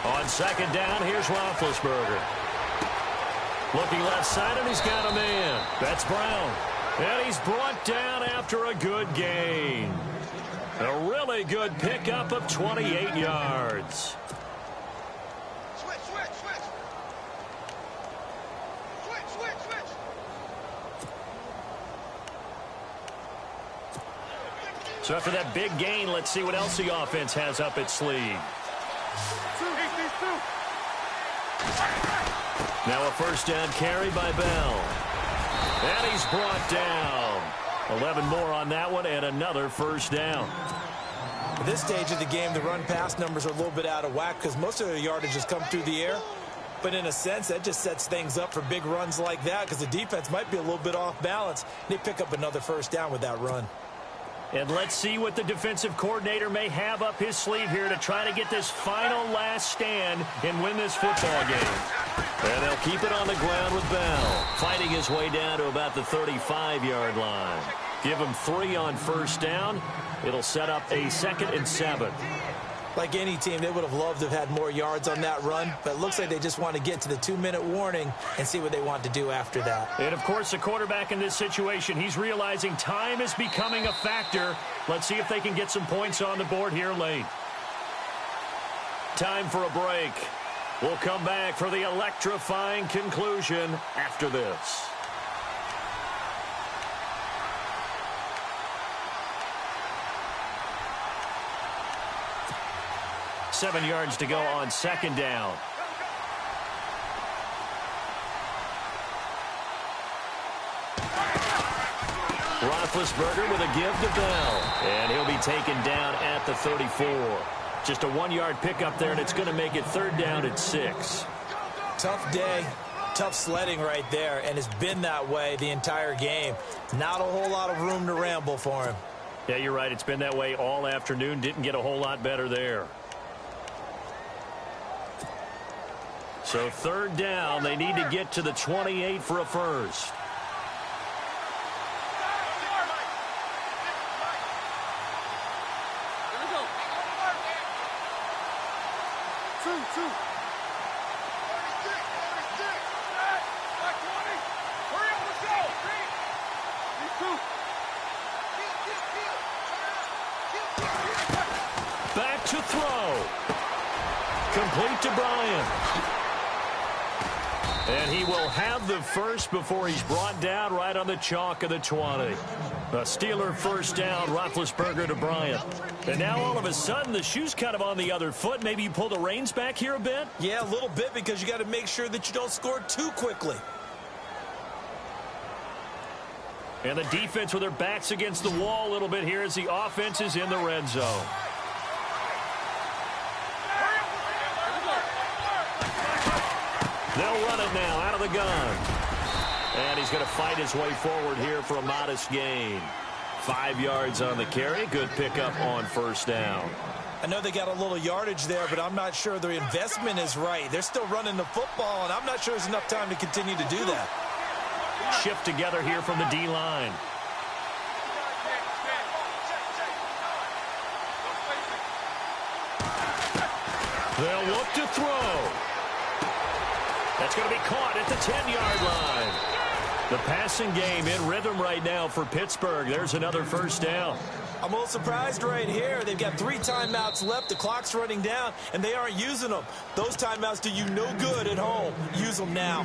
On second down, here's Roethlisberger. Looking left side, and he's got a man. That's Brown. And he's brought down after a good gain. A really good pickup of 28 yards. So after that big gain, let's see what else the offense has up its sleeve. Now a first down carry by Bell. And he's brought down. 11 more on that one and another first down. At this stage of the game, the run-pass numbers are a little bit out of whack because most of their yardage has come through the air. But in a sense, that just sets things up for big runs like that because the defense might be a little bit off balance. They pick up another first down with that run. And let's see what the defensive coordinator may have up his sleeve here to try to get this final last stand and win this football game. And they'll keep it on the ground with Bell, fighting his way down to about the 35-yard line. Give him 3 on first down. It'll set up a 2nd and 7. Like any team, they would have loved to have had more yards on that run, but it looks like they just want to get to the 2-minute warning and see what they want to do after that. And, of course, the quarterback in this situation, he's realizing time is becoming a factor. Let's see if they can get some points on the board here late. Time for a break. We'll come back for the electrifying conclusion after this. Seven yards to go on second down. Roethlisberger with a give to Bell. And he'll be taken down at the 34. Just a 1-yard pickup there, and it's going to make it 3rd down at 6. Tough day. Tough sledding right there, and it's been that way the entire game. Not a whole lot of room to ramble for him. Yeah, you're right. It's been that way all afternoon. Didn't get a whole lot better there. So 3rd down, they need to get to the 28 for a first. Back to throw. Complete to Bryant. And he will have the first before he's brought down right on the chalk of the 20. A Steeler first down, Roethlisberger to Bryant. And now all of a sudden the shoe's kind of on the other foot. Maybe you pull the reins back here a bit? Yeah, a little bit because you got to make sure that you don't score too quickly. And the defense with their backs against the wall a little bit here as the offense is in the red zone. They'll run it now out of the gun. And he's going to fight his way forward here for a modest gain. 5 yards on the carry. Good pickup on first down. I know they got a little yardage there, but I'm not sure the investment is right. They're still running the football, and I'm not sure there's enough time to continue to do that. Shift together here from the D-line. They'll look to throw. That's going to be caught at the 10-yard line. The passing game in rhythm right now for Pittsburgh. There's another first down. I'm a little surprised right here. They've got 3 timeouts left. The clock's running down, and they aren't using them. Those timeouts do you no good at home. Use them now.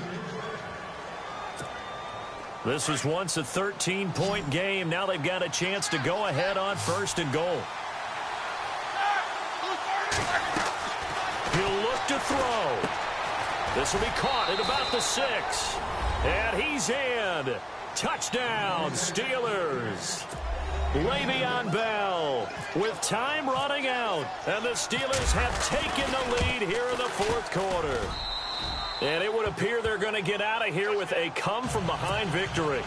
This was once a 13-point game. Now they've got a chance to go ahead on first and goal. He'll look to throw. This will be caught at about the 6. And he's in. Touchdown, Steelers. Le'Veon Bell with time running out. And the Steelers have taken the lead here in the fourth quarter. And it would appear they're going to get out of here with a come-from-behind victory.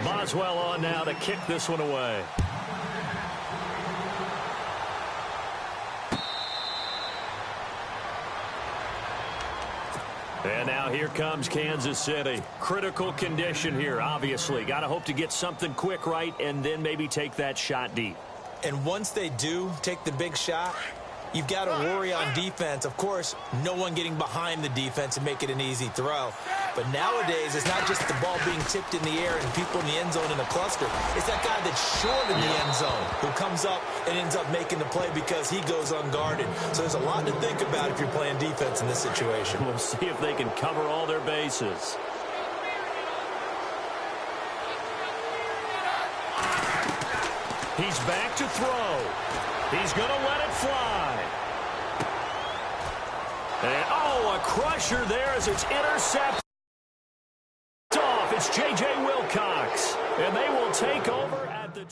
Boswell on now to kick this one away. And now here comes Kansas City. Critical condition here, obviously. Got to hope to get something quick right and then maybe take that shot deep. And once they do take the big shot, you've got to worry on defense. Of course, no one getting behind the defense and make it an easy throw. But nowadays, it's not just the ball being tipped in the air and people in the end zone in a cluster. It's that guy that's short in the end zone who comes up and ends up making the play because he goes unguarded. So there's a lot to think about if you're playing defense in this situation. We'll see if they can cover all their bases. He's back to throw. He's going to let it fly. And, oh, a crusher there as it's intercepted. It's J.J. Wilcox, and they will take over at the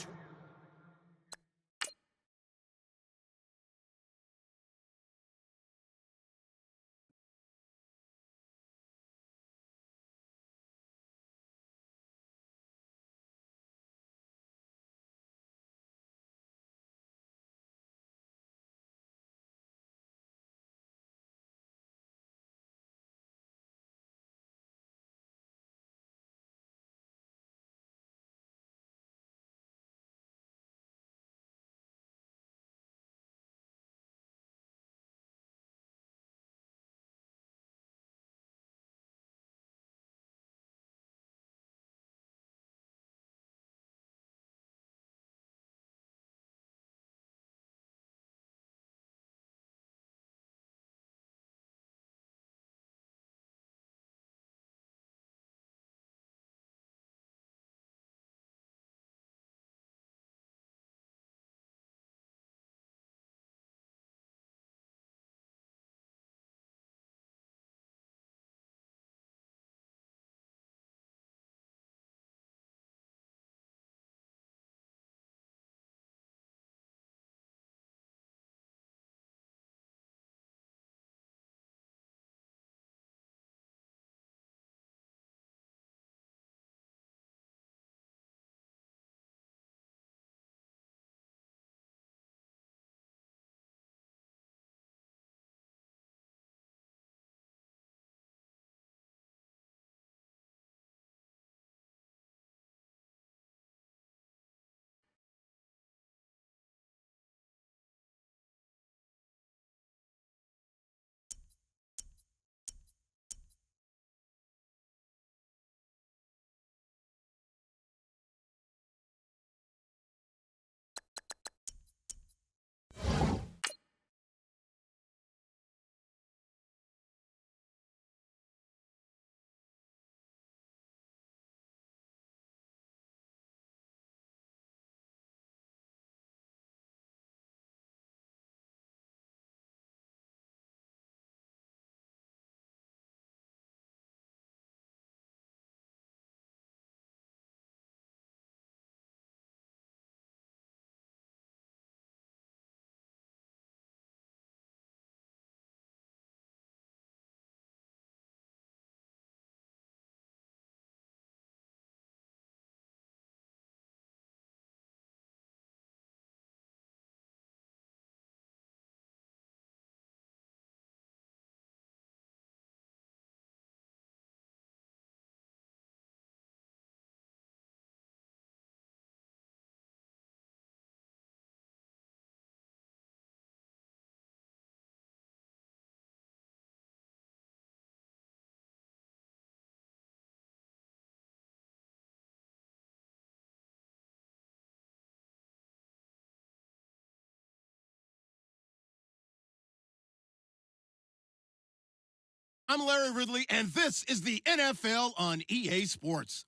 I'm Larry Ridley, and this is the NFL on EA Sports.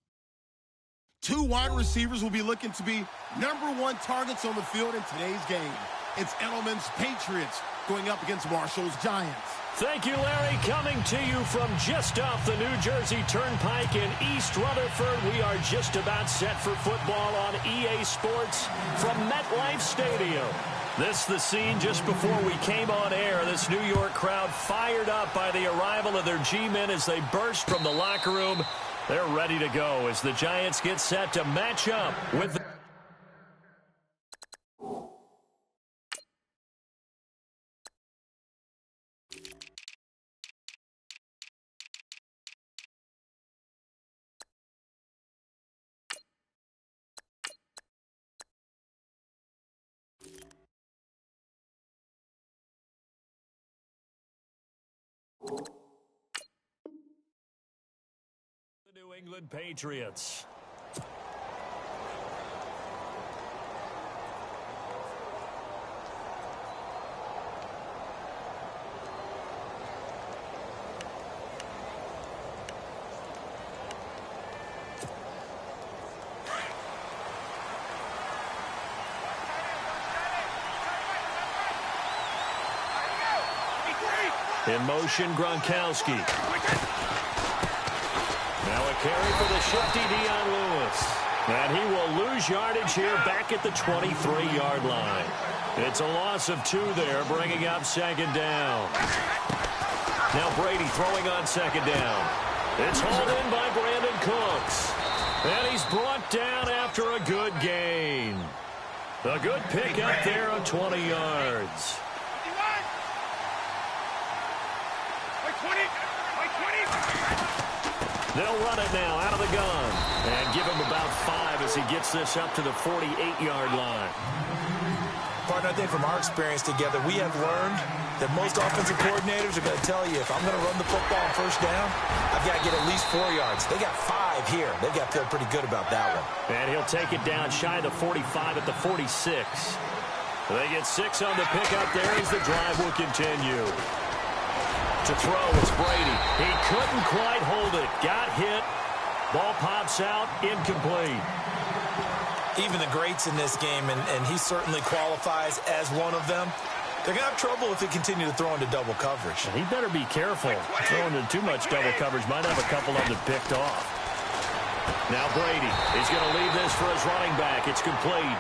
Two wide receivers will be looking to be #1 targets on the field in today's game. It's Edelman's Patriots going up against Marshall's Giants. Thank you, Larry. Coming to you from just off the New Jersey Turnpike in East Rutherford, we are just about set for football on EA Sports from MetLife Stadium. This is the scene just before we came on air. This New York crowd fired up by the arrival of their G-men as they burst from the locker room. They're ready to go as the Giants get set to match up with the New England Patriots. In motion, Gronkowski. Now a carry for the shifty Dion Lewis. And he will lose yardage here back at the 23-yard line. It's a loss of 2 there, bringing up second down. Now Brady throwing on second down. It's hauled in by Brandon Cooks. And he's brought down after a good gain. A good pick up there on 20 yards. They'll run it now out of the gun and give him about 5 as he gets this up to the 48-yard line. Partner, I think from our experience together, we have learned that most offensive coordinators are going to tell you, if I'm going to run the football on first down, I've got to get at least 4 yards. They got 5 here. They've got to feel pretty good about that one. And he'll take it down shy of the 45 at the 46. They get 6 on the pickup there as the drive will continue. To throw is Brady. He couldn't quite hold it. Got hit. Ball pops out. Incomplete. Even the greats in this game, and he certainly qualifies as one of them, they're going to have trouble if they continue to throw into double coverage. He better be careful. Throwing into too much double coverage might have a couple of them picked off. Now Brady is going to leave this for his running back. It's complete.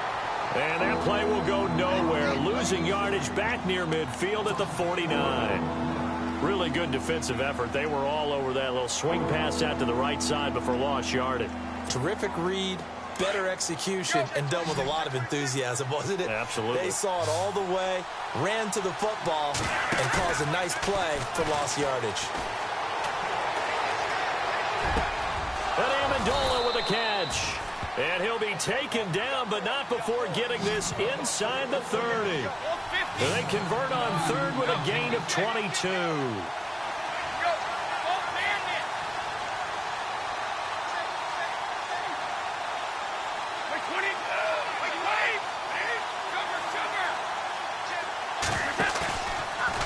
And that play will go nowhere. Losing yardage back near midfield at the 49. Really good defensive effort. They were all over that little swing pass out to the right side before lost yardage. Terrific read, better execution, and done with a lot of enthusiasm, wasn't it? Absolutely. They saw it all the way, ran to the football, and caused a nice play for lost yardage. And Amendola with a catch. And he'll be taken down, but not before getting this inside the 30. They convert on 3rd with a gain of 22.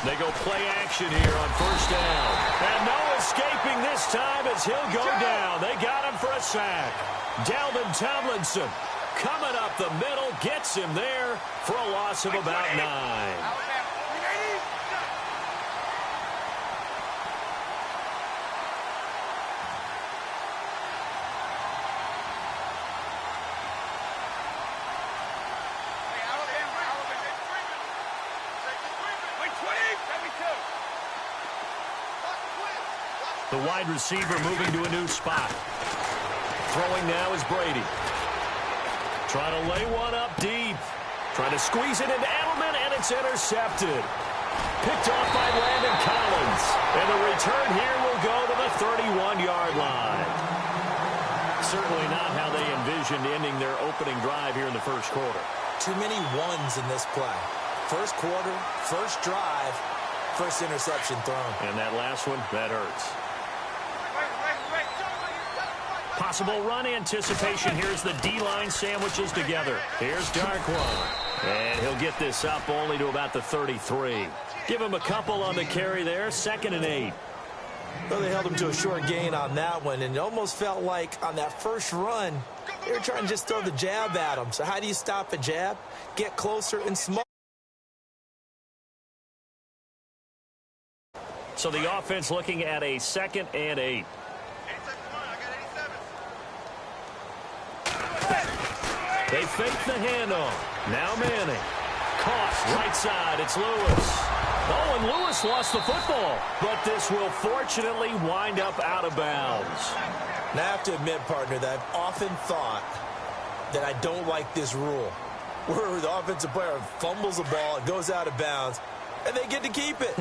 They go play action here on first down. And no escaping this time as he'll go down. They got him for a sack. Dalvin Tomlinson coming up the middle, gets him there for a loss of about 9. The wide receiver moving to a new spot. Throwing now is Brady. Trying to lay one up deep. Trying to squeeze it into Edelman, and it's intercepted. Picked off by Landon Collins. And the return here will go to the 31-yard line. Certainly not how they envisioned ending their opening drive here in the first quarter. Too many ones in this play. First quarter, first drive, first interception thrown. And that last one, that hurts. Possible run anticipation. Here's the D-line sandwiches together. Here's Darkwan. And he'll get this up only to about the 33. Give him a couple on the carry there. 2nd and 8. Well, they held him to a short gain on that one, and it almost felt like on that first run, they were trying to just throw the jab at him. So how do you stop a jab? Get closer and small. So the offense looking at a 2nd and 8. They fake the handoff. Now Manning. Caught right side. It's Lewis. Oh, and Lewis lost the football. But this will fortunately wind up out of bounds. Now, I have to admit, partner, that I've often thought that I don't like this rule, where the offensive player fumbles the ball, it goes out of bounds, and they get to keep it.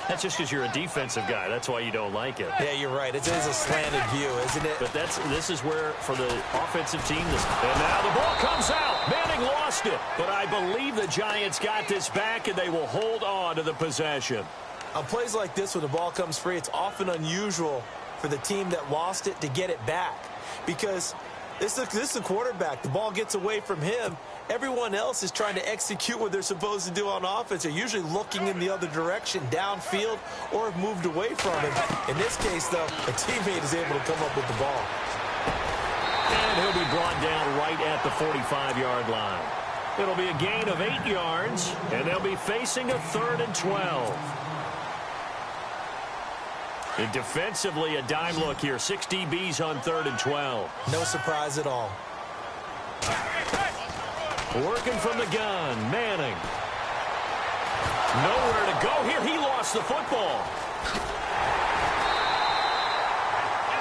That's just because you're a defensive guy. That's why you don't like it. Yeah, you're right. It is a slanted view, isn't it? But this is where, for the offensive team, and now the ball comes out. Manning lost it. But I believe the Giants got this back, and they will hold on to the possession. On plays like this, when the ball comes free, it's often unusual for the team that lost it to get it back. Because this is a quarterback. The ball gets away from him. Everyone else is trying to execute what they're supposed to do on offense. They're usually looking in the other direction, downfield, or have moved away from him. In this case, though, a teammate is able to come up with the ball. And he'll be brought down right at the 45-yard line. It'll be a gain of 8 yards, and they'll be facing a 3rd and 12. And defensively, a dime look here. 6 DBs on 3rd and 12. No surprise at all. Working from the gun, Manning. Nowhere to go here. He lost the football.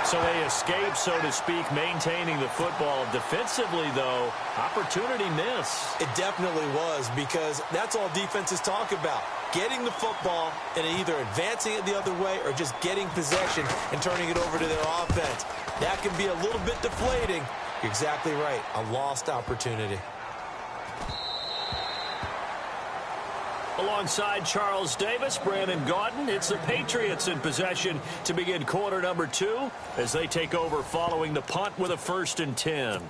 So they escape, so to speak, maintaining the football. Defensively, though, opportunity miss. It definitely was, because that's all defenses talk about. Getting the football and either advancing it the other way or just getting possession and turning it over to their offense. That can be a little bit deflating. You're exactly right. A lost opportunity. Alongside Charles Davis, Brandon Gaudin, it's the Patriots in possession to begin quarter number 2 as they take over following the punt with a 1st and 10.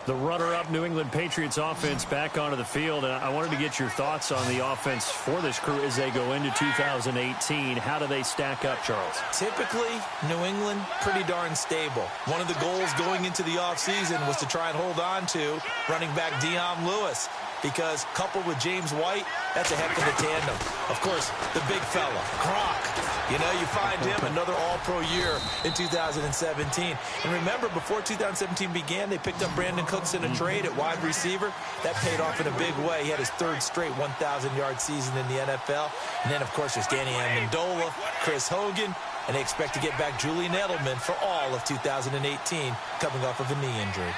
The runner-up New England Patriots offense back onto the field. And I wanted to get your thoughts on the offense for this crew as they go into 2018. How do they stack up, Charles? Typically, New England, pretty darn stable. One of the goals going into the offseason was to try and hold on to running back Dion Lewis, because coupled with James White, that's a heck of a tandem. Of course, the big fella, Gronk. You know, you find him another all-pro year in 2017. And remember, before 2017 began, they picked up Brandon Cooks in a trade at wide receiver. That paid off in a big way. He had his 3rd straight 1,000-yard season in the NFL. And then, of course, there's Danny Amendola, Chris Hogan, and they expect to get back Julian Edelman for all of 2018, coming off of a knee injury.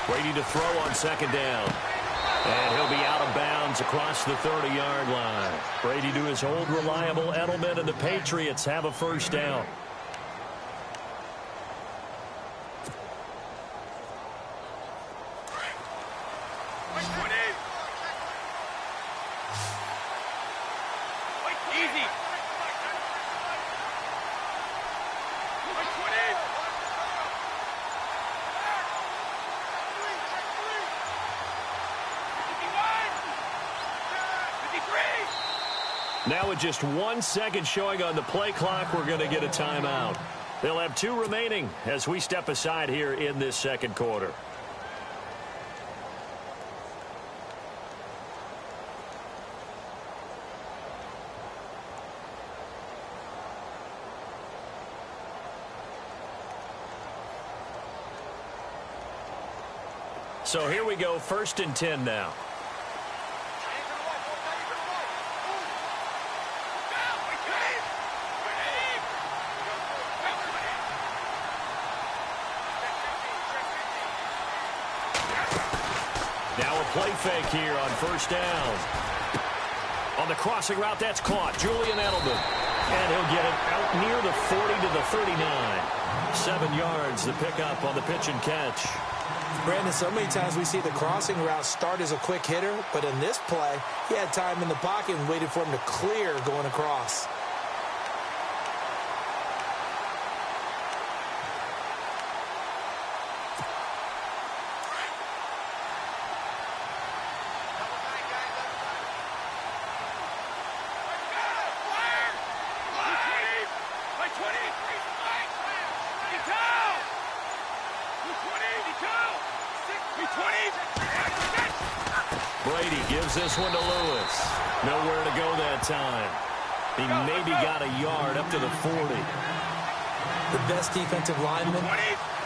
Ready to throw on 2nd down. And he'll be out of bounds across the 30-yard line. Brady to his old reliable Edelman, and the Patriots have a 1st down. Easy. Now with just 1 second showing on the play clock, we're going to get a timeout. They'll have 2 remaining as we step aside here in this 2nd quarter. So here we go, 1st and 10 now. Now a play fake here on 1st down. On the crossing route, that's caught. Julian Edelman. And he'll get it out near the 40 to the 39. 7 yards, the pickup on the pitch and catch. Brandon, so many times we see the crossing route start as a quick hitter, but in this play, he had time in the pocket and waited for him to clear going across. Brady gives this one to Lewis. Nowhere to go that time. He maybe got a yard up to the 40. The best defensive linemen,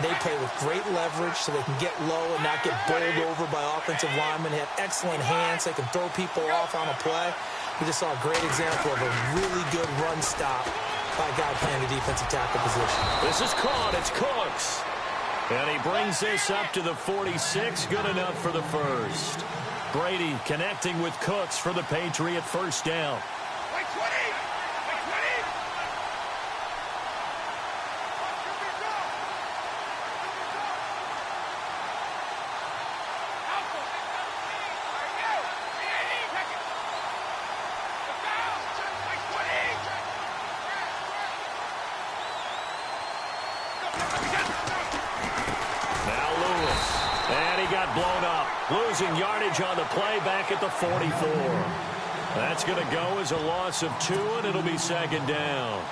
they play with great leverage so they can get low and not get bowled over by offensive linemen. They have excellent hands. They can throw people off on a play. We just saw a great example of a really good run stop by a guy playing the defensive tackle position. This is caught. It's Cooks. And he brings this up to the 46. Good enough for the first. Brady connecting with Cooks for the Patriot first down. Blown up, losing yardage on the play back at the 44. That's going to go as a loss of 2, and it'll be second down.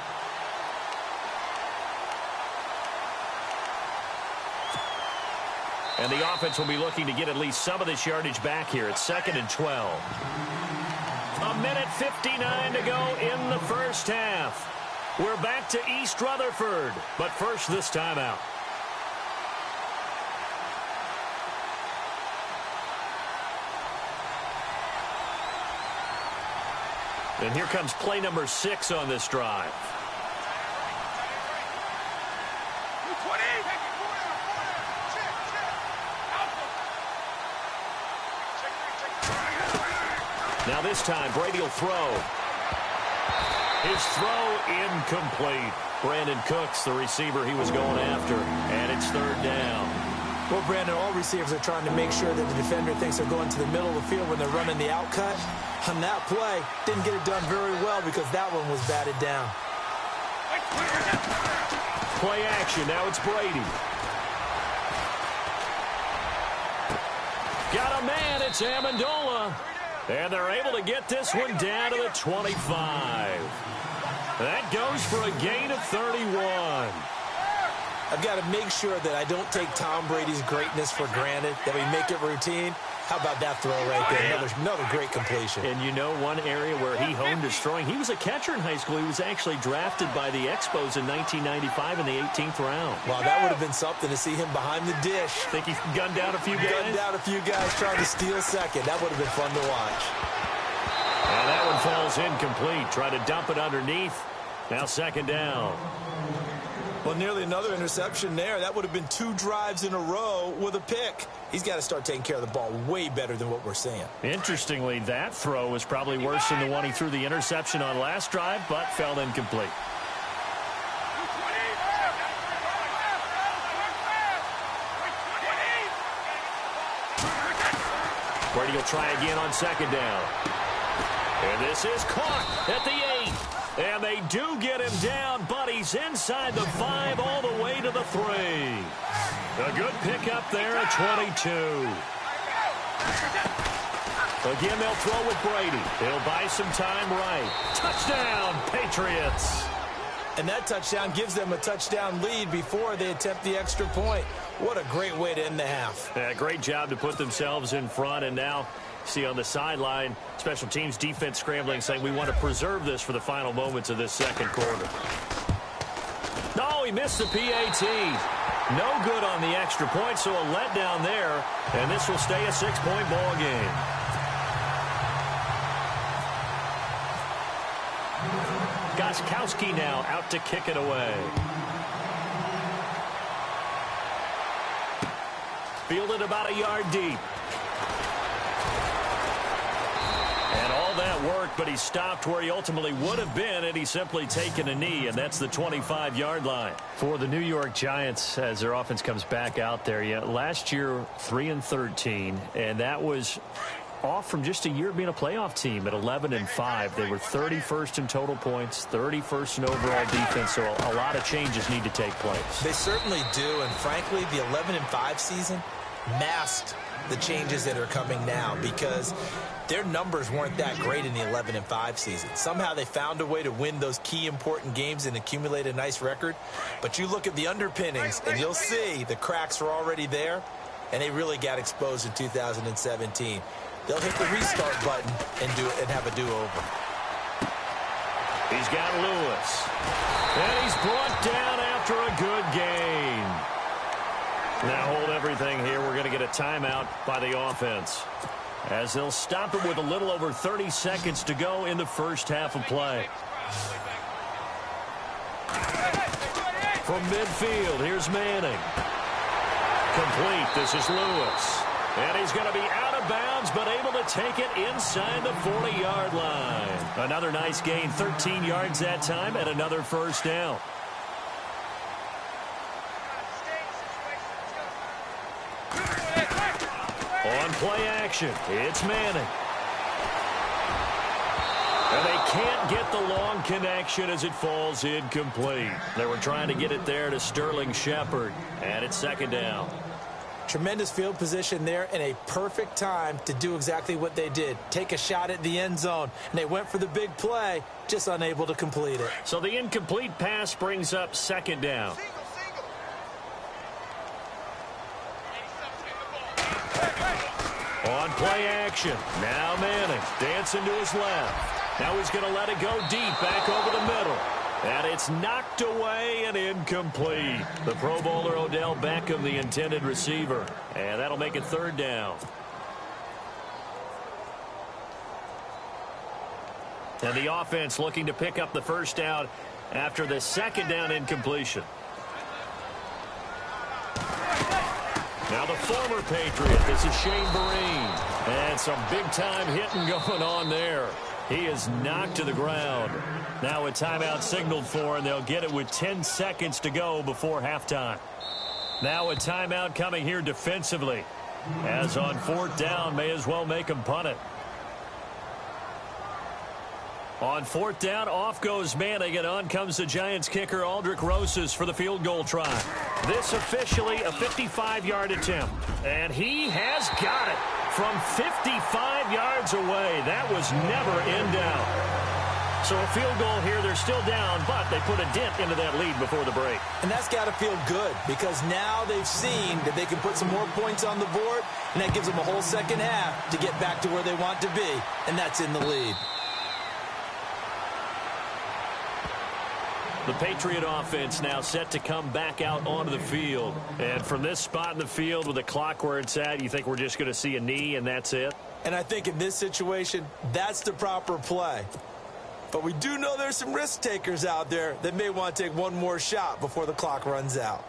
And the offense will be looking to get at least some of this yardage back here. It's 2nd and 12. A minute 59 to go in the first half. We're back to East Rutherford, but first this timeout. And here comes play number 6 on this drive. Now this time, Brady will throw. His throw incomplete. Brandon Cooks, the receiver he was going after, and it's 3rd down. Well, Brandon, all receivers are trying to make sure that the defender thinks they're going to the middle of the field when they're running the out cut. On that play, didn't get it done very well because that one was batted down. Play action. Now it's Brady. Got a man. It's Amendola. And they're able to get this one down to the 25. That goes for a gain of 31. I've got to make sure that I don't take Tom Brady's greatness for granted, that we make it routine. How about that throw right there? Another great completion. And you know one area where he honed his throwing? He was a catcher in high school. He was actually drafted by the Expos in 1995 in the 18th round. Wow, that would have been something to see him behind the dish. Think he gunned down a few guys? Gunned down a few guys trying to steal second. That would have been fun to watch. And that one falls incomplete. Try to dump it underneath. Now 2nd down. Well, nearly another interception there. That would have been 2 drives in a row with a pick. He's got to start taking care of the ball way better than what we're seeing. Interestingly, that throw was probably worse than the one he threw the interception on last drive, but fell incomplete. Brady will try again on 2nd down. And this is caught at the 8. And they do get him down, but he's inside the 5 all the way to the 3. A good pickup there at 22. Again, they'll throw with Brady. He'll buy some time right. Touchdown, Patriots. And that touchdown gives them a touchdown lead before they attempt the extra point. What a great way to end the half. Yeah, great job to put themselves in front, and now see on the sideline, special teams defense scrambling, saying we want to preserve this for the final moments of this 2nd quarter. No, he missed the PAT. No good on the extra point, so a letdown there, and this will stay a 6-point ball game. Gostkowski now out to kick it away. Fielded about a yard deep. And all that worked, but he stopped where he ultimately would have been, and he's simply taken a knee, and that's the 25-yard line. For the New York Giants, as their offense comes back out there, last year 3-13, and that was off from just a year being a playoff team at 11-5. They were 31st in total points, 31st in overall defense, so a lot of changes need to take place. They certainly do, and frankly, the 11-5 season masked the changes that are coming now because their numbers weren't that great in the 11-5 season. Somehow they found a way to win those key important games and accumulate a nice record. But you look at the underpinnings, and you'll see the cracks are already there, and they really got exposed in 2017. They'll hit the restart button and have a do-over. He's got Lewis. And he's brought down after a good gain. Now hold everything here. We're going to get a timeout by the offense, as they'll stop it with a little over 30 seconds to go in the first half of play. From midfield, here's Manning. Complete. This is Lewis. And he's going to be out of bounds, but able to take it inside the 40-yard line. Another nice gain, 13 yards that time, and another first down. On play action, it's Manning. And they can't get the long connection as it falls incomplete. They were trying to get it there to Sterling Shepard, and it's second down. Tremendous field position there and a perfect time to do exactly what they did. Take a shot at the end zone. And they went for the big play, just unable to complete it. So the incomplete pass brings up second down. On play action. Now Manning dancing to his left. Now he's going to let it go deep back over the middle. And it's knocked away and incomplete. The Pro Bowler Odell Beckham, the intended receiver. And that'll make it third down. And the offense looking to pick up the first down after the second down incompletion. Now the former Patriot, this is Shane Vereen. And some big-time hitting going on there. He is knocked to the ground. Now a timeout signaled for, and they'll get it with 10 seconds to go before halftime. Now a timeout coming here defensively. As on fourth down, may as well make them punt it. On fourth down, off goes Manning, and on comes the Giants kicker Aldrick Rosas for the field goal try. This officially a 55-yard attempt, and he has got it from 55 yards away. That was never in doubt. So a field goal here, they're still down, but they put a dent into that lead before the break. And that's got to feel good because now they've seen that they can put some more points on the board, and that gives them a whole second half to get back to where they want to be, and that's in the lead. The Patriot offense now set to come back out onto the field. And from this spot in the field with the clock where it's at, you think we're just going to see a knee and that's it? And I think in this situation, that's the proper play. But we do know there's some risk takers out there that may want to take one more shot before the clock runs out.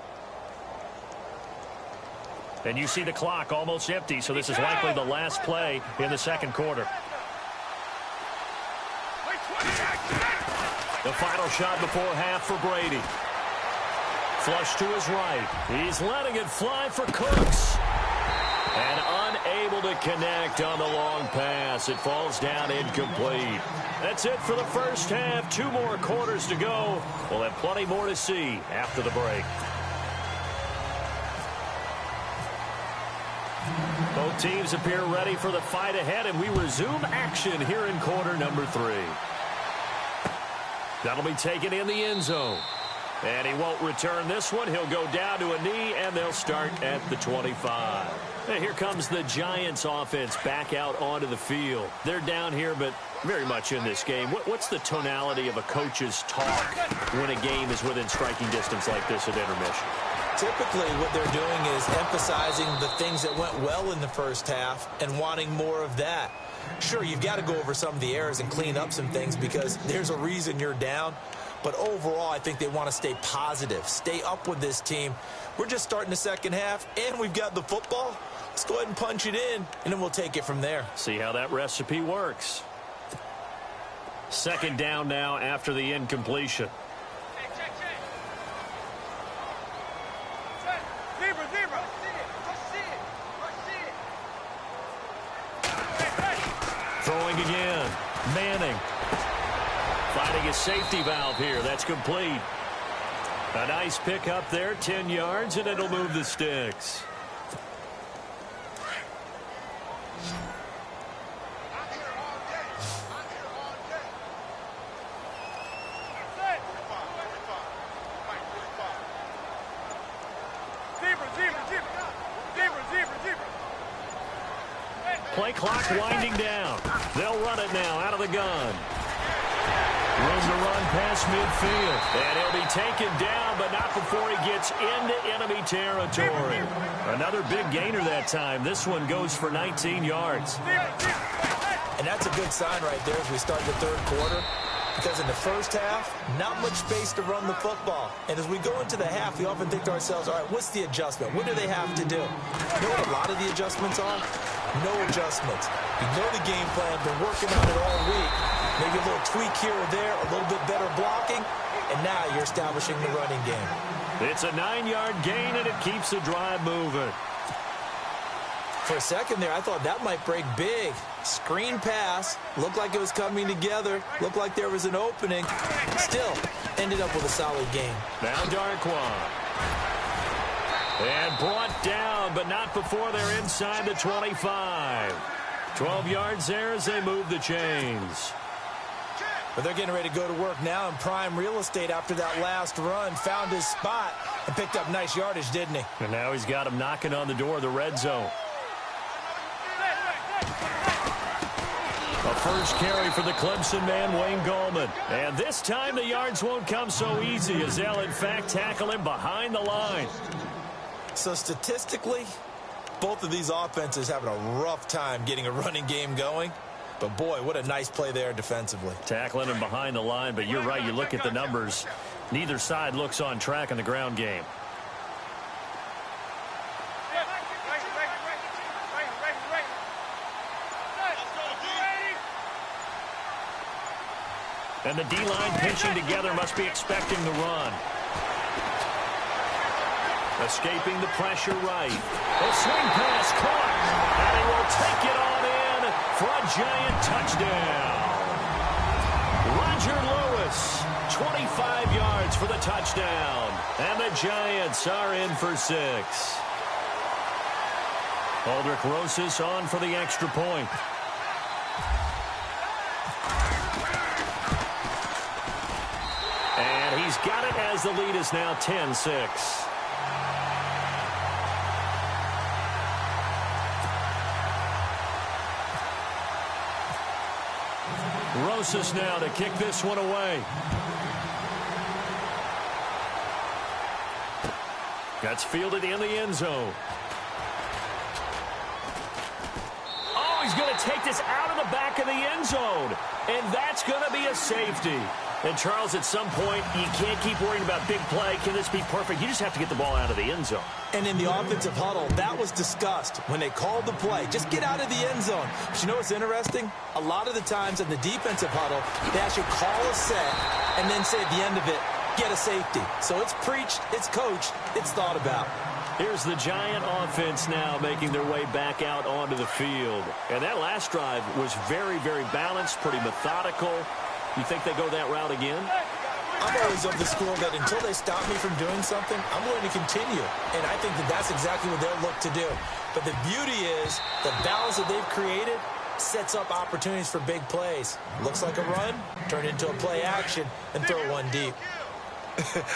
And you see the clock almost empty, so this is likely the last play in the second quarter. The final shot before half for Brady. Flush to his right. He's letting it fly for Cooks. And unable to connect on the long pass. It falls down incomplete. That's it for the first half. 2 more quarters to go. We'll have plenty more to see after the break. Both teams appear ready for the fight ahead, and we resume action here in quarter number 3. That'll be taken in the end zone. And he won't return this one. He'll go down to a knee, and they'll start at the 25. And here comes the Giants offense back out onto the field. They're down here, but very much in this game. What's the tonality of a coach's talk when a game is within striking distance like this at intermission? Typically, what they're doing is emphasizing the things that went well in the first half and wanting more of that. Sure, you've got to go over some of the errors and clean up some things because there's a reason you're down. But overall, I think they want to stay positive, stay up with this team. We're just starting the second half, and we've got the football. Let's go ahead and punch it in, and then we'll take it from there. See how that recipe works. Second down now after the incompletion. Throwing again. Manning. Finding a safety valve here. That's complete. A nice pick up there. 10 yards, and it'll move the sticks. Play clock winding down. They'll run it now out of the gun. Room to run past midfield. And he'll be taken down, but not before he gets into enemy territory. Another big gainer that time. This one goes for 19 yards. And that's a good sign right there as we start the third quarter. Because in the first half, not much space to run the football. And as we go into the half, we often think to ourselves, all right, what's the adjustment? What do they have to do? You know what a lot of the adjustments are? No adjustments. You know the game plan, been working on it all week. Maybe a little tweak here or there, a little bit better blocking, and now you're establishing the running game. It's a 9-yard gain, and it keeps the drive moving. For a second there, I thought that might break big. Screen pass, looked like it was coming together, looked like there was an opening. Still, ended up with a solid game. Now Darquan. And brought down, but not before they're inside the 25. 12 yards there as they move the chains. But they're getting ready to go to work now in prime real estate after that last run. Found his spot and picked up nice yardage, didn't he? And now he's got him knocking on the door of the red zone. A first carry for the Clemson man, Wayne Gallman. And this time the yards won't come so easy as they'll, in fact, tackle him behind the line. So statistically, both of these offenses having a rough time getting a running game going. But, boy, what a nice play there defensively. Tackling him behind the line, but you're right. You look at the numbers. Neither side looks on track in the ground game. And the D-line pinching together must be expecting the run. Escaping the pressure right. A swing pass caught. And he will take it on in for a giant touchdown. Roger Lewis, 25 yards for the touchdown. And the Giants are in for 6. Aldrich Rosas on for the extra point. And he's got it as the lead is now 10-6. Rosas now to kick this one away. That's fielded in the end zone. Oh, he's going to take this out of the back of the end zone. And that's going to be a safety. And, Charles, at some point, you can't keep worrying about big play. Can this be perfect? You just have to get the ball out of the end zone. And in the offensive huddle, that was discussed when they called the play. Just get out of the end zone. But you know what's interesting? A lot of the times in the defensive huddle, they actually call a set and then say at the end of it, get a safety. So it's preached, it's coached, it's thought about. Here's the Giant offense now making their way back out onto the field. And that last drive was very, very balanced, pretty methodical. You think they go that route again? I'm always of the school that until they stop me from doing something, I'm going to continue. And I think that that's exactly what they'll look to do. But the beauty is the balance that they've created sets up opportunities for big plays. Looks like a run, turn it into a play action, and throw one deep.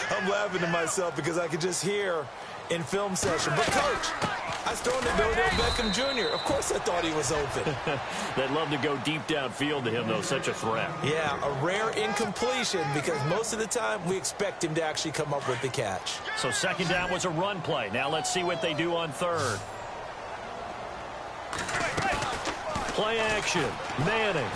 I'm laughing to myself because I could just hear in film session, but coach, I was throwing to Odell Beckham Jr. Of course I thought he was open. They'd love to go deep downfield to him, though. Such a threat. Yeah, a rare incompletion because most of the time we expect him to actually come up with the catch. So second down was a run play. Now let's see what they do on third. Play action. Manning.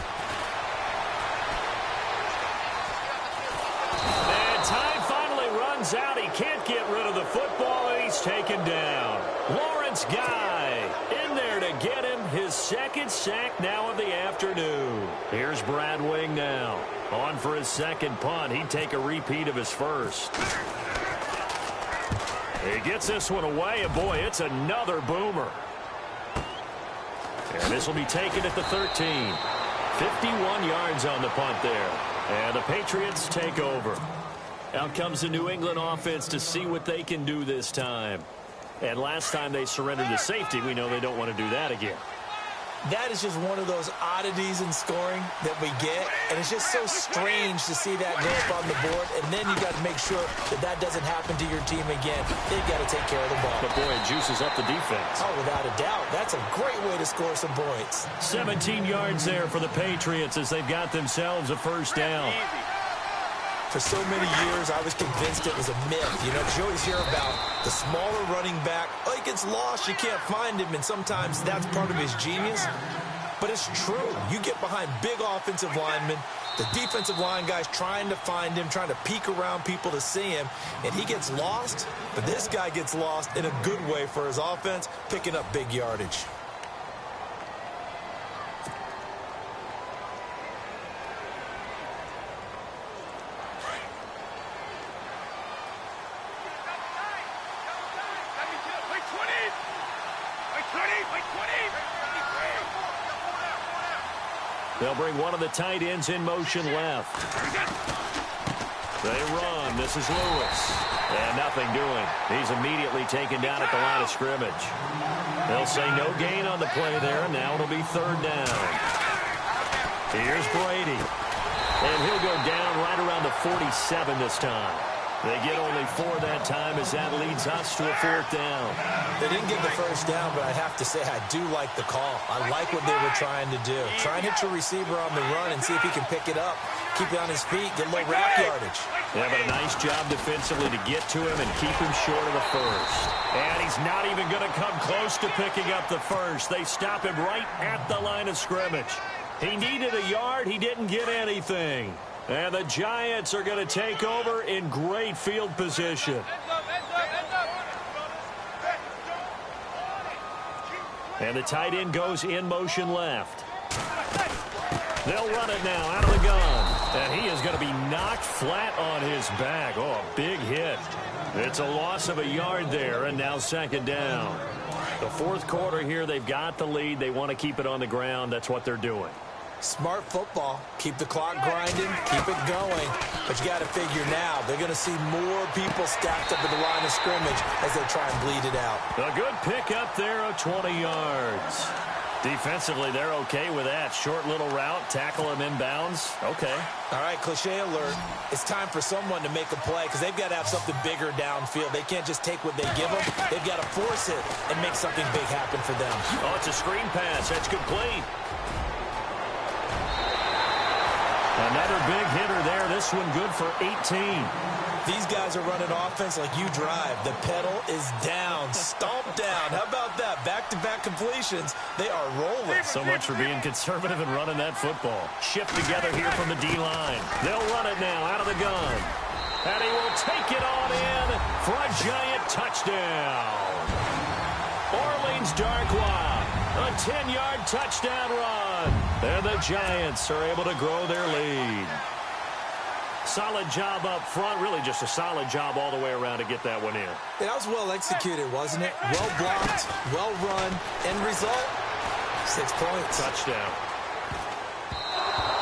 And time finally runs out. He can't get rid of the football, and he's taken down. Lawrence Guy in there to get him his second sack now of the afternoon. Here's Brad Wing now. On for his second punt. He'd take a repeat of his first. He gets this one away, and boy, it's another boomer. And this will be taken at the 13. 51 yards on the punt there. And the Patriots take over. Out comes the New England offense to see what they can do this time. And last time they surrendered to safety, we know they don't want to do that again. That is just one of those oddities in scoring that we get, and it's just so strange to see that go up on the board, and then you got to make sure that that doesn't happen to your team again. They've got to take care of the ball. But boy, it juices up the defense. Oh, without a doubt. That's a great way to score some points. 17 yards there for the Patriots as they've got themselves a first down. For so many years, I was convinced it was a myth. You know, 'cause you always hear about the smaller running back. Oh, he gets lost. You can't find him. And sometimes that's part of his genius. But it's true. You get behind big offensive linemen, the defensive line guys trying to find him, trying to peek around people to see him, and he gets lost. But this guy gets lost in a good way for his offense, picking up big yardage. They'll bring one of the tight ends in motion left. They run. This is Lewis. And nothing doing. He's immediately taken down at the line of scrimmage. They'll say no gain on the play there. Now it'll be third down. Here's Brady. And he'll go down right around the 47 this time. They get only 4 that time as that leads us to a fourth down. They didn't get the first down, but I have to say I do like the call. I like what they were trying to do. Try and hit your receiver on the run and see if he can pick it up. Keep it on his feet, get a little wrap yardage. Yeah, but a nice job defensively to get to him and keep him short of the first. And he's not even going to come close to picking up the first. They stop him right at the line of scrimmage. He needed a yard. He didn't get anything. And the Giants are going to take over in great field position. And the tight end goes in motion left. They'll run it now out of the gun. And he is going to be knocked flat on his back. Oh, a big hit. It's a loss of a yard there, and now second down. The fourth quarter here, they've got the lead. They want to keep it on the ground. That's what they're doing. Smart football. Keep the clock grinding. Keep it going. But you got to figure now, they're going to see more people stacked up at the line of scrimmage as they try and bleed it out. A good pickup there of 20 yards. Defensively, they're okay with that. Short little route, tackle him inbounds. Okay. All right, cliche alert. It's time for someone to make a play because they've got to have something bigger downfield. They can't just take what they give them. They've got to force it and make something big happen for them. Oh, it's a screen pass. That's complete. Another big hitter there. This one good for 18. These guys are running offense like you drive. The pedal is down, stomped down. How about that? Back-to-back completions. They are rolling. So much for being conservative and running that football. Shift together here from the D-line. They'll run it now out of the gun. And he will take it on in for a giant touchdown. Orleans Darkwa, a 10-yard touchdown run. And the Giants are able to grow their lead. Solid job up front. Really just a solid job all the way around to get that one in. That was well executed, wasn't it? Well blocked, well run. End result, 6 points. Touchdown.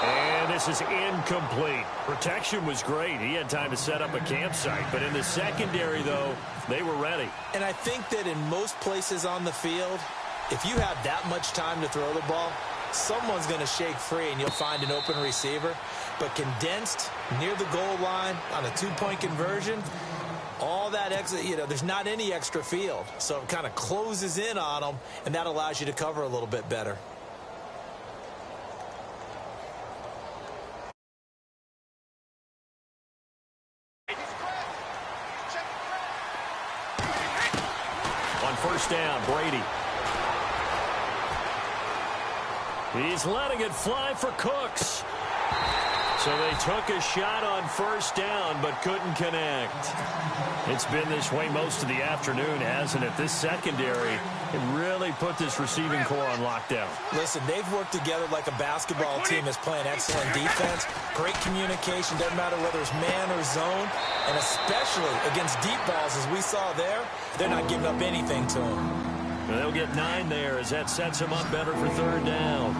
And this is incomplete. Protection was great. He had time to set up a campsite. But in the secondary, though, they were ready. And I think that in most places on the field, if you have that much time to throw the ball, someone's going to shake free and you'll find an open receiver. But condensed near the goal line on a 2-point conversion, all that extra, there's not any extra field. So it kind of closes in on them, and that allows you to cover a little bit better. On first down, Brady. He's letting it fly for Cooks. So they took a shot on first down, but couldn't connect. It's been this way most of the afternoon, hasn't it? This secondary, it really put this receiving core on lockdown. Listen, they've worked together like a basketball team that's playing excellent defense. Great communication, doesn't matter whether it's man or zone. And especially against deep balls, as we saw there, they're not giving up anything to them. And they'll get 9 there as that sets them up better for third down.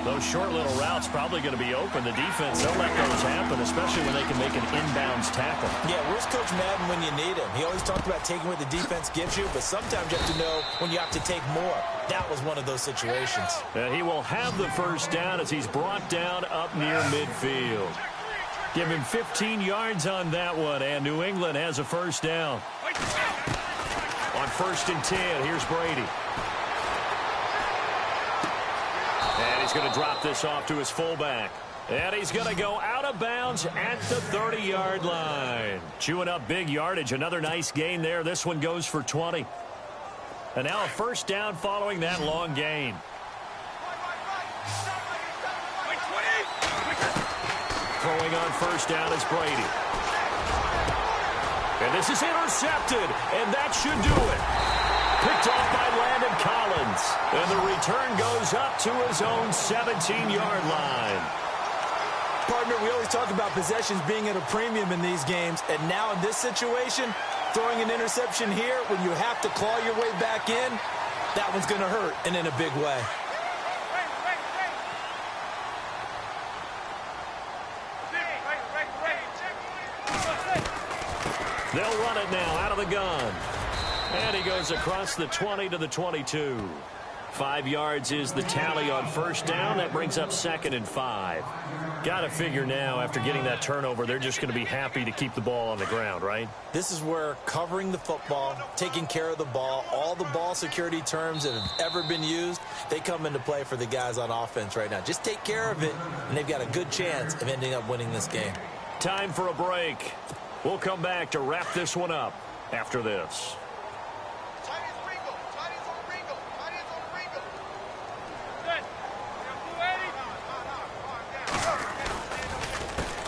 Those short little routes probably going to be open. The defense, they'll let those happen, especially when they can make an inbounds tackle. Yeah, where's Coach Madden when you need him? He always talked about taking what the defense gives you, but sometimes you have to know when you have to take more. That was one of those situations. He will have the first down as he's brought down up near midfield. Give him 15 yards on that one, and New England has a first down. On 1st and 10, here's Brady. And he's going to drop this off to his fullback. And he's going to go out of bounds at the 30-yard line. Chewing up big yardage. Another nice gain there. This one goes for 20. And now a first down following that long gain. Throwing on first down is Brady. And this is intercepted, and that should do it. Picked off by Landon Collins. And the return goes up to his own 17-yard line. Partner, we always talk about possessions being at a premium in these games, and now in this situation, throwing an interception here when you have to claw your way back in, that one's going to hurt, and in a big way. They'll run it now out of the gun. And he goes across the 20 to the 22. 5 yards is the tally on first down. That brings up 2nd and 5. Got to figure now, after getting that turnover, they're just going to be happy to keep the ball on the ground, right? This is where covering the football, taking care of the ball, all the ball security terms that have ever been used, they come into play for the guys on offense right now. Just take care of it, and they've got a good chance of ending up winning this game. Time for a break. We'll come back to wrap this one up after this.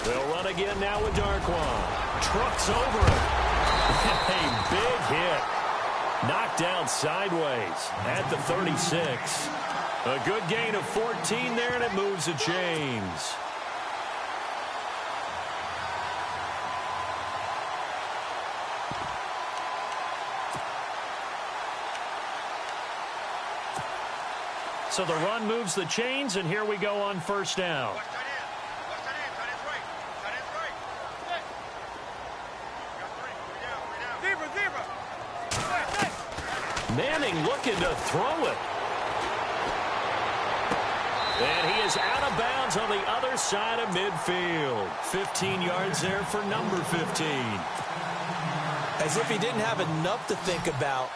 They'll run again now with Darkwan. Trucks over it. A big hit. Knocked down sideways at the 36. A good gain of 14 there, and it moves the chains. So the run moves the chains, and here we go on first down. Manning looking to throw it. And he is out of bounds on the other side of midfield. 15 yards there for number 15. As if he didn't have enough to think about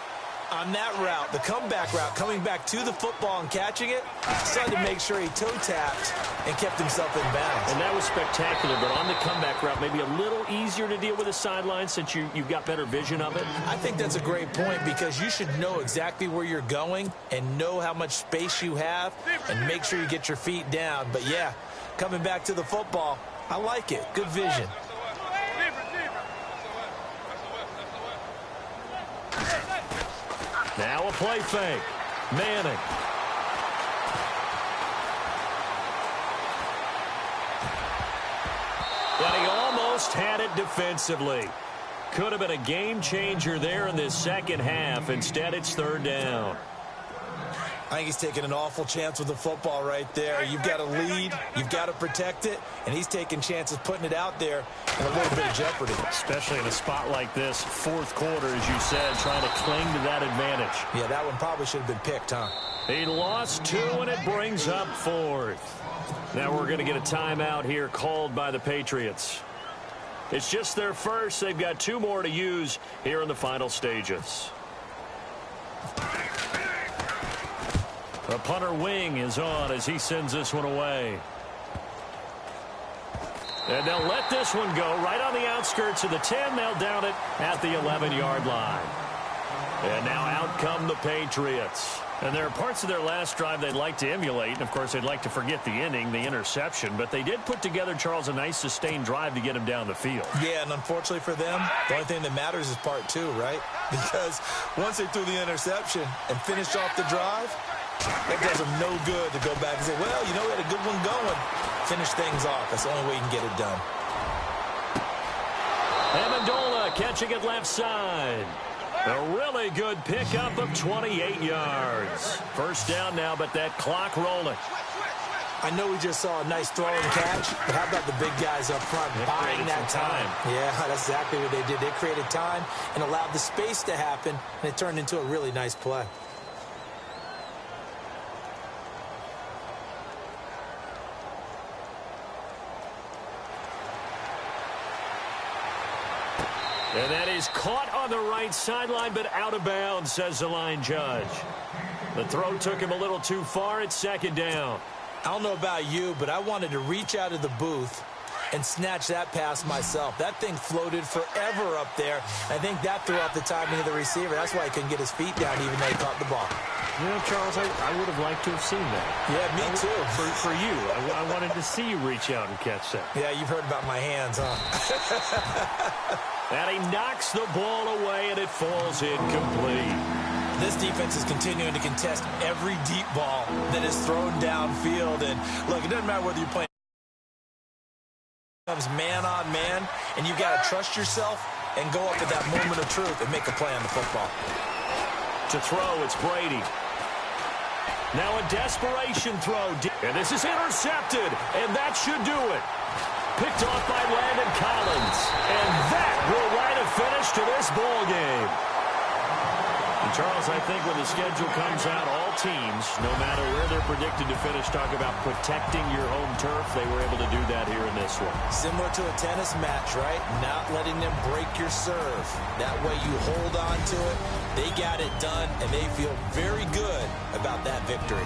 on that route, the comeback route, coming back to the football and catching it, decided to make sure he toe-tapped and kept himself in bounds. And that was spectacular, but on the comeback route, maybe a little easier to deal with the sideline since you've got better vision of it. I think that's a great point because you should know exactly where you're going and know how much space you have and make sure you get your feet down. But, yeah, coming back to the football, I like it. Good vision. Now a play fake. Manning. But he almost had it defensively. Could have been a game changer there in this second half. Instead, it's third down. I think he's taking an awful chance with the football right there. You've got to lead. You've got to protect it. And he's taking chances putting it out there in a little bit of jeopardy. Especially in a spot like this, fourth quarter, as you said, trying to cling to that advantage. Yeah, that one probably should have been picked, huh? He lost 2, and it brings up 4th. Now we're going to get a timeout here called by the Patriots. It's just their first. They've got 2 more to use here in the final stages. The punter wing is on as he sends this one away. And they'll let this one go right on the outskirts of the 10. They'll down it at the 11-yard line. And now out come the Patriots. And there are parts of their last drive they'd like to emulate. And, of course, they'd like to forget the inning, the interception. But they did put together, Charles, a nice sustained drive to get him down the field. Yeah, and unfortunately for them, the only thing that matters is part two, right? Because once they threw the interception and finished off the drive, that does them no good to go back and say, well, you know, we had a good one going. Finish things off. That's the only way you can get it done. Amendola catching it left side. A really good pickup of 28 yards. First down now, but that clock rolling. I know we just saw a nice throw and catch, but how about the big guys up front buying that time? Yeah, that's exactly what they did. They created time and allowed the space to happen, and it turned into a really nice play. And that is caught on the right sideline, but out of bounds, says the line judge. The throw took him a little too far. It's second down. I don't know about you, but I wanted to reach out of the booth and snatch that pass myself. That thing floated forever up there. I think that threw off the timing of the receiver. That's why he couldn't get his feet down even though he caught the ball. You know, Charles, I would have liked to have seen that. Yeah, me too. For you. I wanted to see you reach out and catch that. Yeah, you've heard about my hands, huh? And he knocks the ball away, and it falls incomplete. This defense is continuing to contest every deep ball that is thrown downfield. And, look, it doesn't matter whether you're playing man on man, and you've got to trust yourself and go up at that moment of truth and make a play on the football. To throw, it's Brady. Now a desperation throw. And this is intercepted, and that should do it. Picked off by Landon Collins. And that will write a finish to this ball game. And Charles, I think when the schedule comes out, all teams, no matter where they're predicted to finish, talk about protecting your home turf. They were able to do that here in this one. Similar to a tennis match, right? Not letting them break your serve. That way you hold on to it. They got it done, and they feel very good about that victory.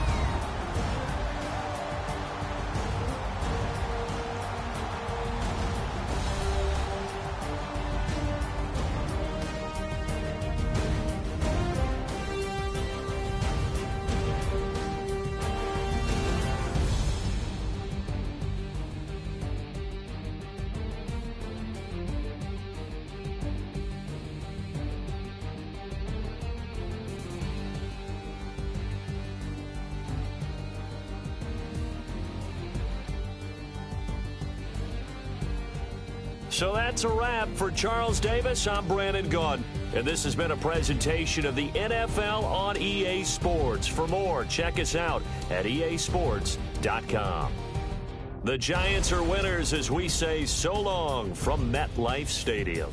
So that's a wrap for Charles Davis. I'm Brandon Gaudin. And this has been a presentation of the NFL on EA Sports. For more, check us out at easports.com. The Giants are winners as we say so long from MetLife Stadium.